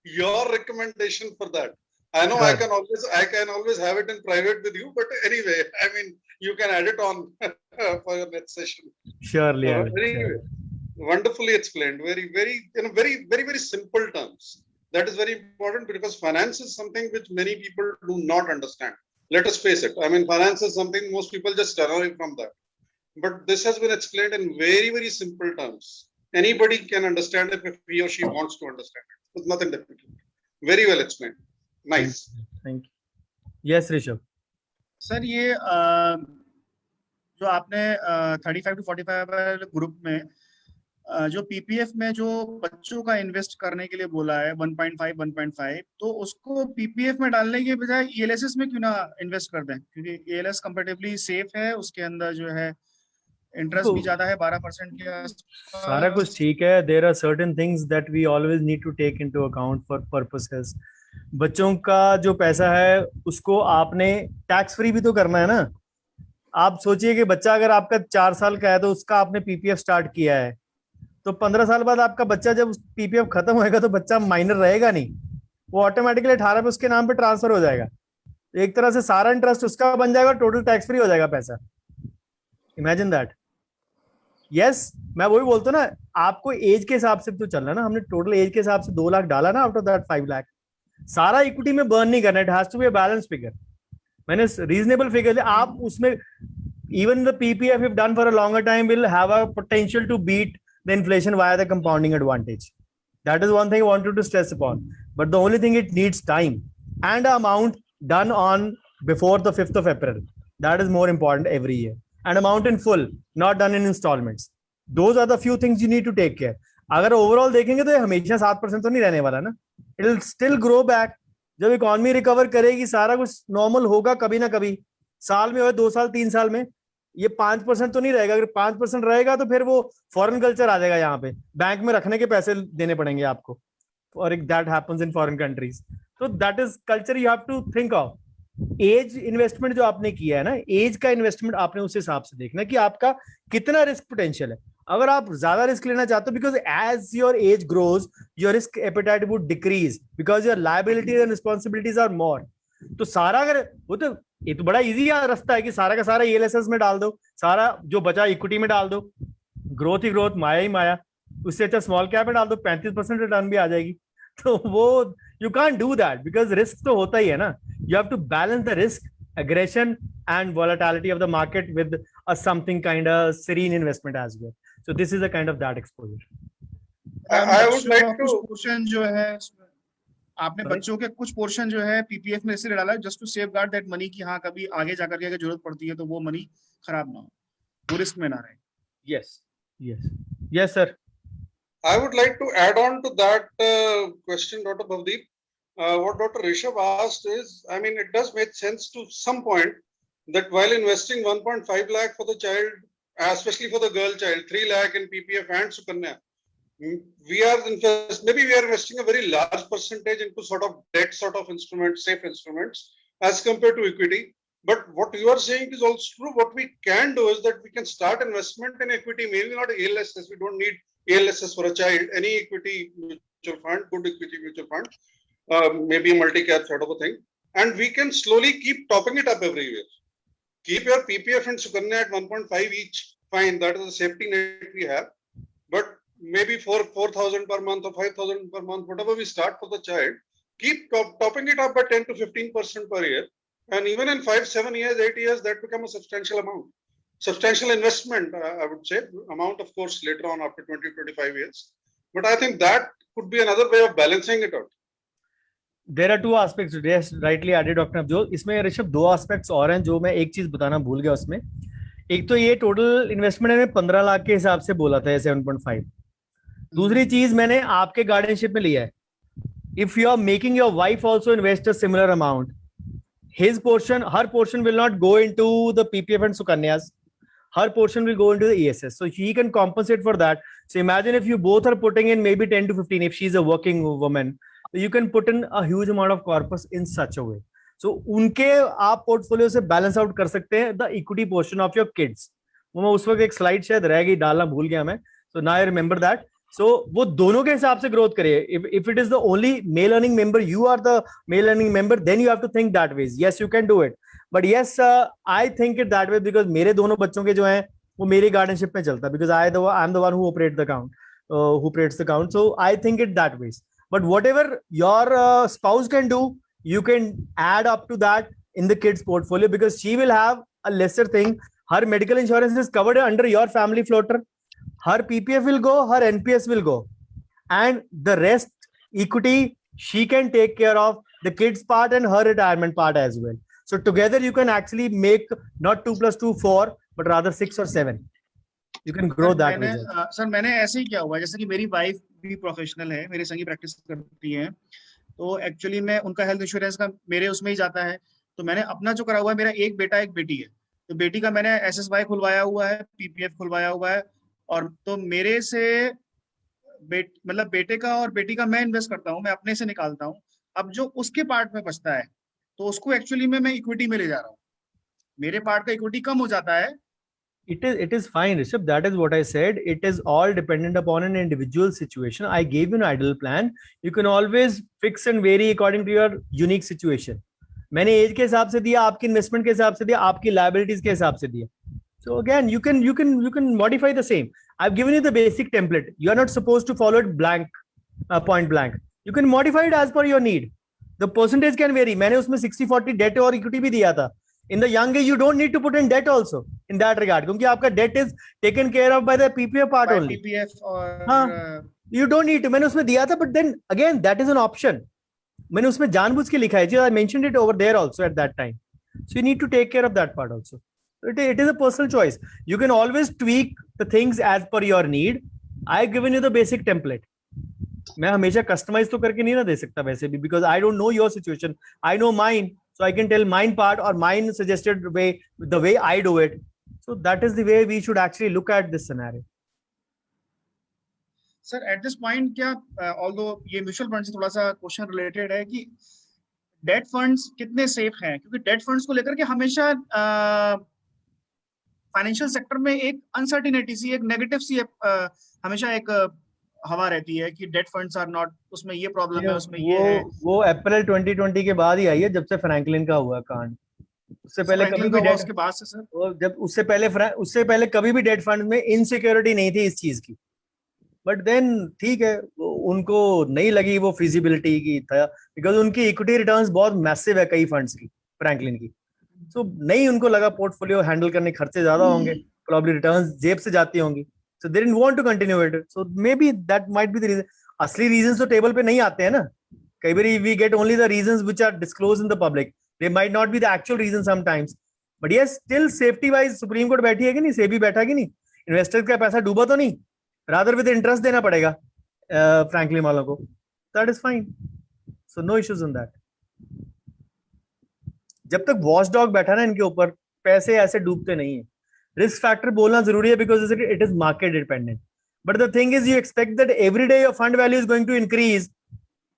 Your recommendation for that. I know I can always have it in private with you, but anyway, I mean, you can add it on for your next session. Surely. Anyway, wonderfully explained. Very simple terms. That is very important because finance is something which many people do not understand. Let us face it. I mean, finance is something most people just turn away from that. But this has been explained in very simple terms. Anybody can understand it if he or she wants to understand it. It's nothing difficult. Very well explained. Nice. Thank you. Yes, Rishabh. Sir ये जो आपने 35 to 45 group में जो PPF में जो बच्चों का invest करने के लिए बोला है 1.5, तो उसको पीपीएफ में डालने के बजाय ईएलएसएस में क्यों ना इन्वेस्ट कर दें, क्योंकि ईएलएस कंपैरेटिवली सेफ है, उसके अंदर जो है इंटरेस्ट भी ज्यादा है 12% के आसपास. सारा कुछ ठीक है. There are certain things that we always need to take into account for purposes. बच्चों का जो पैसा है उसको आपने टैक्स फ्री भी तो करना है ना. आप सोचिए कि बच्चा अगर आपका 4 साल का है तो उसका आपने पीपीएफ स्टार्ट किया है, तो 15 साल बाद आपका बच्चा जब पीपीएफ खत्म होएगा तो बच्चा माइनर रहेगा नहीं, वो ऑटोमेटिकली 18 पे उसके नाम पे ट्रांसफर हो जाएगा. एक तरह से सारा इंटरेस्ट उसका बन जाएगा, टोटल टैक्स फ्री हो जाएगा पैसा. Imagine that. यस, मैं वही बोलता हूँ ना, आपको एज के हिसाब से तो चलना ना. हमने टोटल एज के हिसाब से 2 लाख डाला ना, आउट ऑफ दैट 5 लाख. सारा इक्विटी में बर्न नहीं करना. It has to be a balance figure. मैंने रीजनेबल फिगर लिया. आप उसमें even the PPF if done for a longer time will have a potential to beat the inflation via the compounding advantage. That is one thing I wanted to stress upon. But the only thing, it needs time and amount done on before the 5th of April. That is more important every year. And amount in full, not done in installments. Those are the few things you need to take care. अगर overall देखेंगे तो ये हमेशा 7% तो नहीं रहने वाला ना. It will still grow back. जब इकोनॉमी रिकवर करेगी, सारा कुछ नॉर्मल होगा कभी ना कभी. साल में हो, 2 साल 3 साल में ये 5% तो नहीं रहेगा. अगर 5% रहेगा तो फिर वो फॉरेन कल्चर आ जाएगा. यहाँ पे बैंक में रखने के पैसे देने पड़ेंगे आपको, और that happens in foreign countries. तो that is culture you have to think of. As investment जो आपने किया है ना, एज का इन्वेस्टमेंट आपने उस हिसाब से देखना कि आपका कितना रिस्क पोटेंशियल है. अगर आप ज्यादा रिस्क लेना चाहते हो, because as your age grows your risk appetite would decrease because your liabilities and responsibilities are more. तो सारा अगर वो तो ये तो बड़ा इजी रास्ता है कि सारा का सारा ईएलएसएस में डाल दो, सारा जो बचा इक्विटी में डाल दो, ग्रोथ ही ग्रोथ, माया ही माया. उससे अच्छा स्मॉल कैप में डाल दो, 35% रिटर्न भी आ जाएगी. तो वो you can't do that because risk तो होता ही है ना. You have to balance the risk, aggression and volatility of the market with a something kind of serene investment as well. So this is a kind of that exposure. I would like to portion जो है आपने बच्चों के कुछ portion जो है PPF में इसलिए डाला just to safeguard that money की, हाँ कभी आगे जाकर के अगर जरूरत पड़ती है तो वो मनी खराब ना हो, वो रिस्क में ना रहे. Yes sir. I would like to add on to that question, Dr. Bhavdeep. What Dr. Rishabh asked is, I mean, it does make sense to some point that while investing 1.5 lakh for the child, especially for the girl child, 3 lakh in PPF and Sukanya, we are investing a very large percentage into sort of debt sort of instruments, safe instruments, as compared to equity. But what you are saying is also true. What we can do is that we can start investment in equity, maybe not ALSS. We don't need ALSS for a child. Any equity mutual fund, good equity mutual fund, maybe a multi-cap sort of a thing. And we can slowly keep topping it up every year. Keep your PPF and Sukanya at 1.5 each. Fine, that is the safety net we have. But maybe 4,000 per month or 5,000 per month, whatever we start for the child, keep topping it up by 10 to 15% per year. And even in 5, 7 years, 8 years, that becomes a substantial amount. Substantial investment, I would say. Amount, of course, later on after 20, 25 years. But I think that could be another way of balancing it out. There are two aspects. Yes, rightly added, Dr. Navjot. इसमें ऋषभ दो aspects और हैं जो मैं एक चीज बताना भूल गया उसमें. एक तो ये टोटल इन्वेस्टमेंट मैंने 15 लाख के हिसाब से बोला था 7.5. दूसरी चीज मैंने आपके गार्डियनशिप में लिया है. If you are making your wife also invest a similar amount, his portion, her portion will not go into the PPF and Sukanyas. Her portion will go into the ESS. So he can compensate for that. So imagine if you both are putting in maybe 10 to 15, if she's a working woman, you can put in a huge amount of corpus in such a way. So उनके आप portfolio से balance out कर सकते हैं the equity portion of your kids. वो मैं उस वक्त एक स्लाइड शायद रह गई डालना भूल गया मैं. So now I remember that. So वो दोनों के हिसाब से ग्रोथ करिए. If it is the only male earning member, you are the male earning member, then you have to think that ways. Yes, you can do it. But yes, I think it that way because मेरे दोनों बच्चों के जो हैं वो मेरी गार्डनशिप में चलता है. Because I am the one who operate the account, who operates the account. So I think it that ways. But whatever your spouse can do, you can add up to that in the kids portfolio, because she will have a lesser thing. Her medical insurance is covered under your family floater. Her PPF will go, her NPS will go, and the rest equity she can take care of the kids part and her retirement part as well. So together you can actually make not 2 plus 2 4, but rather 6 or 7. You can grow that way. Sir मैंने ऐसे ही क्या हुआ, जैसे कि मेरी wife भी professional है, मेरे संगी प्रैक्टिस करती हैं, तो एक्चुअली मैं उनका हेल्थ इंश्योरेंस का मेरे उसमें ही जाता है. तो मैंने अपना जो करा हुआ है, मेरा एक बेटा एक बेटी है, तो बेटी का मैंने SSY खुलवाया हुआ है, PPF खुलवाया हुआ है, और तो मेरे से मतलब बेटे का और बेटी का मैं इन्वेस्ट करता हूँ, मैं अपने से निकालता हूँ. अब जो उसके पार्ट में बचता है तो उसको एक्चुअली में मैं इक्विटी में ले जा रहा हूँ. मेरे पार्ट का इक्विटी कम हो जाता है. It is fine, Rishabh. That is what I said. It is all dependent upon an individual situation. I gave you an ideal plan. You can always fix and vary according to your unique situation. मैंने as के हिसाब से दिया, आपकी investment के हिसाब से दिया, आपकी लायबिलिटीज के हिसाब से दिया. So again, you can modify the same. I've given you the basic template. You are not supposed to follow it blank, point blank. You can modify it as per your need. The percentage can vary. मैंने उसमें 60-40 debt और equity भी दिया था. In the young age, you don't need to put in debt also in that regard, क्योंकि आपका debt is taken care of by the PPF part only. PPF और हाँ, you don't need to. मैंने उसमें दिया था, but then again that is an option. मैंने उसमें जानबूझ के लिखा है. I mentioned it over there also at that time. So you need to take care of that part also. It is a personal choice. You can always tweak the things as per your need. I've given you the basic template. मैं हमेशा customize तो करके नहीं ना दे सकता वैसे भी, because I don't know your situation. I know mine. So I can tell mine part or mine suggested way, the way I do it. So that is the way we should actually look at this scenario. Sir, at this point, क्या although ये mutual fund से थोड़ा सा question related है कि date funds कितने safe हैं, क्योंकि डेट फंड्स को लेकर के हमेशा फाइनेंशियल सेक्टर में एक अनसर्टिनिटी सी, एक नेगेटिव सी हमेशा एक हवा रहती है कि डेट फंड्स आर नॉट, उसमें ये प्रॉब्लम है, उसमें ये है. वो अप्रैल 2020 के बाद ही आई है, जब से फ्रैंकलिन का हुआ कांड. उससे पहले कभी भी डेट के बाद से सर, जब उससे पहले कभी भी डेट फंड में इनसिक्योरिटी नहीं थी इस चीज की. बट देन ठीक है, उनको नहीं लगी वो फिजिबिलिटी की था, बिकॉज उनकी इक्विटी रिटर्न्स बहुत मैसिव है कई फंड्स की, फ्रैंकलिन की. सो नहीं उनको लगा पोर्टफोलियो हैंडल करने खर्चे ज्यादा होंगे, प्रॉब्ली रिटर्न्स जेब से जाती होंगी. So they didn't want to continue it. So maybe that might be the reason. असली reasons तो टेबल पे नहीं आते हैं ना. कई बार we get only the reasons which are disclosed in the public. They might not be the actual reason sometimes. But yes, still safety wise supreme court बैठी है कि नहीं, सेबी बैठा कि नहीं, इन्वेस्टर्स का पैसा डूबा तो नहीं, rather with interest देना पड़ेगा फ्रैंकलिन वालों को. That is fine. So no issues on that. जब तक वॉचडॉग बैठा ना इनके ऊपर, पैसे ऐसे डूबते नहीं है. रिस्क फैक्टर बोलना जरूरी है, because it is market dependent. But the thing is, you expect that every day your fund value is going to increase,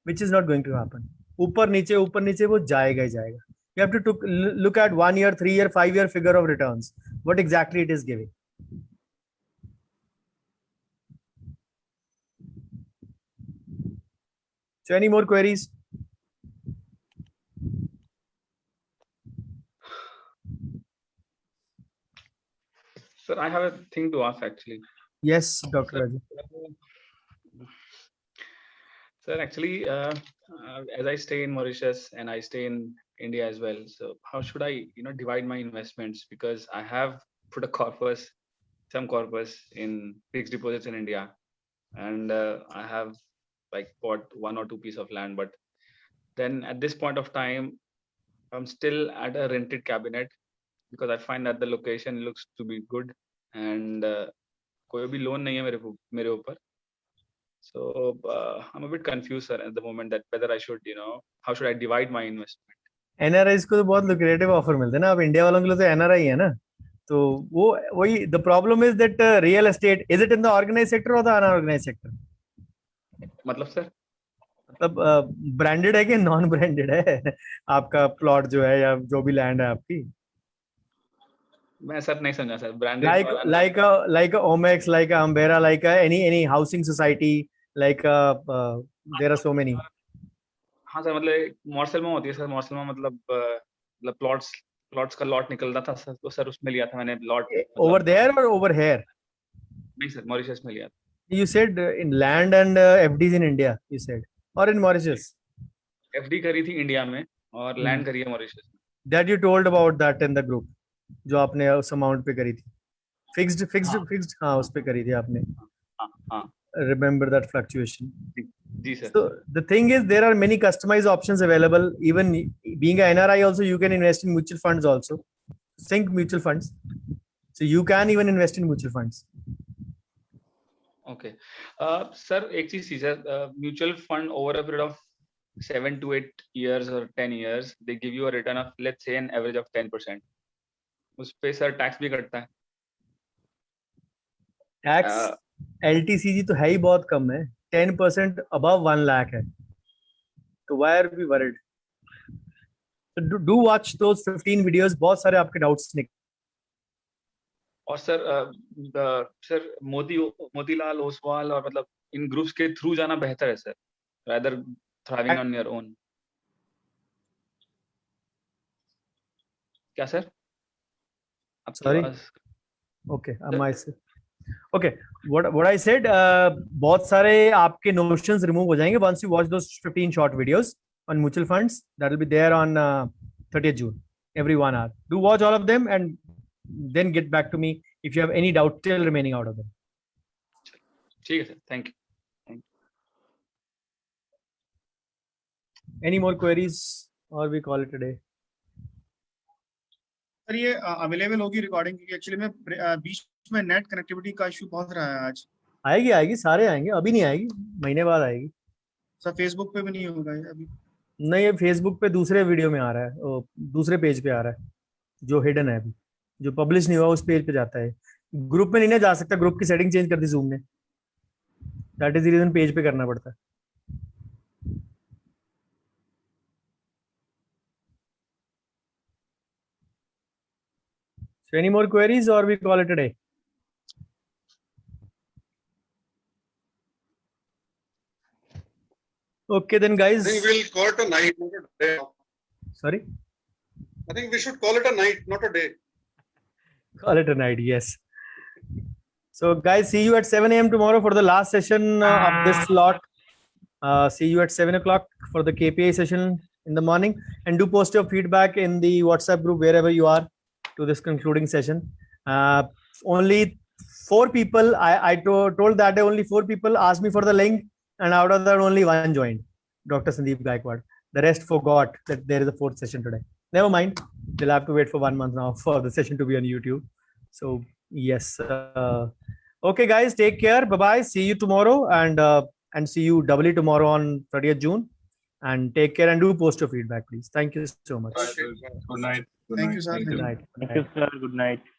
which is not going to happen. ऊपर नीचे वो जाएगा ही जाएगा. You have to look at 1 year, 3 year, 5 year figure of returns, what exactly it is giving. So any more queries? Sir, I have a thing to ask actually. Yes, Dr. Raju. Sir, actually, as I stay in Mauritius and I stay in India as well, so how should I, divide my investments? Because I have put some corpus in fixed deposits in India, and I have like bought 1 or 2 pieces of land. But then at this point of time, I'm still at a rented cabinet because I find that the location looks to be good, and कोई भी loan नहीं है मेरे ऊपर. So I'm a bit confused, sir, at the moment that whether I should, how should I divide my investment? NRIs को तो बहुत lucrative offer मिलते हैं ना. अब इंडिया वालों के लिए तो एनआरआई है ना, तो वो वही the problem is that real estate is it in the organise sector और द अनऑर्गेनाइज सेक्टर. मतलब सर, मतलब ब्रांडेड है कि नॉन ब्रांडेड है आपका प्लॉट जो है या जो भी लैंड है आपकी? मैं सर नहीं समझा sir. Branded like a Omex, like a Ambera, like a any housing society, like there are so many. हाँ सर, मतलब मॉर्सल में होती है सर. मॉर्सल में मतलब प्लॉट्स का लॉट निकलता था सर, तो सर उसमें लिया था मैंने lot. Over there or over here? नहीं सर, मॉरिशस में लिया था. You said in land and FDs in India, you said, or in Mauritius? FD करी थी इंडिया में और लैंड करी है मॉरिशस में. That you told about that in the group, जो आपने उस अमाउंट पे करी थी. Fixed हाँ उस पे करी थी आपने. हाँ Remember that fluctuation. जी sir. So the thing is, there are many customized options available. Even being a NRI, also you can invest in mutual funds also. Sync mutual funds. So you can even invest in mutual funds. Okay. Sir, एक चीज थी sir, mutual fund over a period of 7 to 8 years or 10 years, they give you a return of, let's say, an average of 10%. उस पे sir tax भी कटता है. Tax LTCG तो है ही बहुत कम है. 10% above 1 lakh है. So why are we worried? So do watch those 15 videos. बहुत सारे आपके doubts निकल. और सर मोतीलाल ओसवाल और मतलब इन ग्रुप्स के थ्रू जाना बेहतर है sir, rather thriving on your own. क्या sir? Sorry. Okay, okay. What I said, बहुत सारे आपके notions remove हो जाएंगे once you watch those 15 short videos on mutual funds. That will be there on 30th June, every 1 hour. Do watch all of them and then get back to me if you have any doubt still remaining out of them. ठीक है sir, thank you. Any more queries or we call it a day? Sir ये available होगी recording, क्योंकि actually में बीच में net connectivity का issue बहुत रहा है आज. आएगी सारे आएंगे. अभी नहीं आएगी, महीने बाद आएगी. सर फेसबुक पे भी नहीं होगा ये अभी? नहीं, ये फेसबुक पे दूसरे वीडियो में आ रहा है, दूसरे पेज पे आ रहा है जो हिडन है अभी, जो पब्लिश नहीं हुआ उस पेज पे जाता है. ग्रुप में नहीं ना जा सकता, ग्रुप की सेटिंग चेंज कर दी जूम ने. That is the reason page पे करना पड़ता है. So any more queries or we call it a day? Okay then guys. I think we'll call it a night, not a day. Sorry? I think we should call it a night, not a day. Call it a night, yes. So guys, see you at 7 a.m. tomorrow for the last session of this slot. See you at 7 o'clock for the KPI session in the morning, and do post your feedback in the WhatsApp group wherever you are to this concluding session. Only 4 people, I told that day only 4 people asked me for the link, and out of that only 1 joined, Dr. Sandeep Gaikwad. The rest forgot that there is a 4th session today. Never mind, they'll have to wait for 1 month now for the session to be on YouTube. So yes, okay guys, take care, bye bye, see you tomorrow, and see you doubly tomorrow on 30th June, and take care and do post your feedback please. Thank you so much. Good night. Thank you, sir. Good night. Thank you, sir. Good night.